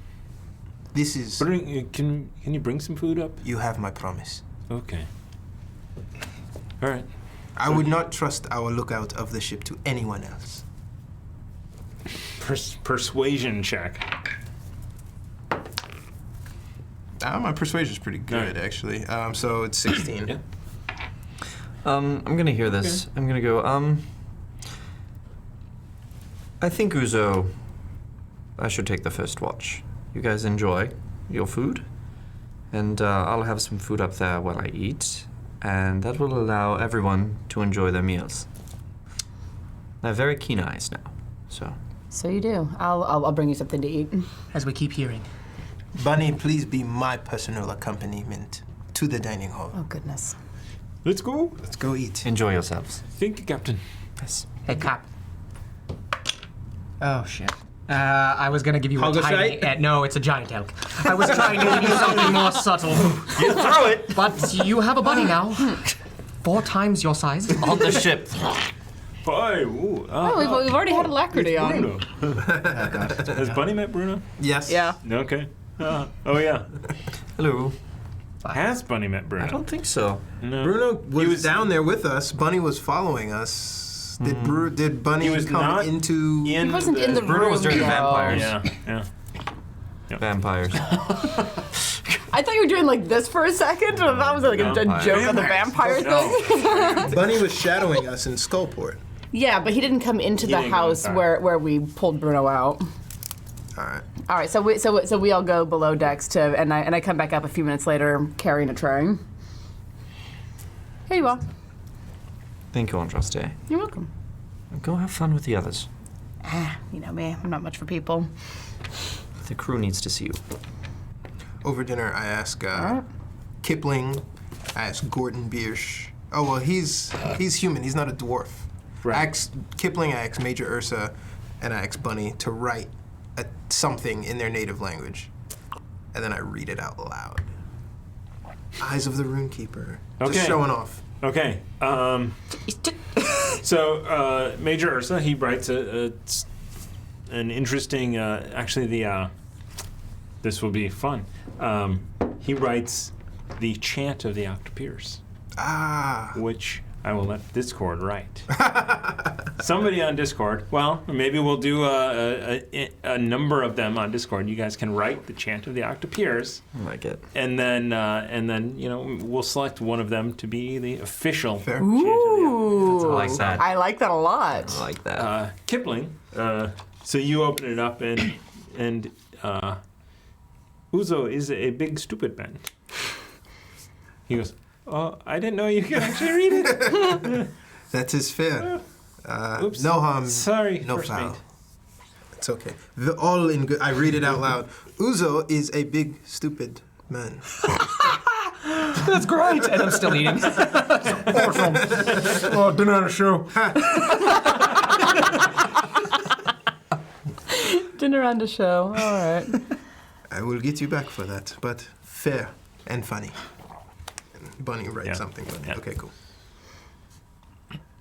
This is... Can you bring some food up? You have my promise. Okay. All right. I would not trust our lookout of the ship to anyone else. Persuasion check. My persuasion's pretty good, actually. So it's 16. Yeah. I'm gonna hear this. I'm gonna go, I think, Uzo, I should take the first watch. You guys enjoy your food, and I'll have some food up there while I eat, and that will allow everyone to enjoy their meals. I have very keen eyes now, so. So you do. I'll bring you something to eat. As we keep hearing. Bunny, please be my personal accompaniment to the dining hall. Oh goodness. Let's go. Let's go eat. Enjoy yourselves. Thank you, Captain. Yes. Hey, Cap. Oh, shit. I was gonna give you a tiny... no, it's a giant elk. I was trying to give you something more subtle. You throw it But you have a buddy now. 4 times your size. on the ship. Boy, ooh, Oh, we've already had alacrity on. Bruno. Has Bunny met Bruno? Yes. Yeah. Okay. Oh yeah. Hello. Has Bunny met Bruno? I don't think so. No. Bruno was, was- down there with us. Bunny was following us. Did Bunny He was come not into? He wasn't in the room. Bruno was during the though. vampires. Yeah. Vampires. I thought you were doing like this for a second, but that was like a Vampire. joke on the vampire thing. Bunny was shadowing us in Skullport. Yeah, but he didn't come into the didn't come house inside. where we pulled Bruno out. All right. All right, so we all go below decks and I come back up a few minutes later carrying a tray. Here you are. Thank you, Andraste. You're welcome. Go have fun with the others. You know me, I'm not much for people. The crew needs to see you. Over dinner, I ask right. Kipling. I ask Gordon Biersch. Oh well, he's human. He's not a dwarf. Right. I ask Kipling. I ask Major Ursa, and I ask Bunny to write something in their native language, and then I read it out loud. Eyes of the Runekeeper. Okay. Just showing off. Okay. So Major Ursa, he writes an interesting. Actually, this will be fun. He writes the chant of the Octopiers, which I will let Discord write. Somebody on Discord. Well, maybe we'll do a number of them on Discord. You guys can write the chant of the Octopiers. I like it. And then we'll select one of them to be the official Fair. chant of the Octopiers. I like that. I like that a lot. I like that. Kipling. So you open it up and Uzo is a big stupid man. He goes, "Oh, I didn't know you could actually read it." That is fair. Oops. No harm. Sorry, No first foul. mate. It's okay. All in good. I read it out loud. Uzo is a big stupid man. That's great. And I'm still eating. Awesome. Oh, dinner on a show. Dinner and a show. All right. I will get you back for that, but fair and funny. And Bunny writes Yeah. something funny. Yeah. Okay, cool.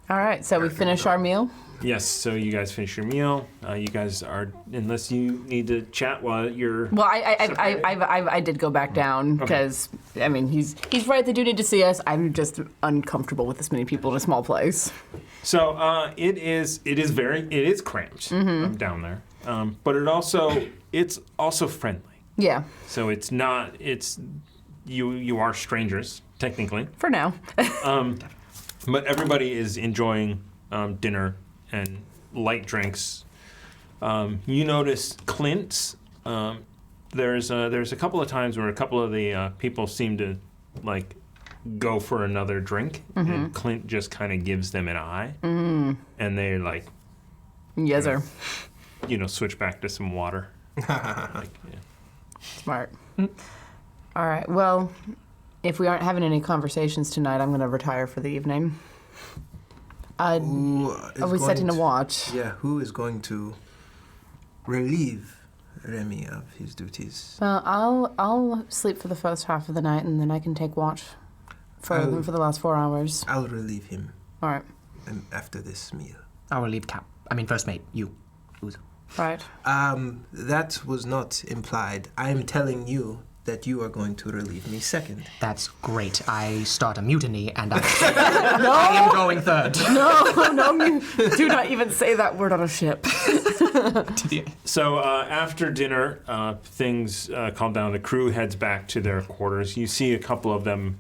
All right. So we finish our meal. Yes. So you guys finish your meal. You guys are, unless you need to chat while you're. Well, I did go back down because I mean he's right. They do need to see us. I'm just uncomfortable with this many people in a small place. So it is cramped down there, but it's also friendly. Yeah. So it's not. It's you are strangers technically, For now. but everybody is enjoying dinner and light drinks. You notice Clint's. There's a couple of times where a couple of the people seem to like go for another drink, and Clint just kind of gives them an eye, and they like Yes, sir. switch back to some water. Like, yeah. Smart. All right. Well, if we aren't having any conversations tonight, I'm going to retire for the evening. Who is Are we going setting a to- watch? Yeah, who is going to relieve Remy of his duties? Well, I'll sleep for the first half of the night, and then I can take watch for the last 4 hours. I'll relieve him All right. after this meal. I will leave Cap. I mean, first mate. You. Uzo. Right. That was not implied. I am telling you that you are going to relieve me second. That's great. I start a mutiny and I am going third. No, do not even say that word on a ship. So after dinner, things calm down. The crew heads back to their quarters. You see a couple of them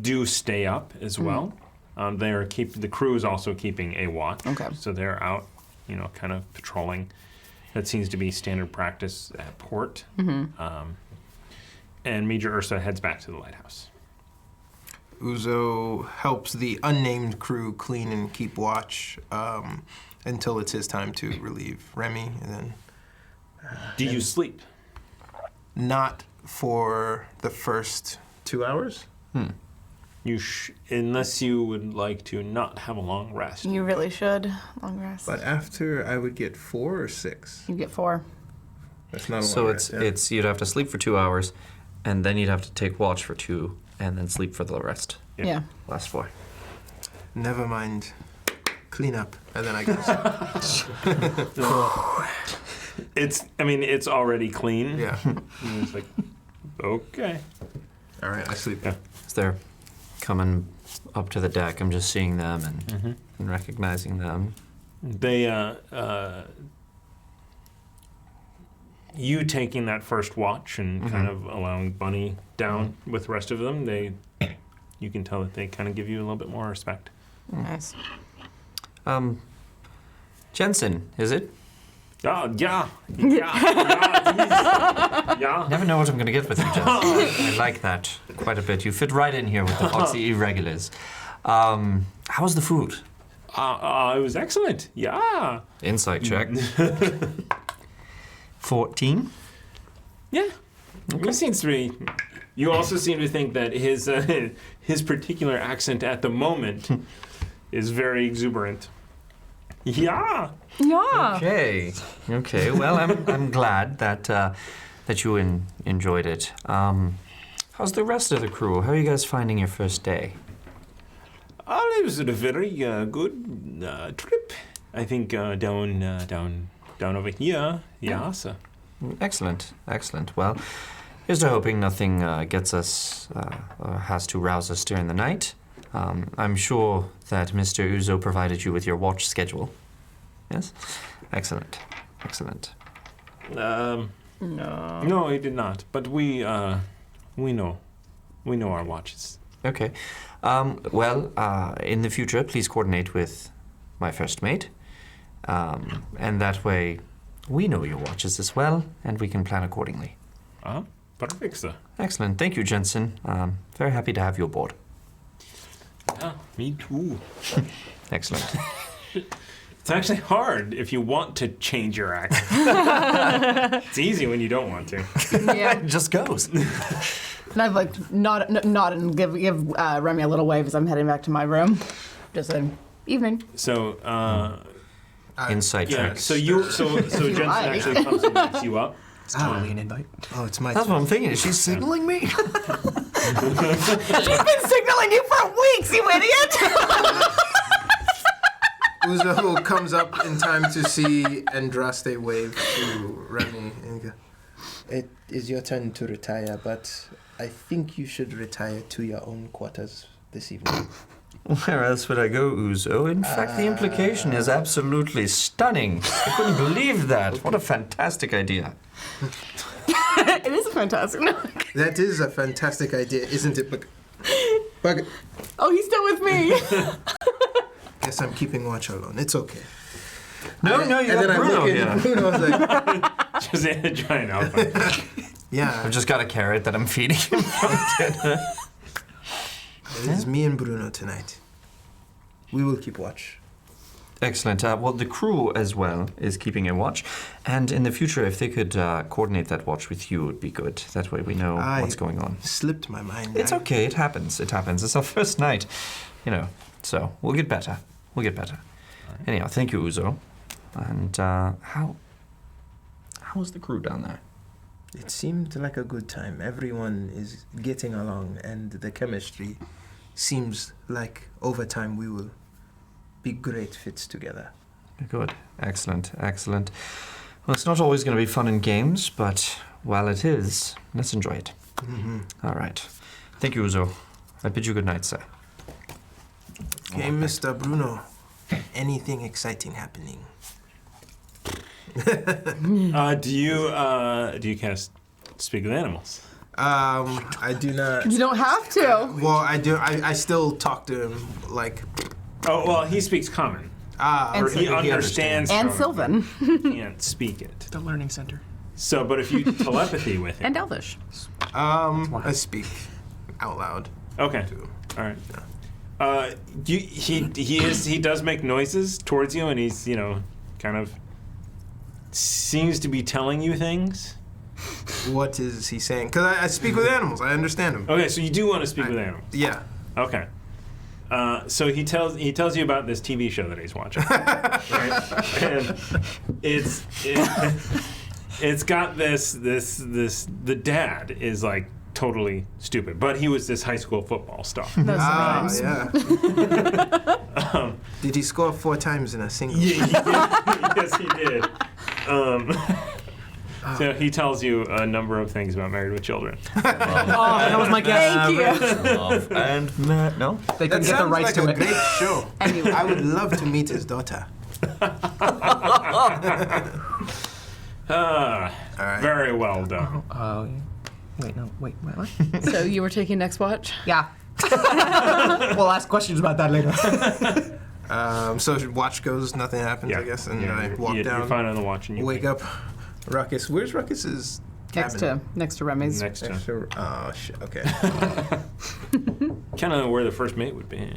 do stay up as well. The crew is also keeping a watch. Okay. So they're out, kind of patrolling. That seems to be standard practice at port. And Major Ursa heads back to the lighthouse. Uzo helps the unnamed crew clean and keep watch until it's his time to relieve Remy, and then Do you sleep? not for the first 2 hours. Unless you would like to not have a long rest. You really should. Long rest. But after, I would get 4 or 6. You get 4. That's not a So long it's rest, yeah. it's you'd have to sleep for 2 hours, and then you'd have to take watch for 2, and then sleep for the rest. Yeah. Last 4. Never mind. Clean up, and then I go to sleep. It's already clean. Yeah. And it's like, okay. All right, I sleep. Yeah. As they're coming up to the deck, I'm just seeing them and recognizing them. They, you taking that first watch and kind of allowing Bunny down with the rest of them, you can tell that they kind of give you a little bit more respect. Nice. Jensen, is it? Yeah. Never know what I'm going to get with you, Jensen. I like that quite a bit. You fit right in here with the Foxy Irregulars. How was the food? It was excellent. Yeah. Insight check. 14. Yeah. He seems to be. You also seem to think that his particular accent at the moment is very exuberant. Yeah. Yeah. Okay. Okay. Well, I'm glad that you enjoyed it. How's the rest of the crew? How are you guys finding your first day? It was a very good trip. I think down over here. Yeah. So. Excellent. Excellent. Well, here's to hoping nothing gets us or has to rouse us during the night. I'm sure that Mr. Uzo provided you with your watch schedule. Yes? Excellent. Excellent. No, he did not. But we know our watches. Okay. Well, in the future, please coordinate with my first mate. And that way, we know your watches as well, and we can plan accordingly. Perfect, sir. Excellent. Thank you, Jensen. Very happy to have you aboard. Yeah, me too. Excellent. It's actually hard if you want to change your accent. It's easy when you don't want to. Yeah. It just goes. And I've like nod and give Remy a little wave as I'm heading back to my room. Just an evening. So, Insight yeah. check. So Jensen like. actually comes and wakes you up. It's totally an invite. Oh, it's my That's turn. what I'm thinking. Is she signaling me? She's been signaling you for weeks, you idiot! Uzo comes up in time to see Andraste wave to Remy and go, "It is your turn to retire, but I think you should retire to your own quarters this evening." Where else would I go, Uzo? In fact, the implication is absolutely stunning. I couldn't believe that. What a fantastic idea. It is fantastic. That is a fantastic idea, isn't it? Bug. Oh, he's still with me. Guess I'm keeping watch alone. It's okay. No, you And then got I Bruno look here. at Bruno, I was like, Just a giant alpha. yeah, I've just got a carrot that I'm feeding him from dinner. it is me and Bruno tonight. We will keep watch. Excellent. Well, the crew as well is keeping a watch. And in the future, if they could coordinate that watch with you, it would be good. That way we know what's going on. Slipped my mind. It's okay. It happens. It happens. It's our first night, So we'll get better. We'll get better. Right. Anyhow, thank you, Uzo. And how was the crew down there? It seemed like a good time. Everyone is getting along, and the chemistry seems like over time we will be great fits together. Good. Excellent. Excellent. Well, it's not always going to be fun in games, but while it is, let's enjoy it. Mm-hmm. All right. Thank you, Uzo. I bid you good night, sir. Okay, Mr. Bruno. Anything exciting happening? Do you cast speak with animals? I do not. You don't have to. Well, I do. I still talk to him like. Oh well, he speaks common. And Or he understands And Common. Sylvan. He can't speak it. The learning center. So, but if you telepathy with him, And Elvish. I speak out loud. okay, all right. He does make noises towards you, and he's kind of seems to be telling you things. What is he saying? Because I speak with animals. I understand him. Okay, so you do want to speak with animals. Yeah. Okay. So he tells you about this TV show that he's watching, right? And it's got this the dad is like totally stupid, but he was this high school football star. Yeah. Did he score 4 times in a single? Yes, he did. So he tells you a number of things about Married with Children. That was my guess. Thank you. Love and no. They That couldn't get the sounds rights like to a it. great show. Anyway. I would love to meet his daughter. All right. Very well done. Oh, yeah. Wait, no, wait, what? So you were taking next watch? Yeah. We'll ask questions about that later. So watch goes, nothing happens, I guess, and I walk down. You find on the watch and you Wake up. Ruckus. Where's Ruckus's cabin? Next to Remy's. next to Oh shit. Okay. kind of where the first mate would be.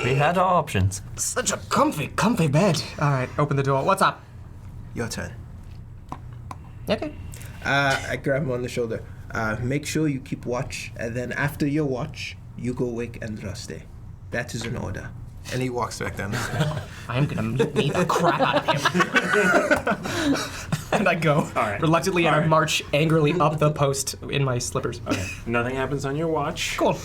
We had our options. Such a comfy bed. All right, open the door. What's up? Your turn. Okay. I grab him on the shoulder. Make sure you keep watch, and then after your watch, you go wake Andraste. That is an order. And he walks back down the stairs. I'm gonna mutiny the crap out of him. And I go reluctantly, and I march angrily up the post in my slippers. Okay. Nothing happens on your watch. Cool.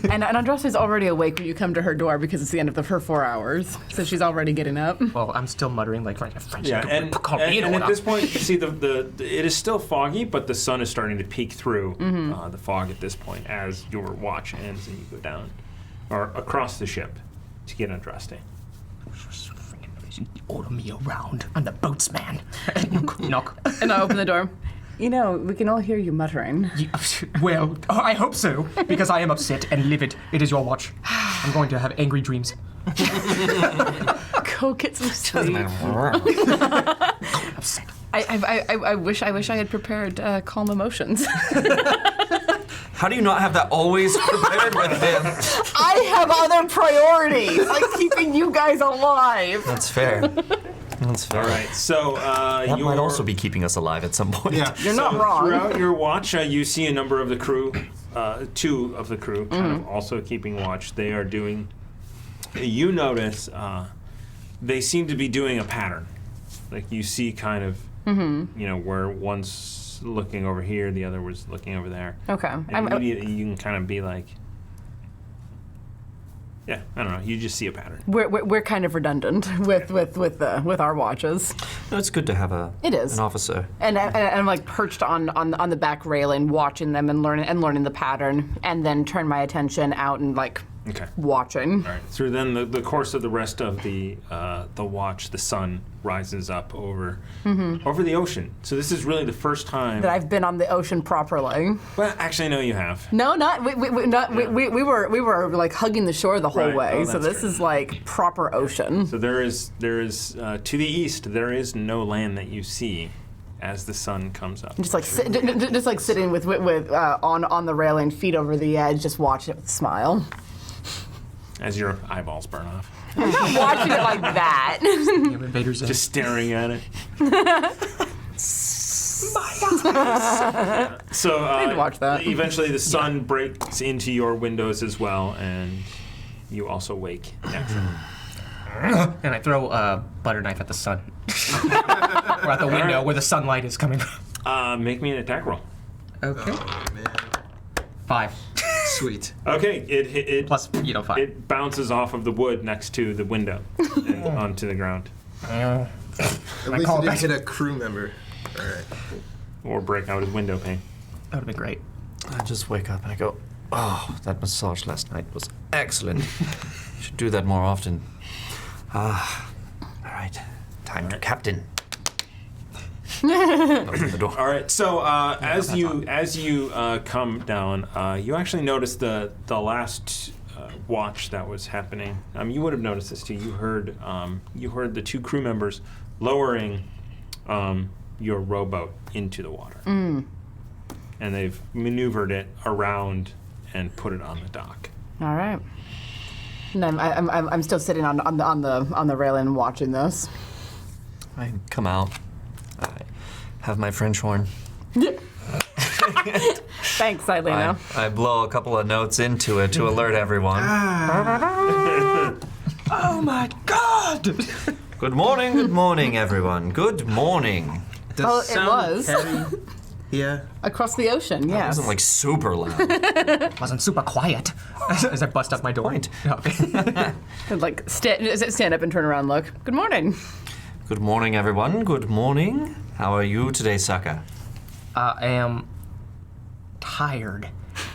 And Andraste's already awake when you come to her door because it's the end of her 4 hours. So she's already getting up. Well, I'm still muttering like French. Yeah, and at this point, you see the it is still foggy, but the sun is starting to peek through the fog at this point as your watch ends and you go down or across the ship to get Andraste. Order me around. I'm the boatsman. Knock. And I open the door. You know, we can all hear you muttering. Well, I hope so, because I am upset and livid. It is your watch. I'm going to have angry dreams. Go get some sleep. Upset. I wish I had prepared calm emotions. How do you not have that always prepared with him? I have other priorities, like keeping you guys alive. That's fair. That's fair. All right, so That might also be keeping us alive at some point. Yeah. You're not wrong. Throughout your watch, you see a number of the crew, 2 of the crew, kind of also keeping watch. They are doing. You notice they seem to be doing a pattern. Like you see, kind of, you know, where one's looking over here, the other was looking over there. Okay. And immediately you can kind of be like, yeah, I don't know. You just see a pattern. We're kind of redundant with our watches. No, it's good to have It is. an officer. And I'm like perched on the back railing, watching them and learning the pattern, and then turn my attention out and like watching. All right. So then the course of the rest of the watch, the sun rises up over the ocean. So this is really the first time That I've been on the ocean properly. Well, actually, no, you have. No, not we were like hugging the shore the whole Right. way. Oh, So that's this is like proper ocean. So there is to the east there is no land that you see as the sun comes up. Just like just like sitting with on the railing, feet over the edge, just watching it with a smile. As your eyeballs burn off. I'm not watching it like that. Invaders. Just staring at it. So need to watch that. Eventually the sun breaks into your windows as well, and you also wake naturally. And I throw a butter knife at the sun. Or at the window where the sunlight is coming from. Make me an attack roll. Okay. Oh man. 5. Sweet. Okay, it Plus, 5. it bounces off of the wood next to the window and onto the ground, At least call it didn't that- hit a crew member. All right. or break out his window pane. That would have been great. I just wake up and I go, oh, that massage last night was excellent. Should do that more often. All right, time to captain. Open the door. All right. So as you come down, you actually notice the last watch that was happening. You would have noticed this too. You heard the 2 crew members lowering your rowboat into the water, and they've maneuvered it around and put it on the dock. All right. And I'm still sitting on the railing watching this. I come out. I have my French horn. Thanks, Eileen. I blow a couple of notes into it to alert everyone. Oh my God! Good morning, everyone. Good morning. Well, it was. Yeah. Across the ocean, It yes. wasn't like super loud. Wasn't super quiet as I bust out my door. Point. Okay. Like, stand up and turn around and look. Good morning. Good morning, everyone. Good morning. How are you today, sucker? I am tired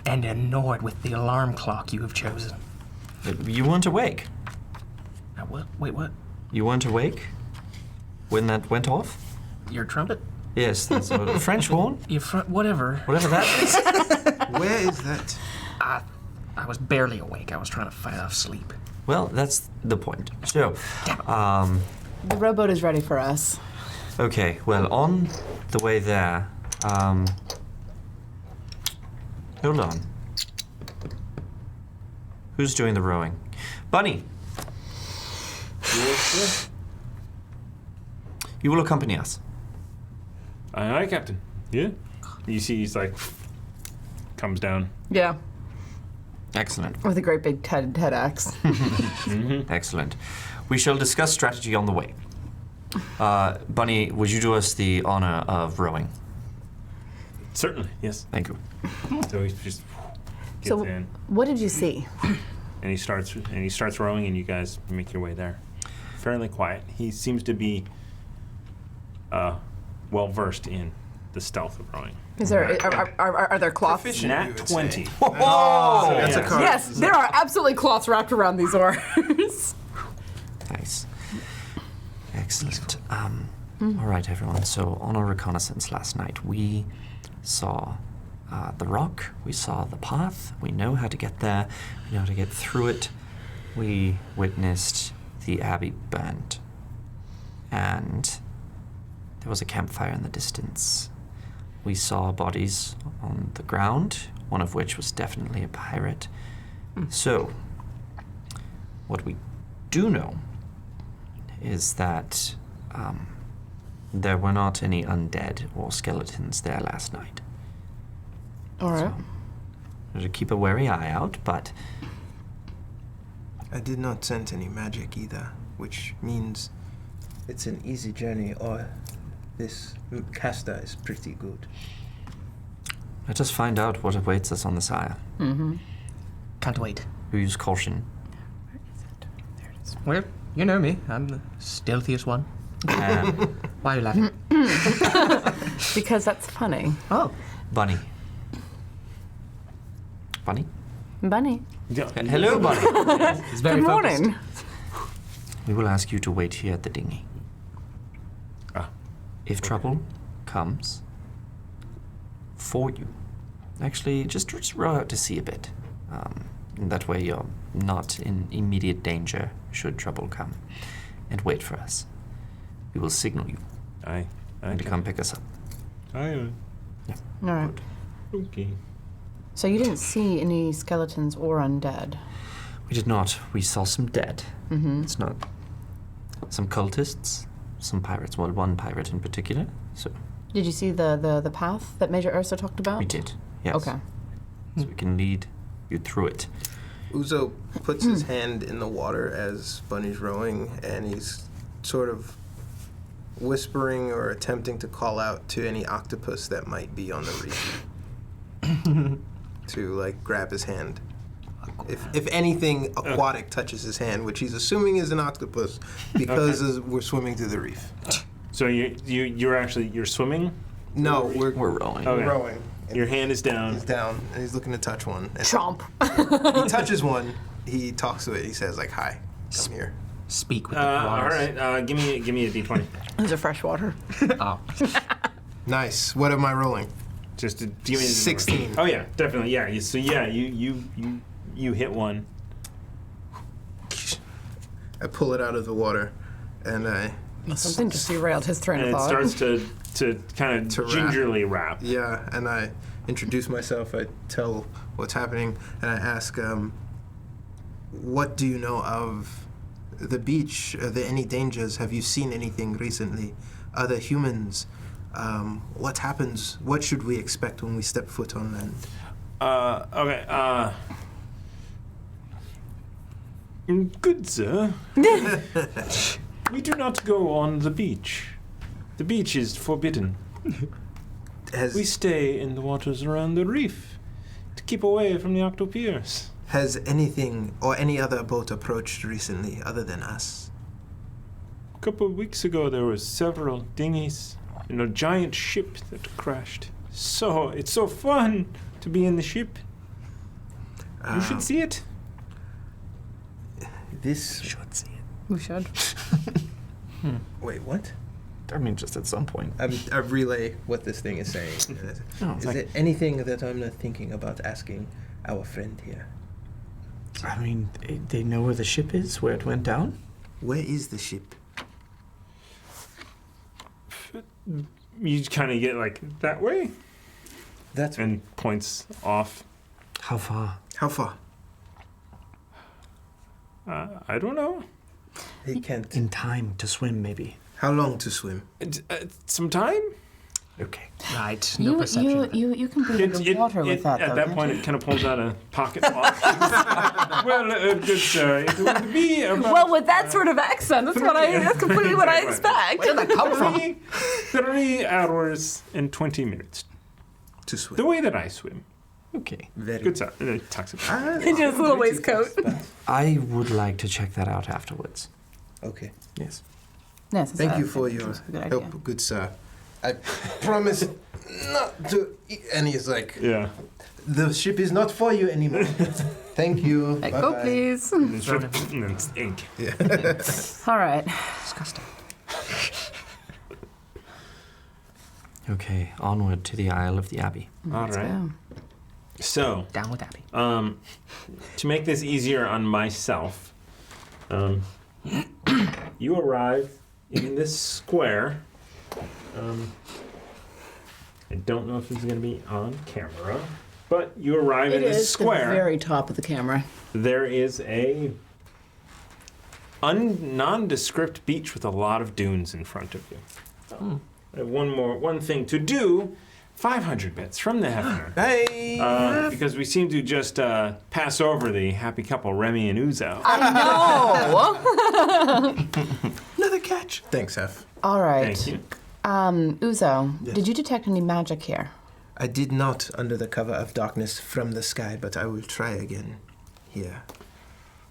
and annoyed with the alarm clock you have chosen. You weren't awake. What? Wait, what? You weren't awake when that went off? Your trumpet? Yes, that's a French horn. Your whatever. Whatever that is. Where is that? I was barely awake. I was trying to fight off sleep. Well, that's the point. So, The rowboat is ready for us. okay, well, on the way there, hold on. Who's doing the rowing? Bunny, you will accompany us. Aye, aye, Captain. Yeah. You see, he's like, comes down. Yeah, Excellent. with a great big head axe. Excellent. We shall discuss strategy on the way. Bunny, would you do us the honor of rowing? Certainly, yes. Thank you. So he just gets So, in, what did you see? and he starts rowing, and you guys make your way there. Fairly quiet. He seems to be well versed in the stealth of rowing. Is there are there cloths? Proficient, Nat you would 20. say. Oh! That's a card. Yes, there are absolutely cloths wrapped around these oars. Nice. Excellent. All right, everyone. So on our reconnaissance last night, we saw the rock. We saw the path. We know how to get there. We know how to get through it. We witnessed the Abbey burned. And there was a campfire in the distance. We saw bodies on the ground, one of which was definitely a pirate. So, what we do know is that there were not any undead or skeletons there last night. All right. So, to keep a wary eye out, but I did not sense any magic either, which means it's an easy journey, or this caster is pretty good. let us find out what awaits us on the Sire. Can't wait. We use caution. Well, you know me. I'm the stealthiest one. Why are you laughing? Because that's funny. Oh. Bunny. Bunny? Bunny. Hello, Bunny. He's very Good focused. morning. We will ask you to wait here at the dinghy. If trouble comes for you, actually, just row out to sea a bit. That way you're not in immediate danger should trouble come. And wait for us. We will signal you Aye. Aye. to come pick us up. Aye. All right. Okay. So you didn't see any skeletons or undead. We did not. We saw some dead. It's not some cultists, some pirates. Well, one pirate in particular. So Did you see the path that Major Ursa talked about? we did. Yes. Okay. So we can lead you through it. Uzo puts his hand in the water as Bunny's rowing, and he's sort of whispering or attempting to call out to any octopus that might be on the reef to like grab his hand. If anything aquatic touches his hand, which he's assuming is an octopus, because we're swimming through the reef. So you're swimming? No, we're rowing. Okay. rowing. Your hand is down. He's down, and he's looking to touch one. And Chomp. he touches one. He talks to it. He says, like, "Hi, come here." Speak with the All waters. right. Give me a d20. Those are freshwater. Oh. Nice. What am I rolling? Just to give me 16. Oh yeah, definitely. Yeah. So yeah, you hit one. I pull it out of the water, and I Something just derailed his train And of it thought. starts to kind To of wrap. gingerly wrap. yeah, and I introduce myself. I tell what's happening, and I ask, "What do you know of the beach? Are there any dangers? Have you seen anything recently? Other humans? What happens? What should we expect when we step foot on land? Okay, good sir. We do not go on the beach. The beach is forbidden. We stay in the waters around the reef to keep away from the octopiers. Has anything or any other boat approached recently other than us? A couple of weeks ago, there were several dinghies and a giant ship that crashed. So, it's so fun to be in the ship. You should see it. This. Should see it. We should. Wait, what? I mean, just at some point. I relay what this thing is saying. Is there anything that I'm not thinking about asking our friend here? I mean, they know where the ship is, where it went down? Where is the ship? You kind of get like that way That's and points off. How far? How far? I don't know. He can't. In time to swim, maybe. How long to swim? Some time? Okay. Right. No perception. You can breathe underwater with that, At though, that can't point, you? it kind of pulls out a pocket watch. Well, good sir, it would be about Well, with that sort of accent, that's completely what I expect. Where did that come from? 3 hours and 20 minutes. To swim. The way that I swim. Okay. Very Good sir. And then he tucks it back. In his little waistcoat. I would like to check that out afterwards. Okay. Yes. Yes, Thank you for your a good idea. help, good sir. I promise not to. And he's like, Yeah. the ship is not for you anymore. Thank you. Like, Bye-bye. go, please. And then it's ink. All right. Disgusting. Okay, onward to the Isle of the Abbey. All Let's right. go. So, Down with Abbey. to make this easier on myself, you arrive in this square. I don't know if it's going to be on camera, but you arrive in It this is square. the very top of the camera. There is a nondescript beach with a lot of dunes in front of you. One thing to do. 500 bits from the Hefner. Hey. Because we seem to just pass over the happy couple, Remy and Uzo. No. Another catch. Thanks, Hef. All right. Thank you. Uzo, Yes. did you detect any magic here? I did not under the cover of darkness from the sky, but I will try again here.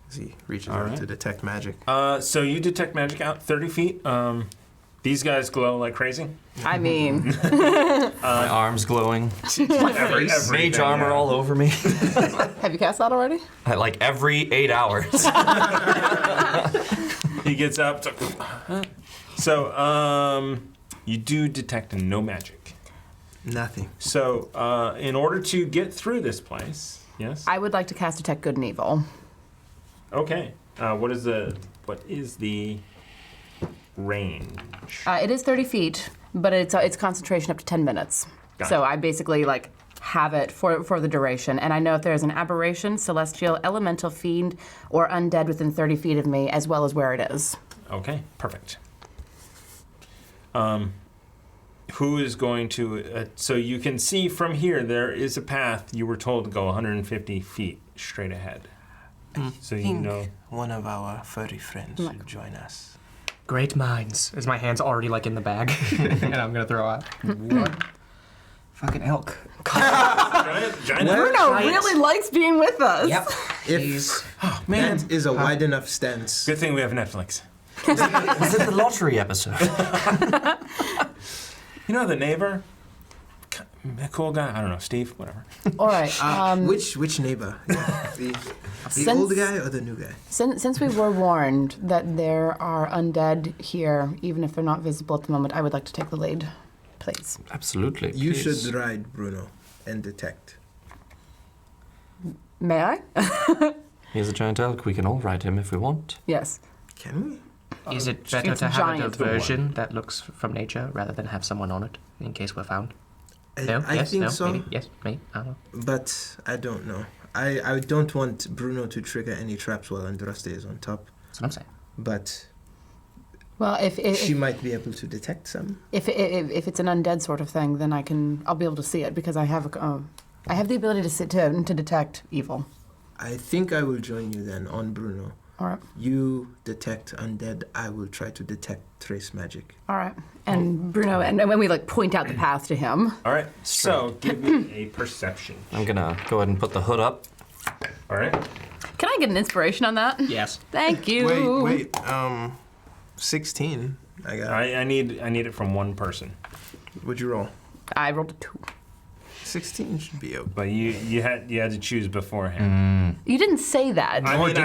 As he reaches All out right. to detect magic. So you detect magic out 30 feet. These guys glow like crazy. I mean, My arms glowing. Mage armor all over me. have you cast that already? Like every 8 hours. He gets up. So, you do detect no magic. Nothing. So, in order to get through this place, yes. I would like to cast Detect Good and Evil. Okay. What is the range? It is 30 feet, but it's concentration up to 10 minutes. Gotcha. So I basically have it for the duration. And I know if there's an aberration, celestial, elemental, fiend, or undead within 30 feet of me, as well as where it is. Okay, perfect. Who is going to? So you can see from here there is a path. You were told to go 150 feet straight ahead. So you know. One of our furry friends should join us. Great minds. As my hand's already in the bag, and I'm gonna throw out one fucking elk. Giant Bruno really likes being with us. Yep. If that is a wide enough stance. Good thing we have Netflix. Is it the lottery episode? You know the neighbor? The cool guy? I don't know, Steve, whatever. All right. Which neighbor? The Since- old guy or the new guy? Since we were warned that there are undead here, even if they're not visible at the moment, I would like to take the lead, please. Absolutely. You please. should ride Bruno and detect. May I? He's a giant elk. We can all ride him if we want. Yes. Can we? Is it better It's to have a giant. diversion that looks from nature rather than have someone on it in case we're found? No? I Yes? think No? so, Maybe? Yes? Maybe? I don't know. but I don't know. I don't want Bruno to trigger any traps while Andraste is on top. That's what I'm saying. But Well, She might be able to detect some. if it's an undead sort of thing, then I'll be able to see it because I have the ability to detect evil. I think I will join you then on Bruno. All right. You detect undead. I will try to detect trace magic. All right. And Bruno, and when we point out the path to him. All right. So give me a perception. I'm gonna go ahead and put the hood up. All right. Can I get an inspiration on that? Yes. Thank you. Wait. 16. I got. I need it from one person. What'd you roll? I rolled a 2. 16 should be okay. But you had to choose beforehand. You didn't say that. I mean,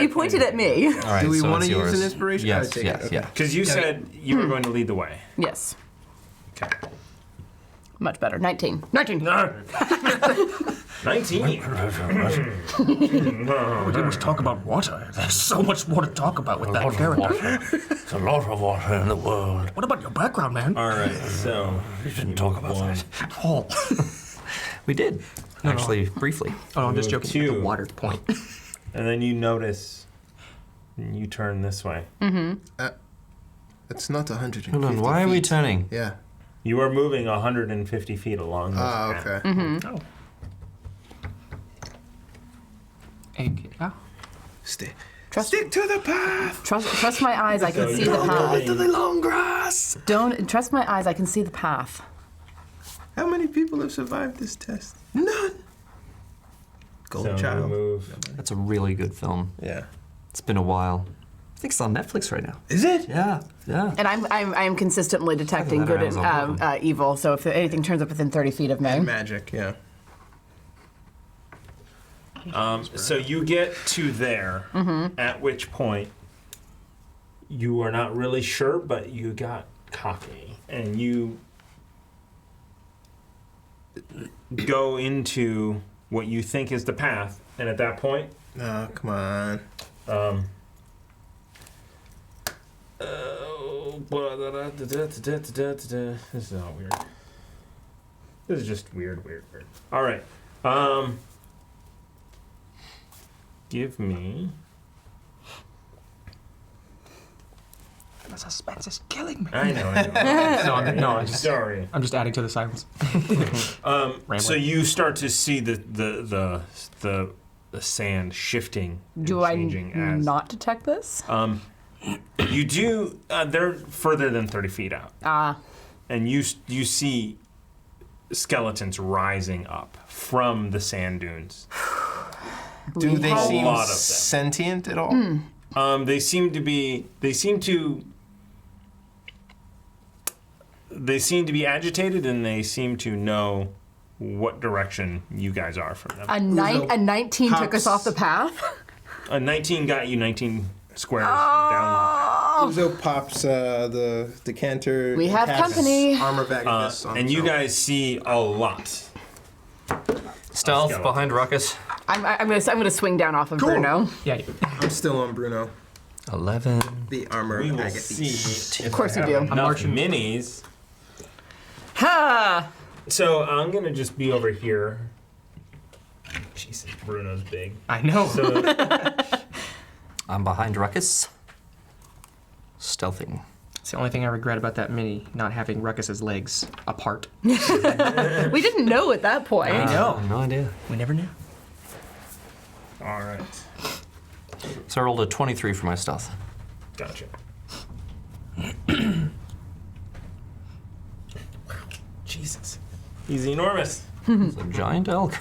You pointed at me. All right, Do we so want it's to use yours. an inspiration? I Yes, would take yes, it. Okay. yeah. Because you said you were going to lead the way. Yes. Okay. Much better. 19. 19. 19. We must talk about water. There's so much more to talk about with that character. There's a lot of water in the world. What about your background, man? All right. So We shouldn't talk about that. Oh. We did, actually, briefly. Oh, I'm just joking. Two. The water point. and then you notice, and you turn this way. It's not 150 Hold on, why are we feet. turning? Yeah. You are moving 150 feet along this path. Okay. Oh. Stick Trust to the path. Trust my eyes. I can So see you're the path. Into the long grass. Don't trust my eyes. I can see the path. How many people have survived this test? None. Golden So you Child. move. That's a really good film. Yeah. It's been a while. I think it's on Netflix right now. Is it? Yeah. And I'm consistently detecting Either good that or and evil. So if anything turns up within 30 feet of me, And magic. Yeah. So you get to there, at which point you are not really sure, but you got cocky, and you go into what you think is the path, and at that point, Oh, come on. this is all weird. This is just weird. All right. Give me. The suspense is killing me. I know. I'm just Sorry. I'm just adding to the silence. So you start to see the sand shifting, do and I changing as not detect this? you do. They're further than 30 feet out, and you see skeletons rising up from the sand dunes. Do they seem lot of them. sentient at all? They seem to be agitated, and they seem to know what direction you guys are from them. A 19 took us off the path. A 19 got you 19 squares down. Uzo pops the decanter. We have casts company. Armor Vagabus on And you himself. guys see a lot. Stealth Skeleton. behind Ruckus. I'm gonna swing down off of Bruno. Yeah. I'm still on Bruno. 11. The armor We will Vagabus. see. Of course you if do. I have enough minis. Ha! So I'm gonna just be over here. Jesus, Bruno's big. I know. So I'm behind Ruckus. Stealthing. It's the only thing I regret about that mini, not having Ruckus's legs apart. We didn't know at that point. know. No idea. We never knew. all right, So I rolled a 23 for my stealth. gotcha. Jesus, he's enormous. It's a giant elk.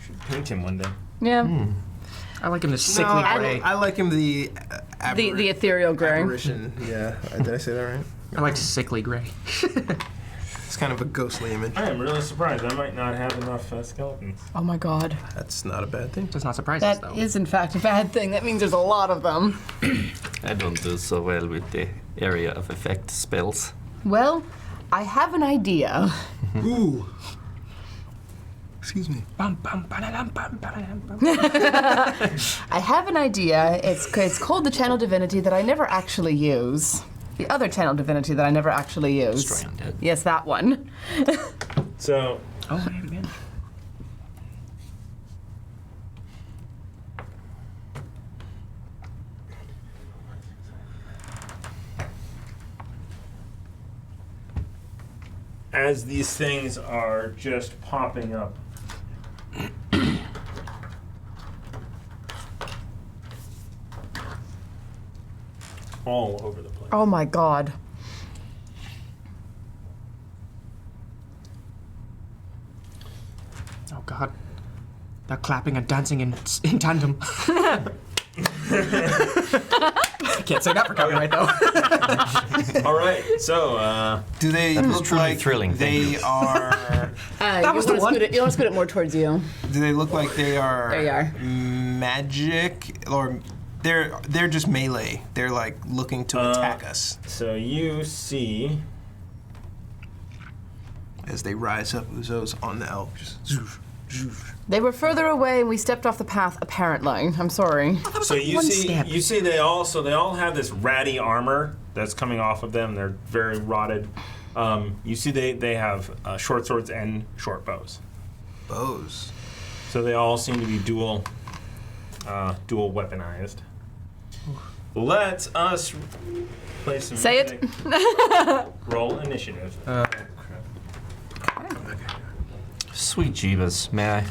Should paint him one day. Yeah. I like him the sickly gray. I like him the The ethereal gray. apparition. Yeah, did I say that right? I like sickly gray. It's kind of a ghostly image. I am really surprised. I might not have enough skeletons. Oh my god. That's not a bad thing. Does not surprise us, That though. is in fact a bad thing. That means there's a lot of them. I don't do so well with the area of effect spells. Well, I have an idea. Ooh. Excuse me. Bum, bum, ba-da-dum, bum, ba-da-dum, bum. I have an idea. It's called the channel divinity that I never actually use. The other channel divinity that I never actually use. Destroy undead. Yes, that one. So Oh, man. as these things are just popping up. All over the place. Oh my god. Oh God. They're clapping and dancing in tandem. Can't say that for copyright though. All right, so Do they was look truly like thrilling. they are? That was the one. You want to scoot it more towards you. Do they look like they are? There you are. Magic, or they're just melee. They're like looking to attack us so you see as they rise up. Uzo's on the elk. Just zoof, zoof. They were further away and we stepped off the path, apparently. I'm sorry. So you one see, step. you see, they all have this ratty armor that's coming off of them. They're very rotted. You see, they have short swords and short bows. Bows. So they all seem to be dual weaponized. Let us play some. Say it. Roll initiative. Sweet Jeebus, may I?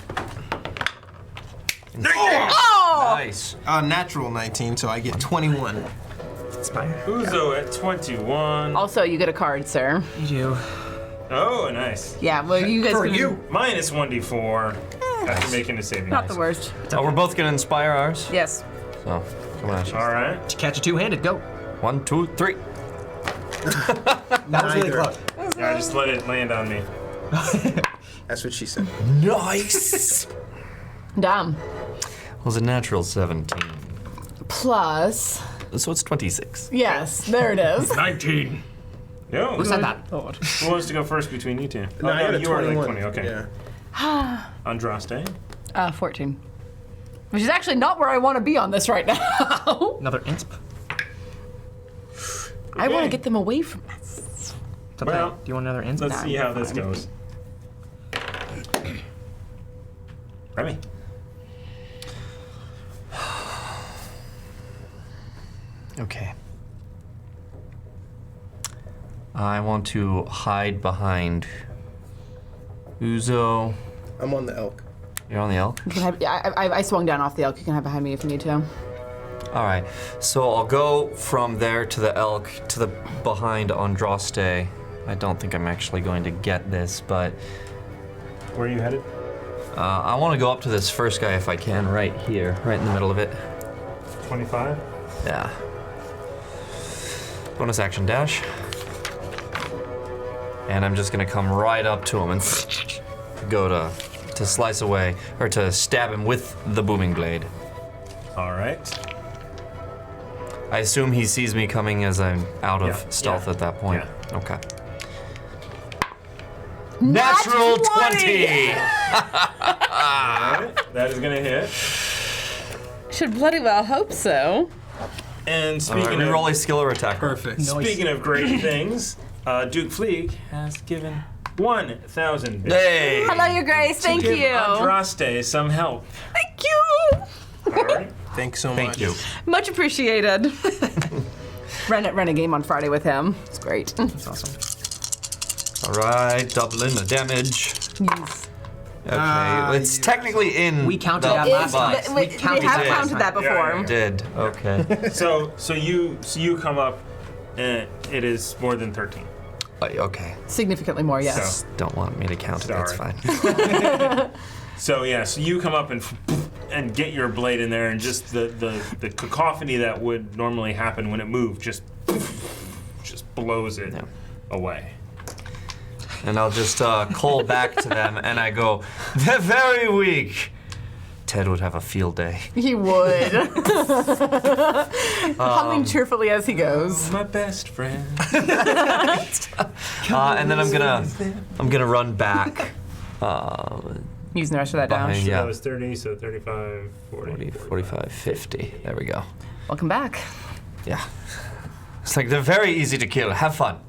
Oh! Nice. Natural 19, so I get 21. Uzo at 21. Also, you get a card, sir. You do. Oh, nice. Yeah, well, you guys For can- you. Minus 1d4 after making a saving. Not the worst. Oh, we're both gonna inspire ours? Yes. So, come on. All right. Catch a two-handed. Go. 1, 2, 3. That was really close. I just let it land on me. That's what she said. Nice. Damn. Was a natural 17. Plus, So it's 26. yes, there it is. 19. No. Who said that? Who wants to go first between you two? No, I got a you are like 21. 20. Okay. Yeah. Andraste. 14. Which is actually not where I want to be on this right now. Another insp. I want to Okay. get them away from us. It's up Well, there. Do you want another insp? Let's see how this goes. Remy. Okay. I want to hide behind Uzo. I'm on the elk. You're on the elk? You can have, I swung down off the elk. You can have behind me if you need to. All right. So I'll go from there to the elk to the behind Andraste. I don't think I'm actually going to get this, but Where are you headed? I want to go up to this first guy if I can, right here, right in the middle of it. 25. Yeah. Bonus action dash. And I'm just gonna come right up to him and go to slice away, or to stab him with the booming blade. All right. I assume he sees me coming as I'm out of Yeah, stealth yeah, at that point. yeah. Okay. Natural 20! All right. That is gonna hit. Should bloody well hope so. All And right, speaking reroll of a skill or attack. Perfect. speaking of great things, Duke Fleeg has given 1,000 bits Hey! Hello, Your Grace. Thank to give you. Andraste some help. Thank you. All right. Thanks so Thank much. you. Much appreciated. ran a game on Friday with him. It's great. That's awesome. All right, doubling the damage. Yes. Okay, it's technically in. We counted the that last box. time. We counted have that counted that Yeah, before. yeah, yeah. Did okay. So you come up, and it is more than 13. Okay. Significantly more, yes. So- Don't want me to count it. That's Sorry. fine. So yeah, so you come up and get your blade in there, and just the cacophony that would normally happen when it moved just blows it Yeah. away. And I'll just call back to them, and I go, "They're very weak." Ted would have a field day. He would. Humming cheerfully as he goes. My best friend. And then I'm gonna run back. Using the rest of that Behind dash. you. Yeah. That was 30, so 35, 40, 45, 50. There we go. Welcome back. Yeah. It's like they're very easy to kill. Have fun.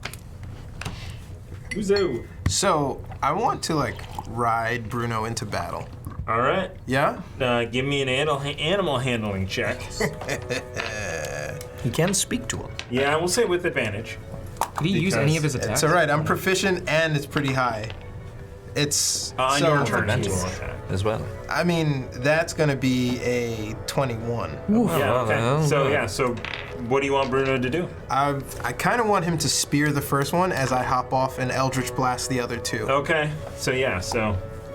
Uzo. So I want to like ride Bruno into battle. All right. Yeah? Give me an animal handling check. You can speak to him. Yeah, we'll say with advantage. Did he use any of his attacks? It's all right. I'm proficient and it's pretty high. It's On so. your turn, Mental you will attack. as well. I mean, that's gonna be a 21. Yeah, okay. well, So what do you want Bruno to do? I kind of want him to spear the first one as I hop off and Eldritch Blast the other two. Okay. So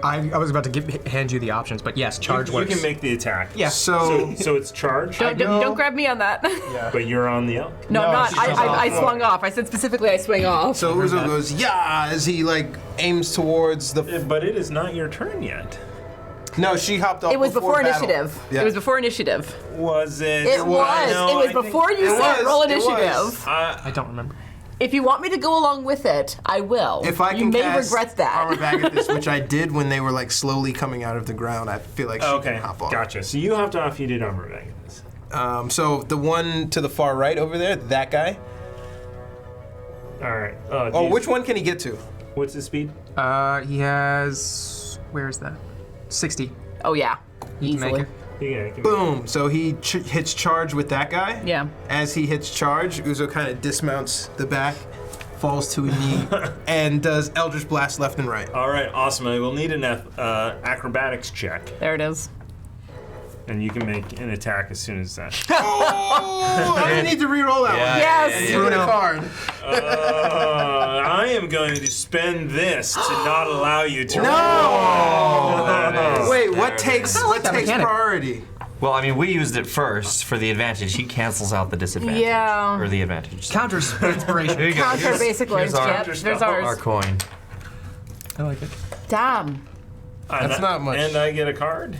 I was about to hand you the options, but yes, charge you works. can make the attack. Yeah. So, So it's charge, Don't grab me on that. but you're on the elk. No, I'm not. she's off. I swung off. I said specifically I swing off. so Uzo goes, yeah, as he like aims towards the. But it is not your turn yet. No, she hopped off. It was before battle. initiative. Yeah. It was before initiative. Was it? It was. No, It was I think- before you It said was, roll it was. initiative. I don't remember. If you want me to go along with it, I will. If I you can may cast regret that. Armor back at this, which I did when they were like slowly coming out of the ground, I feel like she Okay, can hop off. gotcha. So you hopped off. You did armor this. So the one to the far right over there, that guy. All right. Oh, which one can he get to? What's his speed? He has. Where is that? 60. Oh yeah, You can easily. make it. Yeah, can Boom. So he hits charge with that guy. Yeah. As he hits charge, Uzo kind of dismounts the back, falls to a knee, and does Eldritch Blast left and right. All right, awesome. I will need an acrobatics check, There it is. and you can make an attack as soon as that. Oh, I didn't need to re-roll that one. Yes. Threw in a card. I am going to spend this to not allow you to. No! Wait, what takes that mechanic. priority? Well, I mean, we used it first for the advantage. He cancels out the disadvantage. Yeah. Or the advantage. Counter inspiration. There you go. Counter basically. here's our- Yep, there's Our ours. coin. I like it. Damn. That's not much. And I get a card.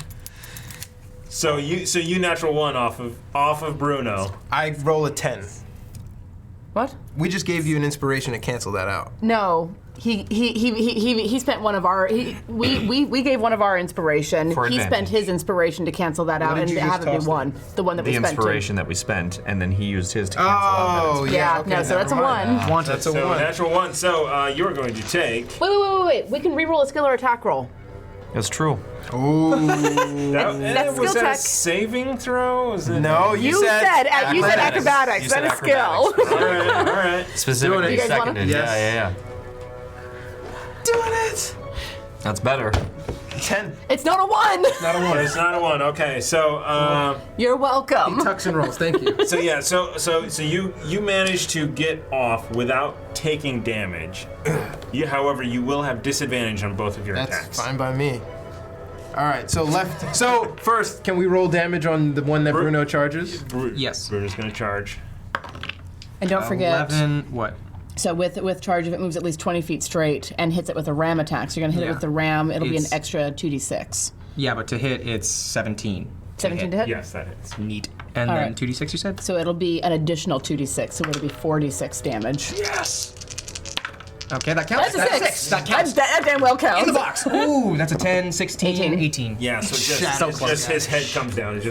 So you natural one off of Bruno. I roll a 10. What? We just gave you an inspiration to cancel that out. No. He spent one of our. We gave one of our inspiration. For He spent advantage. his inspiration to cancel that out did and you just have it be toss one. The one that The we spent. inspiration that we spent, and then he used his to cancel out Oh, that. yeah. Yeah. Okay, No. So that's a never mind. one. Want it. That's a So one. natural one. So you're going to take. Wait. We can re-roll a skill or attack roll. That's true. Ooh. That's was skill that a check. saving throw? Was it? No, You said acrobatics. You That said is skill. acrobatics. All right. Specifically Doing it. You guys wanna- seconded. Yes. Yeah. Doing it. That's better. 10. It's not a one. Not a 1. It's not a one. Okay. So You're welcome. Tucks and rolls. Thank you. So yeah, so you managed to get off without taking damage. However, you will have disadvantage on both of your That's attacks. fine by me. All right, so left. So first, can we roll damage on the one that Bruno charges? Yes. Bruno's gonna charge. And don't forget. 11. What? So with charge, if it moves at least 20 feet straight and hits it with a ram attack, so you're gonna hit it Yeah. with the ram, it'll be an It's- extra 2d6. Yeah, but to hit, it's 17. 17 to hit? Yes, that hits. Neat. And All then right. 2d6, you said? So it'll be an additional 2d6, so it'll be 4d6 damage. Yes. Okay, that counts. That's a 6. That counts. That damn well counts. In the box. Ooh, that's a 10, 16, 18. 18. Yeah. So So just his head comes down and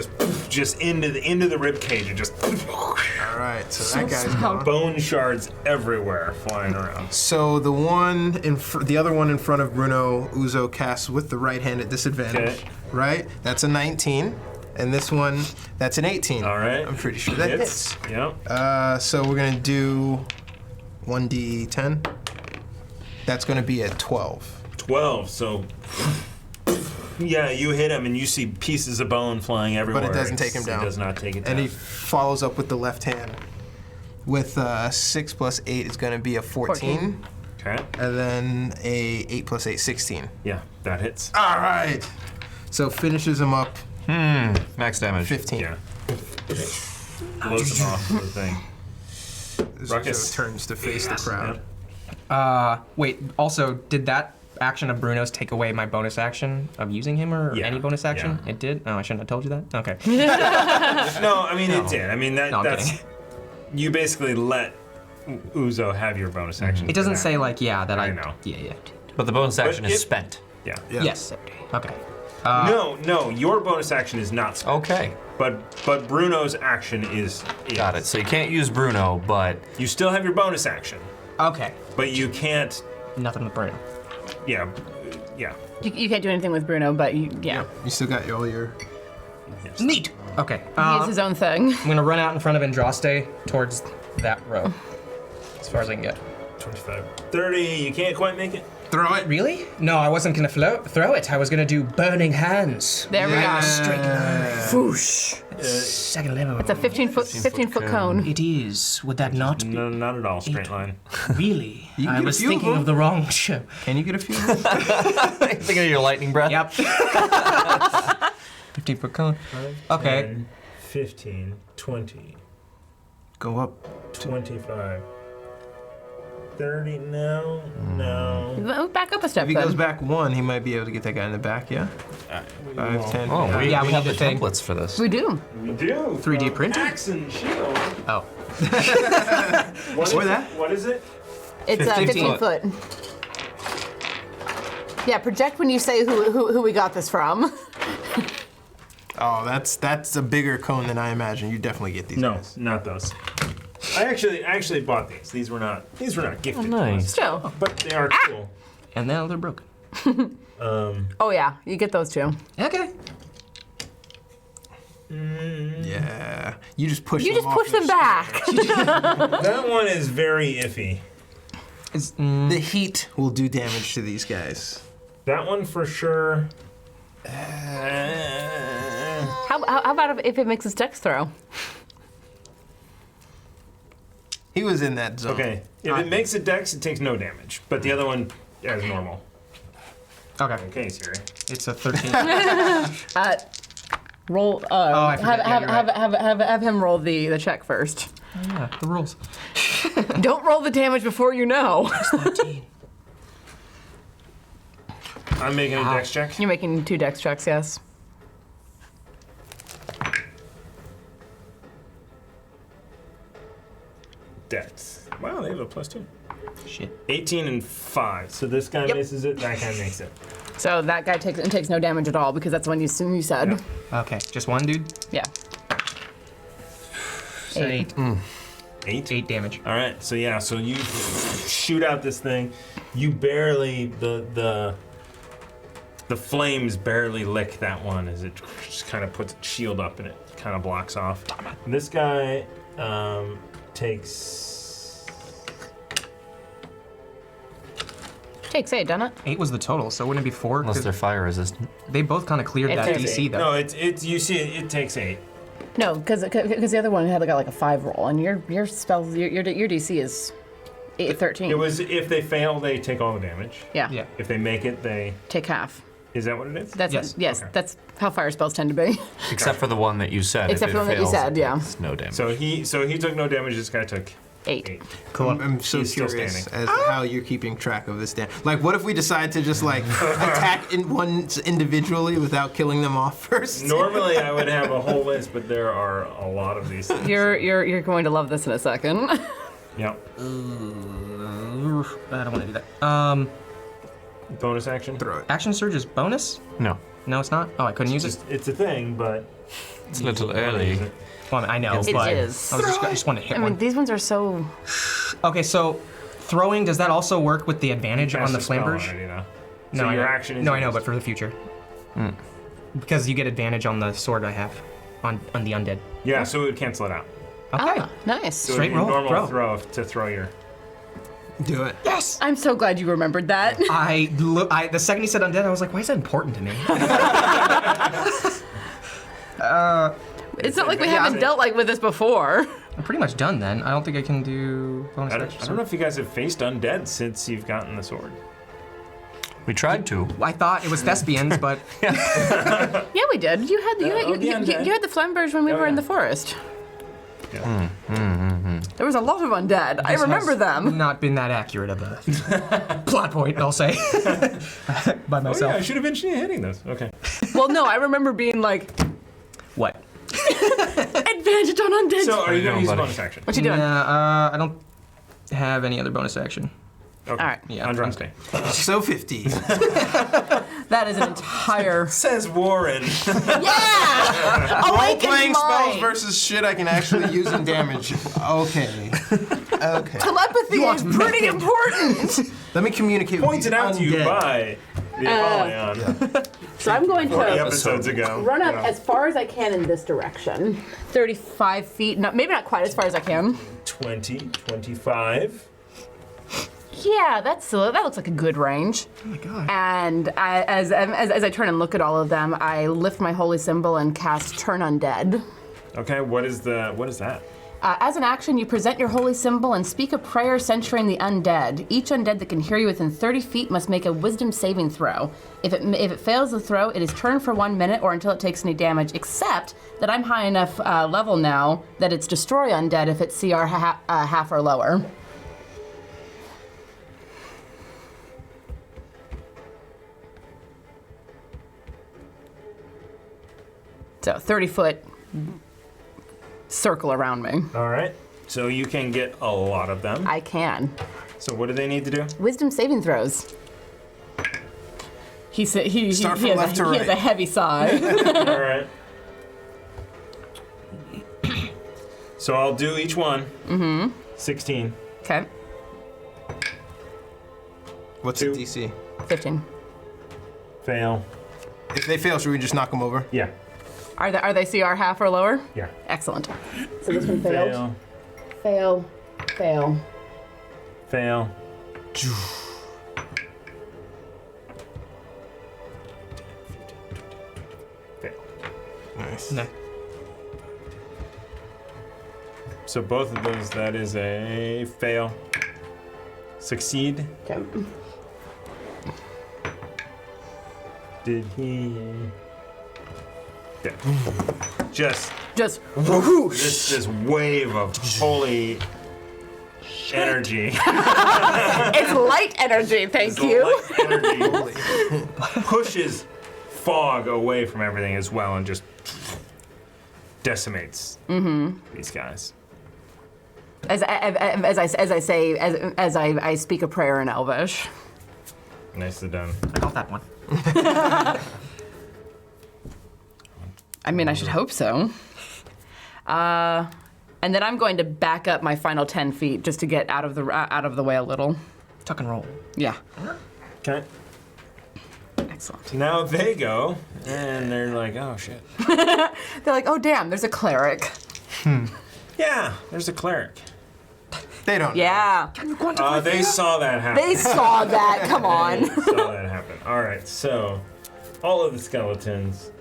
just into the rib cage and just All right, so that guy's gone. bone shards everywhere flying around. So the one the other one in front of Bruno, Uzo casts with the right hand at disadvantage. Okay. Right? That's a 19, and this one, that's an 18. All right. I'm pretty sure that hits. Yep. So we're gonna do 1d10. That's gonna be a 12. 12. So. Yeah, you hit him and you see pieces of bone flying everywhere. But it doesn't take him down. It does not take it down. And he follows up with the left hand. With 6 plus 8 is gonna be a 14. Okay. And then a 8 plus 8, 16. Yeah, that hits. All right. So finishes him up Max damage. 15. Yeah. Blows him off with the thing. Ruckus. Uzo turns to face the crowd. Wait, also, did that action of Bruno's take away my bonus action of using him or Yeah, any bonus action? yeah. It did? Oh, I shouldn't have told you that? Okay. No, I mean it did. I mean No, I'm that's kidding. you basically let Uzo have your bonus action. It doesn't say, like, yeah, that I. know. Yeah. But the bonus action it- is spent. Yeah. Yeah. Yes. Okay. No, your bonus action is not spent. Okay. But Bruno's action is. Got it. So you can't use Bruno, but You still have your bonus action, Okay. but you can't. Nothing with Bruno. Yeah. You can't do anything with Bruno, but yeah. You still got all your. Neat. Okay. He is his own thing. I'm gonna run out in front of Andraste towards that row. As far as I can get. 25. 30. You can't quite make it. Throw it. Really? No, I wasn't gonna throw it. I was gonna do burning hands. There we go. Straight line. Whoosh. Second level. It's a 15-foot cone. It is. Would that not be? No, not at all. Straight line. Really? You can I get a was few of thinking them. of the wrong show. Can you get a few? Thinking of your lightning breath? Yep. 15-foot cone. Okay. 10, 15, 20, Go up. 25, 30. No. Back up a step If he then. goes back 1, he might be able to get that guy in the back, yeah? 5, 10. Oh, we Yeah, we have need the the thing. templates for this. We do. We do. 3D From printer? Axe and shield. Oh. Or that. What is it? It's 15 15 foot. Yeah, project when you say who we got this from. Oh, that's a bigger cone than I imagine. You definitely get these No, guys. not those. I actually bought these. These were not gifted to nice. us. Still. But they are cool. And now they're broken. Oh yeah, you get those too. Okay. Yeah. You just push You them just off push and them back. That one is very iffy. The heat will do damage to these guys. That one for sure. How about if it makes a dex throw? He was in that zone. Okay. If it makes a dex, it takes no damage. But the other one as normal. Okay. Okay, Siri. It's a 13. Roll. I forget. Yeah, you're Have him roll the check first. Yeah, the rules. Don't roll the damage before you know. 13. I'm making a dex check. You're making 2 dex checks, yes. Dex. Wow, they have a +2. Shit. 18 and 5. So this guy misses it, that guy makes it. So that guy takes no damage at all because that's when you said. Yep. Okay, just one dude? Yeah. So 8. 8? 8 damage. All right, so yeah, so you shoot out this thing. You barely, the flames barely lick that one as it just kind of puts its shield up and it kind of blocks off. This guy takes... Takes 8, doesn't it? 8 was the total, so wouldn't it be 4? Unless 'Cause they're fire resistant. they both kind of cleared It that takes DC, though. No, it's you see it takes 8. No, because the other one had like a 5 roll, and your spells your DC is 13. It was if they fail, they take all the damage. Yeah. Yeah. If they make it, they... Take half. Is that what it is? That's Yes. Okay. That's how fire spells tend to be. Except for the one that you said. Except if for it the one that you fails, said, it yeah. takes no damage. So he took no damage. This guy took 8. 8. Cool. I'm so He's still curious standing. as to how you're keeping track of this damage. Like, what if we decide to just like attack ones individually without killing them off first? Normally I would have a whole list, but there are a lot of these things. You're going to love this in a second. Yep. I don't want to do that. Bonus action. Throw it. Action surge is bonus? No. No, it's not? Oh, I couldn't use it? It's a thing, but It's a little you wanna early. use it. Well, I know, It but is. I just want to hit I mean, one. these ones are so. Okay, so throwing, does that also work with the advantage on Cast the a spell flamberge? already, though. No, So I your know. action is No, I know, used. but for the future. Because you get advantage on the sword I have, on the undead. Yeah, so it would cancel it out. Okay. Ah, nice. So Straight it'd be roll, normal throw. to throw your... Do it. Yes! I'm so glad you remembered that. The second he said undead, I was like, why is that important to me? It's not like we haven't dealt like with this before. I'm pretty much done then. I don't think I can do bonus I action. don't know if you guys have faced undead since you've gotten the sword. We tried to. I thought it was thespians, but Yeah, we did. You had the undead. you had the flamberge when we were in the forest. Yeah. There was a lot of undead. I this remember has them. not been that accurate of a plot point, I'll say, by Oh myself. yeah, I should have mentioned you hitting those. Okay. Well, no, I remember being like What? advantage on undead. So are you doing, going to use buddy? bonus action? what you doing? I don't have any other bonus action. Okay. All right. Yeah, Andraste. So 50. That is an entire. Says Warren. Yeah. Role Awakened playing spells mind. versus shit I can actually use in damage. Okay. Okay. Telepathy is pretty important. Let me communicate with Pointed these out to you undead. by the Apollyon So I'm going 40 to episodes ago. run up Yeah. as far as I can in this direction. 35 feet. No, maybe not quite as far as I can. 20, 25. Yeah, that looks like a good range. Oh my god. And as I turn and look at all of them, I lift my holy symbol and cast Turn Undead. Okay, what is that? As an action, you present your holy symbol and speak a prayer censuring the undead. Each undead that can hear you within 30 feet must make a wisdom saving throw. If it fails the throw, it is turned for 1 minute or until it takes any damage, except that I'm high enough level now that it's destroy undead if it's CR half or lower. So 30-foot circle around me. All right. So you can get a lot of them. I can. So what do they need to do? Wisdom saving throws. He Start from has left to he has right. a heavy sigh. All right. So I'll do each one. 16. Okay, What's Two. the DC? 15. Fail. If they fail, should we just knock them over? Yeah. Are they CR half or lower? Yeah. Excellent. So this one failed. Fail. Fail. Fail. Fail. Nice. No. So both of those, that is a fail. Succeed. Okay. Did he? Yeah. Just Just this wave of holy energy. it's light energy, thank The you. light energy pushes fog away from everything as well and just decimates these guys. As I speak a prayer in Elvish. Nicely done. I got that one. I mean, I should hope so. And then I'm going to back up my final 10 feet just to get out of the way a little. Tuck and roll. Yeah. Okay. Excellent. Now they go, and they're like, oh shit. They're like, oh damn, there's a cleric. Yeah, there's a cleric. They don't. Yeah. They saw that happen. They saw that. Come on. They saw that happen. All right, so all of the skeletons.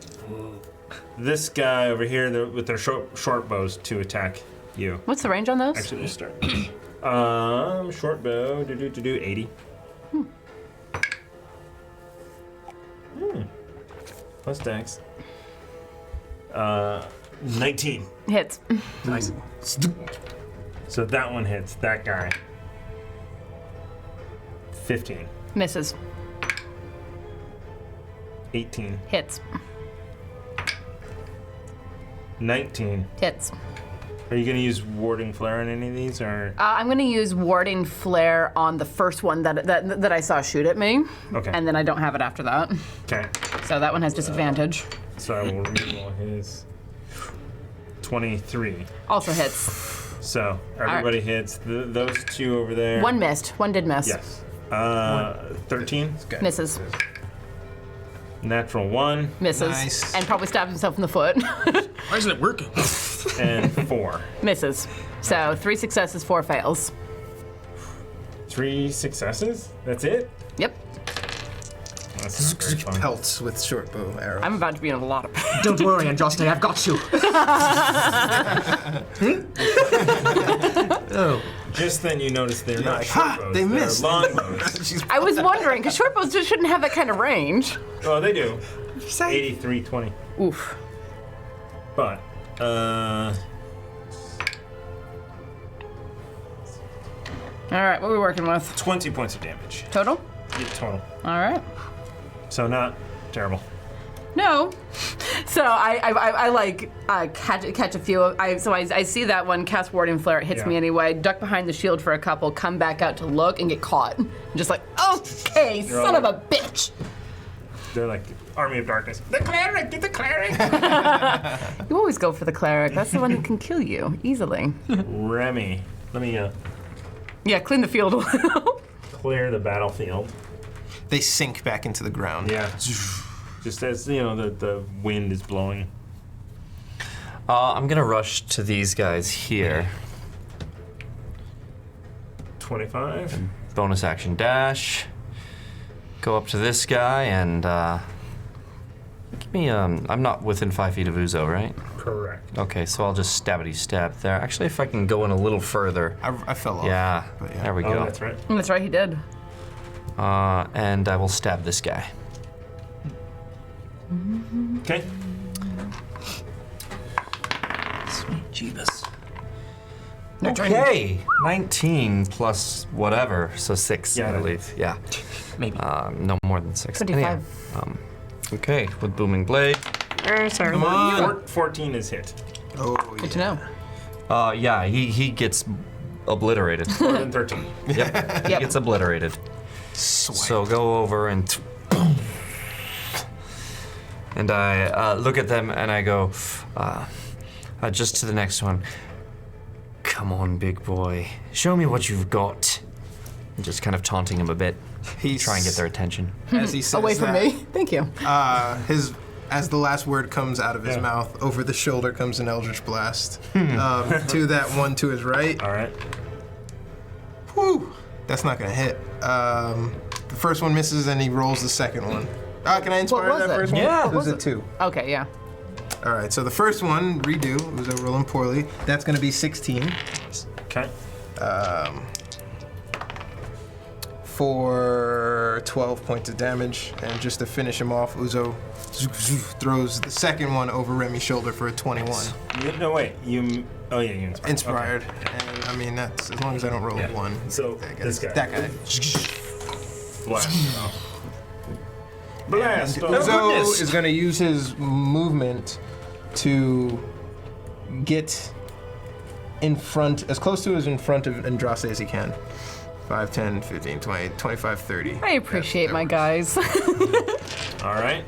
This guy over here with their short bows to attack you. What's the range on those? Actually, we'll start. Short bow, 80. Plus dex. 19. Hits. Nice. So that one hits that guy. 15. Misses. 18. Hits. 19. Hits. Are you gonna use warding flare on any of these, or? I'm going to use warding flare on the first one that I saw shoot at me. Okay. And then I don't have it after that. Okay. So that one has disadvantage. So I will reroll his 23. Also hits. So everybody hits. Those two over there. One missed. One did miss. Yes. 13. Misses. Natural 1. Misses. Nice. And probably stabbed himself in the foot. Why isn't it working? And 4. Misses. So 3 successes, 4 fails. 3 successes? That's it? Yep. That's not very fun. Pelts with short bow arrow. I'm about to be in a lot of pain. Don't worry, Andraste, I've got you. Oh. Just then you notice they're not Ha! short bows, They they're missed. long bows. I was wondering, because short bows just shouldn't have that kind of range. Oh, they do. 83, 20. Oof. But, All right, what are we working with? 20 points of damage. Total? Yeah, total. All right. So not terrible. No. So I like catch a few. I see that one, cast warding flare. It hits me Yeah. anyway. Duck behind the shield for a couple. Come back out to look and get caught. Just like, okay, You're son all of a bitch. They're like Army of Darkness. The cleric! Get the cleric! You always go for the cleric. That's the one who can kill you easily. Remy. Let me Yeah, clean the field a little. clear the battlefield. They sink back into the ground. Yeah. Just as, the wind is blowing. I'm gonna rush to these guys here. 25. bonus action dash. Go up to this guy and give me I'm not within 5 feet of Uzo, right? Correct. Okay, so I'll just stab there. Actually, if I can go in a little further. I fell off. Yeah, but yeah. there we Oh, go. that's right. That's right, he did. And I will stab this guy. Okay. Sweet Jeebus. Okay, 19 plus whatever, so 6, Yeah, I that believe. Yeah, Maybe. no more than 6. 25. Okay, with booming blade. Sorry. Come on. 14 is hit. Oh, Good to know. Yeah, he gets obliterated. More than 13. Yep, he Yep. gets obliterated. So go over and I look at them and I go, just to the next one. Come on, big boy. Show me what you've got. And just kind of taunting him a bit. Try and get their attention. As he says Away from that, me. Thank you. As the last word comes out of his mouth, over the shoulder comes an Eldritch Blast. To that one to his right. All right. Whew. That's not gonna hit. The first one misses and he rolls the second one. Can I inspire was that it? first one? Yeah. It was a 2. Okay, yeah. All right, so the first one, redo. It was rolling poorly. That's gonna be 16. Okay. For 12 points of damage. And just to finish him off, Uzo throws the second one over Remy's shoulder for a 21. No, wait. You inspired. Inspired. And I mean, that's as long as I don't roll a 1. Okay. So, I guess. this guy. That guy. Blast off. Blast off. Uzo is going to use his movement to get in front, as close to as in front of Andraste as he can. 5, 10, 15, 20, 25, 30. I appreciate my guys. All right.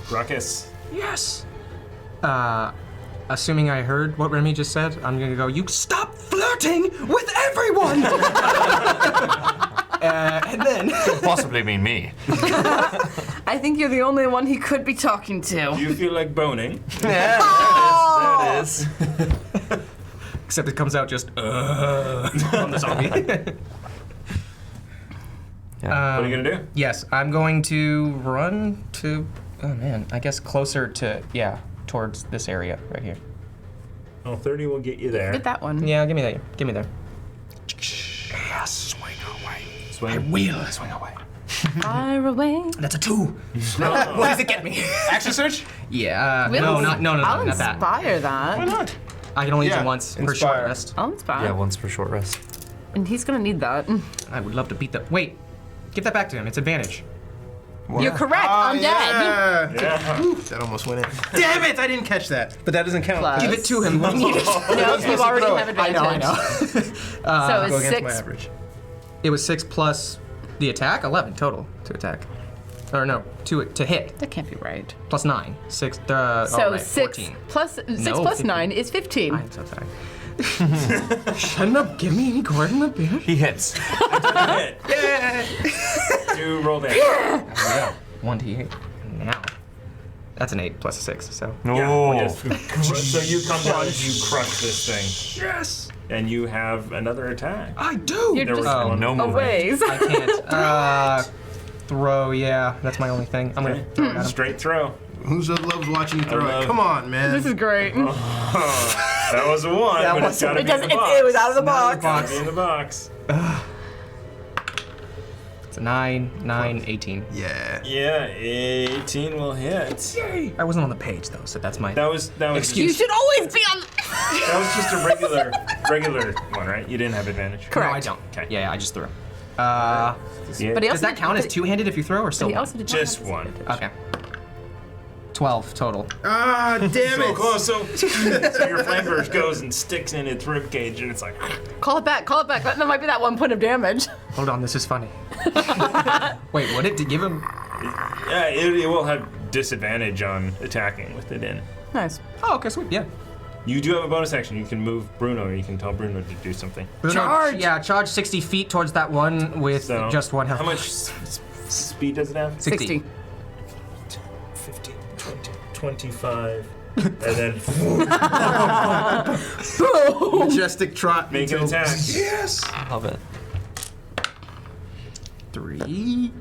Ruckus. Yes. Assuming I heard what Remy just said, I'm gonna go, you stop flirting with everyone! And then... Could possibly mean me. I think you're the only one he could be talking to. Do you feel like boning? There it is. Except it comes out just, on the zombie. What are you gonna do? Yes, I'm going to run to, oh man, I guess closer to, towards this area right here. Oh, 30 will get you there. Did that one. Yeah, give me there. Give me there. Yes, swing away. Swing. Will swing away. Fire away. That's a 2. What does it get me? Action search? Yeah, Will, no, I'll not that. inspire that. Why not? I can only use Yeah, it once per inspire. short rest. I'll inspire. Yeah, once per short rest. And he's gonna need that. I would love to beat the, wait, give that back to him, it's advantage. You're correct. I'm dead. Yeah. Yeah. That almost went in. Damn it! I didn't catch that. But that doesn't count. Plus. Give it to him. No, you already have advantage. I know. So Go it's against my 6. average. It was 6 plus the attack, 11 total to attack. Or no, to hit, That can't be right. plus 9. 6, So right, 6 14. plus 6 No, plus 15. 9 is 15. I'm so sorry. Shouldn't have given me any Gordon the beer. He hits. Hit. Yeah. Do roll damage. 1d8. Now. That's an 8 plus a 6, so. Yeah. Oh. Yes. So you come down and you crush this thing, Yes! and you have another attack. I do! You're There was just one. No a movement. ways. I can't. Throw, yeah, that's my only thing. I'm gonna throw it at him. Straight throw. Whoso loves watching you throw love- it? Come on, man. This is great. That was a 1, but it's gotta It be in the doesn't. box. It was out of the box. Gotta be in the box. It's a 9, 18. Yeah. Yeah, 18 will hit. Yay! I wasn't on the page though, so that's my. That was You should always be on. that was just a regular one, right? You didn't have advantage. No, I Correct. don't. Okay. Yeah, I just threw. Yeah, But he also Does that did- count as two-handed if you throw, or still He one? also did not just have one. disadvantage. Okay. 12 total. Ah, damn So it. close. So your flamethrower goes and sticks in its ribcage, and it's like. Call it back. Call it back. That might be that 1 point of damage. Hold on, this is funny. Wait, what did it give him? Yeah, it will have disadvantage on attacking with it in. Nice. Oh, okay, sweet. Yeah. You do have a bonus action. You can move Bruno, or you can tell Bruno to do something. Bruno, Charge! Yeah, charge 60 feet towards that one with So just one health. How much speed does it have? 60. 15, 20, 25, and then Majestic trot. make an until- attack. Yes. Love it. 3.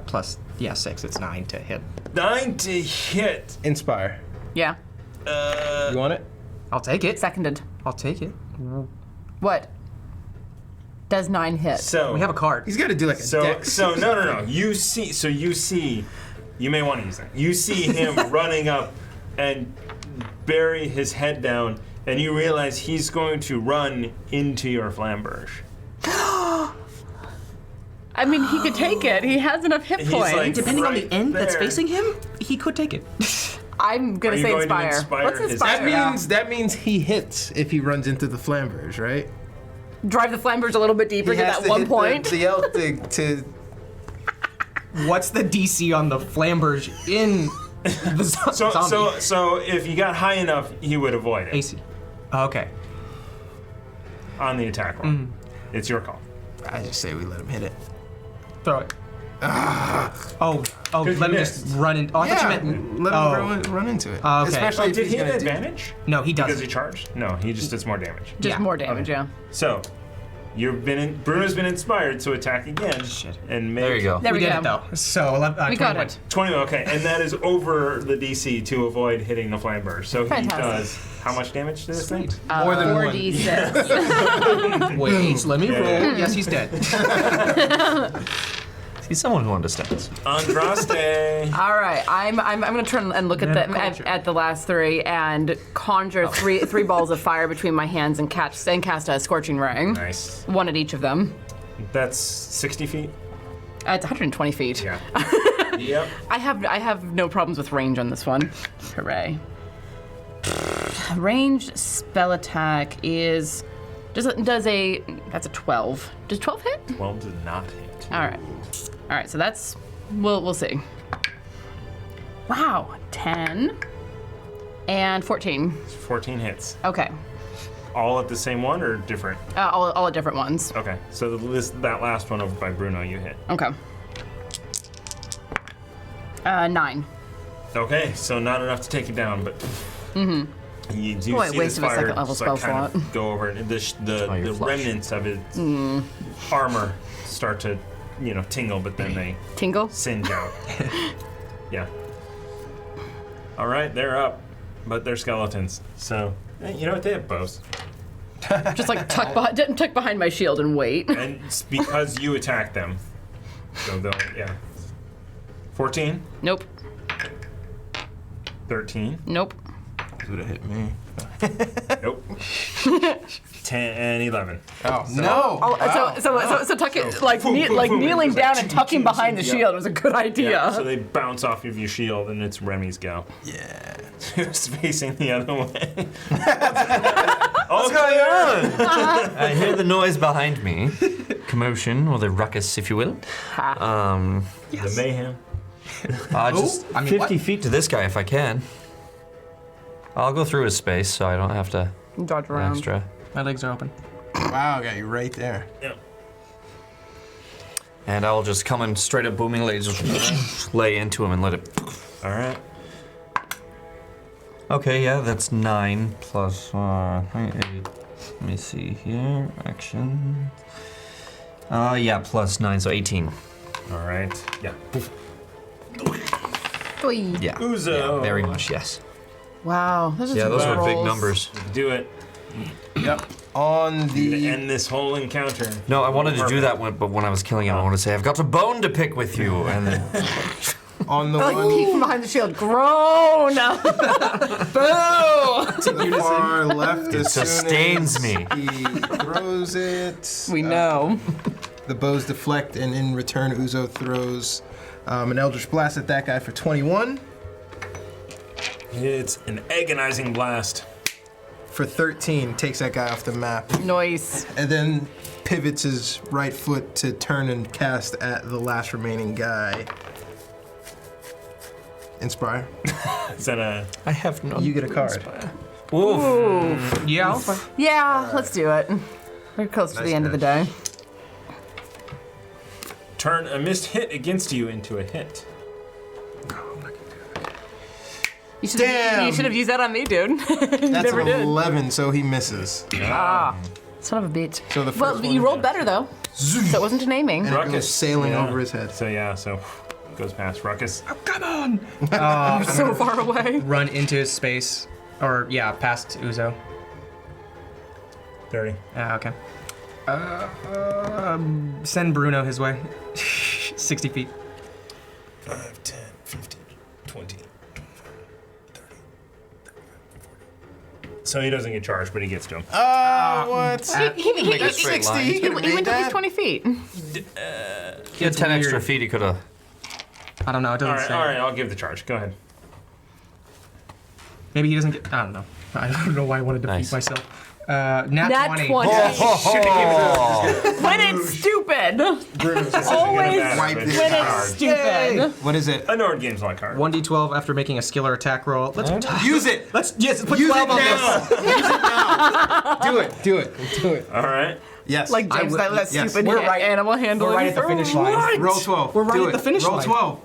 Plus, 6. It's 9 to hit. 9 to hit. Inspire. Yeah. You want it? I'll take it. Seconded. I'll take it. What? Does 9 hit? So We have a card. He's got to do like a dex. So no. You see. You may want to use that. You see him running up and bury his head down, and you realize he's going to run into your flamberge. I mean, he could take it. He has enough hit He's points. like- Depending on the Right end that's there. facing him, he could take it. I'm gonna Are you say going to inspire. inspire What's his- inspire? That means he hits if he runs into the flamberge, right? Drive the flamberge a little bit deeper He to has that to one hit point. The elk to What's the DC on the flamberge in the zombie? So if you got high enough, he would avoid it AC. Okay. on the attack roll. It's your call. I just say we let him hit it. Throw it. Oh, you let me missed. just run in. Oh, I thought you meant. let him run into it. Okay. Especially if Did he's he have gonna do- advantage? No, he Because doesn't. he charged? No, he just does more damage. Just Yeah. more damage, yeah. So, Bruno's been inspired to attack again. Shit. And make There you go. There We we did go. it though. So We got it. 21, okay, and that is over the DC to avoid hitting the flamberge. So he Fantastic. does how much damage to this thing? More than 4d6. Wait, let me Yeah. roll. Yes, he's dead. He's someone who understands. Andraste. All right, I'm gonna turn and look at the last 3 and conjure three balls of fire between my hands and cast a scorching ray. Nice. One at each of them. That's 60 feet? It's 120 feet. Yeah. Yep. I have no problems with range on this one. Hooray. Ranged spell attack is that's a 12. Does 12 hit? 12 does not hit. All right. So that's we'll see. Wow, 10 and 14. 14 hits. Okay, All at the same one or different? all at different ones. Okay, so that last one over by Bruno you hit. Okay. 9. Okay, so not enough to take it down, but you do Boy, see waste this of a fire second level just, like, spell kind slot. of go over, and the you're flush. remnants of its armor start to, tingle, but then they Tingle? singe out. Yeah. All right, they're up, but they're skeletons. So, you know what? They have bows. Just like tuck behind my shield and wait. And it's because you attack them. So they'll, 14, Nope. 13, Nope. Would have hit me. nope, 10, and 11. Oh no! So tuck it like boom, boom, boom, kneeling it's down like and tucking behind the yeah. shield was a good idea. Yeah, so they bounce off of your shield, and it's Remy's go. Yeah. Who's facing the other way? What's going on? I hear the noise behind me. Commotion, or the ruckus, if you will. The mayhem. Just I mean, 50 what? feet to this guy if I can. I'll go through his space so I don't have to Dodge around. extra. My legs are open. Wow, got you right there. Yep. And I'll just come in straight up booming legs, just lay into him and let it. All right. Okay, yeah, that's 9 plus 8. Let me see here. Action. Yeah, plus 9, so 18. All right. Yeah. Yeah. Uzo. Yeah, very much, yes. Wow, those are Yeah, some those good were big rolls. numbers. Do it. Yep. On To the end this whole encounter. No, I wanted to do that, but when I was killing him, I wanted to say, I've got a bone to pick with you. And then, on the Like one peek from behind the shield. Groan! Boo! to the far left, as sustains soon as me. he throws it. We know. The bows deflect, and in return, Uzo throws an Eldritch Blast at that guy for 21. It's an agonizing blast. For 13, takes that guy off the map. Nice. And then pivots his right foot to turn and cast at the last remaining guy. Inspire. Is that a... I have no. You get a card. Oof. Yeah. Yeah, let's do it. We're close to Nice the end of the day. Turn a missed hit against you into a hit. You should Damn. You should have used that on me, dude. You That's never an did. 11, so he misses. Son of a bitch. So the first Well, one you rolled better though. So it wasn't an aiming. And it goes sailing over his head. So goes past Ruckus. Oh, come on! You're so far away. Run into his space. Or, past Uzo. 30. Okay. Send Bruno his way. 60 feet. 5, 10, 15, 20, 30. So he doesn't get charged, but he gets to him. What? He That's 60. he went to that? 20 feet. He had 10 extra feet. He could have. I don't know. It doesn't say. All right, I'll give the charge. Go ahead. Maybe he doesn't get. I don't know. I don't know why I wanted to beat myself. Nat Nat 20. 20. When it's stupid. Always Wipe this when card. it's stupid. What is it? I know what games like card. 1d12 after making a skill or attack roll. Let's Use it. put Use 12 it on now. this. Use it now. Do it. All right. Yes. Like James, that yes. stupid We're right- animal handling. We're right at the finish line. Roll 12. We're right Do at the it. finish Roll line. 12.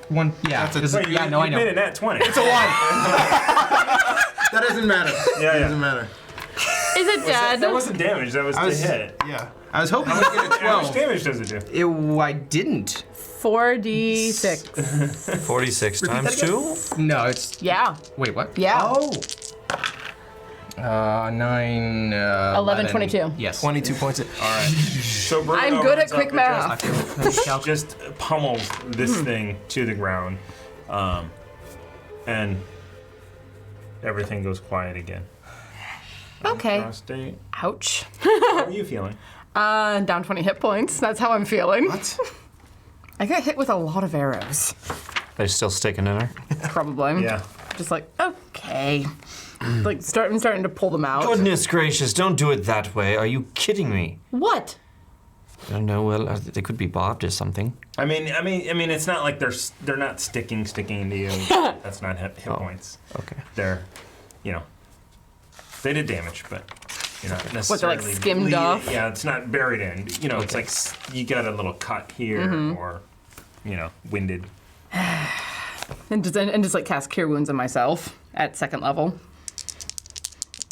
One. Yeah. That's a- this is- Wait, yeah. No, I you know. made a nat 20. It's a 1. That doesn't matter. Yeah. Doesn't matter. Is it dead? That wasn't damage. That was I the was hit. Yeah. I was hoping to get a How much 12. damage does it do? I didn't. 4d6. 46 times 2? No, it's. Yeah. Wait, what? Yeah. Oh. 9. 11, 22. Yes. 22 points. All right. So Bruno I'm good at runs up quick and math. Just pummels this thing to the ground, and everything goes quiet again. Okay. Prostate. Ouch. How are you feeling? Down 20 hit points. That's how I'm feeling. What? I got hit with a lot of arrows. They're still sticking in her. Probably. Yeah. Just like, okay. I'm starting to pull them out. Goodness gracious, don't do it that way. Are you kidding me? What? I don't know. Well, they could be barbed or something. I mean, it's not like they're not sticking into you. That's not hit points. Okay. They're, they did damage, but not necessarily. What, they're like skimmed off? Yeah, it's not buried in. It's like you got a little cut here, or, winded. And just like cast Cure Wounds on myself at 2nd level.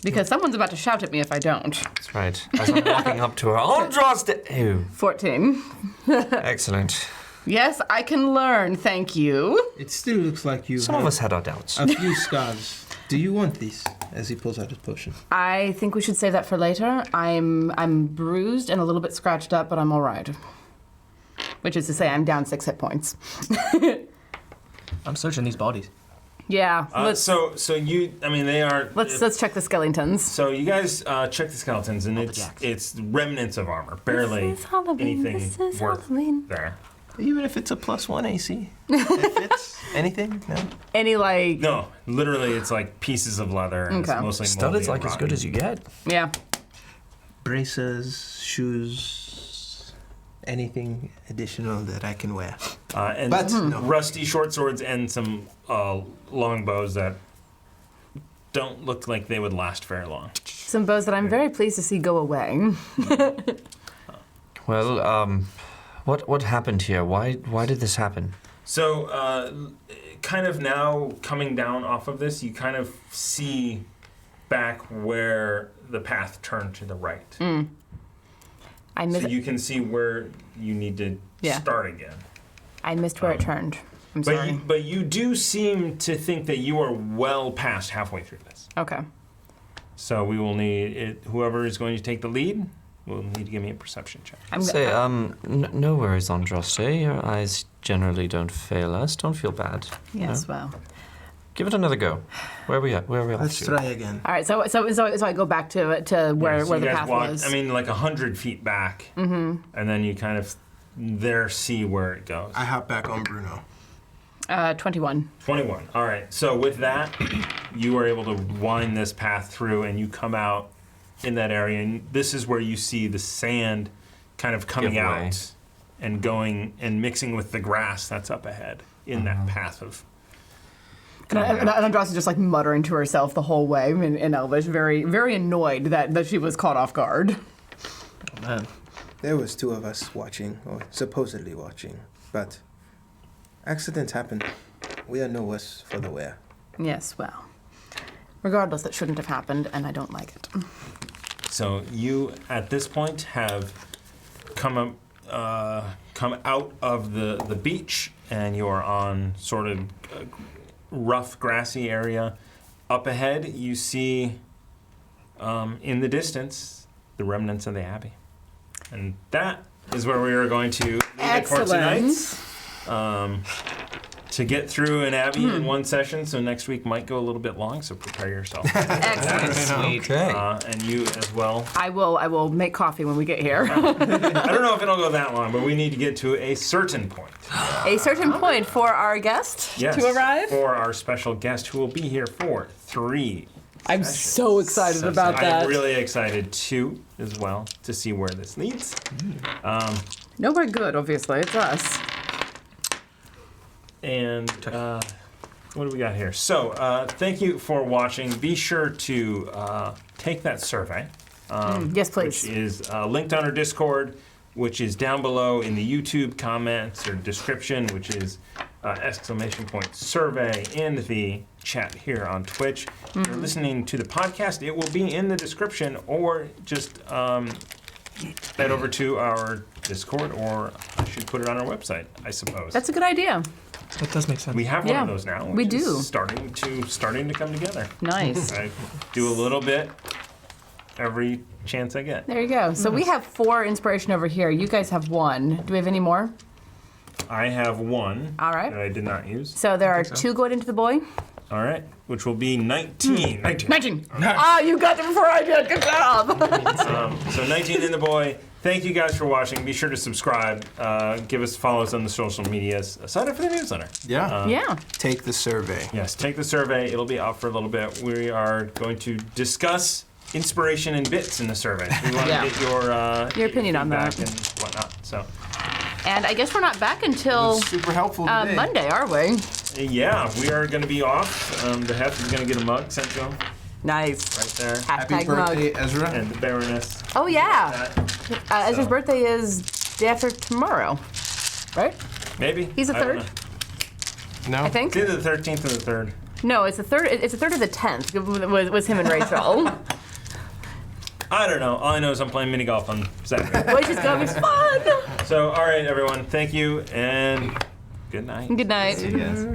Because someone's about to shout at me if I don't. That's right. As I'm walking up to her, Andraste! Ew. 14. Excellent. Yes, I can learn, thank you. It still looks like you Some of us had our doubts. a few scars. Do you want these? As he pulls out his potion. I think we should save that for later. I'm bruised and a little bit scratched up, but I'm all right. Which is to say, I'm down 6 hit points. I'm searching these bodies. Yeah. So you, they are. Let's check the skeletons. So you guys check the skeletons, and it's remnants of armor, barely This is Halloween. anything This is worth Halloween. there. Even if it's a +1 AC. It fits. Anything? No. Any like? No, literally, it's like pieces of leather, and Okay. it's mostly Studded's moldy like and as good rotten. as you get. Yeah. Braces, shoes, anything additional that I can wear. And But no. rusty short swords and some long bows that don't look like they would last very long. Some bows that I'm very pleased to see go away. Well, what happened here? Why did this happen? So, kind of now coming down off of this, you kind of see back where the path turned to the right. I So missed. you can see where you need to start again. I missed where it turned. I'm sorry. But you do seem to think that you are well past halfway through this. Okay. So we will need it. Whoever is going to take the lead will need to give me a perception check. Say, no worries, Andraste. Your eyes generally don't fail us. Don't feel bad. Yes. Well. Give it another go. Where are we at? Where are we Let's at? try again. All right. So I go back to where Yeah, so where you the guys path walk, was. like 100 feet back, and then you kind of there see where it goes. I hop back on Bruno. 21. 21. All right. So with that, you are able to wind this path through, and you come out in that area, and this is where you see the sand kind of coming Give way. out and going and mixing with the grass that's up ahead in that path of. And Andraste is just like muttering to herself the whole way in Elvish, very, very annoyed that she was caught off guard. Man. There was 2 of us watching, or supposedly watching, but accidents happen. We are no worse for the wear. Yes, well, regardless, that shouldn't have happened, and I don't like it. So you, at this point, have come out of the beach, and you are on sort of rough, grassy area. Up ahead, you see in the distance the remnants of the Abbey. And that is where we are going to leave it for tonight. To get through an Abbey in one session, so next week might go a little bit long, so prepare yourself. Excellent. Sweet. Okay. And you as well. I will make coffee when we get here. I don't know if it'll go that long, but we need to get to a certain point. A certain point for our guest Yes, to arrive. for our special guest who will be here for 3. I'm so excited about that. I'm really excited too, as well, to see where this leads. No, we're good, obviously. It's us. And what do we got here? So, thank you for watching. Be sure to take that survey. Yes, please. Which is linked on our Discord, which is down below in the YouTube comments or description, which is !survey in the chat here on Twitch. If you're listening to the podcast, it will be in the description, or just head over to our Discord, or I should put it on our website, I suppose. That's a good idea. That does make sense. We have one of those now. We which do. is starting to come together. Nice. I do a little bit every chance I get. There you go. So we have 4 inspiration over here. You guys have 1. Do we have any more? I have 1 All right. that I did not use. So there are 2 going into the boy. All right, which will be 19. 19. Ah, you got them before I did. Good job. So 19 in the boy. Thank you guys for watching. Be sure to subscribe. Give us follows on the social medias. Sign up for the newsletter. Yeah. Yeah. Take the survey. Yes, take the survey. It'll be out for a little bit. We are going to discuss inspiration and bits in the survey. We want Yeah. to get your opinion on feedback that. and whatnot. So And I guess we're not back until Super helpful today. Monday, are we? yeah, we are going to be off. The Hef is going to get a mug sent to him Nice. right there, Happy Hashtag birthday, mug. Ezra. and the Baroness. Oh, yeah. That. Ezra's So. birthday is day after tomorrow, right? Maybe. He's the I don't 3rd, know. No? I think. It's either the 13th or the 3rd. No, it's the 3rd. It's the 3rd or the 10th was him and Rachel. I don't know. All I know is I'm playing mini golf on Saturday. Which is going to be fun. So, all right, everyone. Thank you, and good night. Good night. Yes.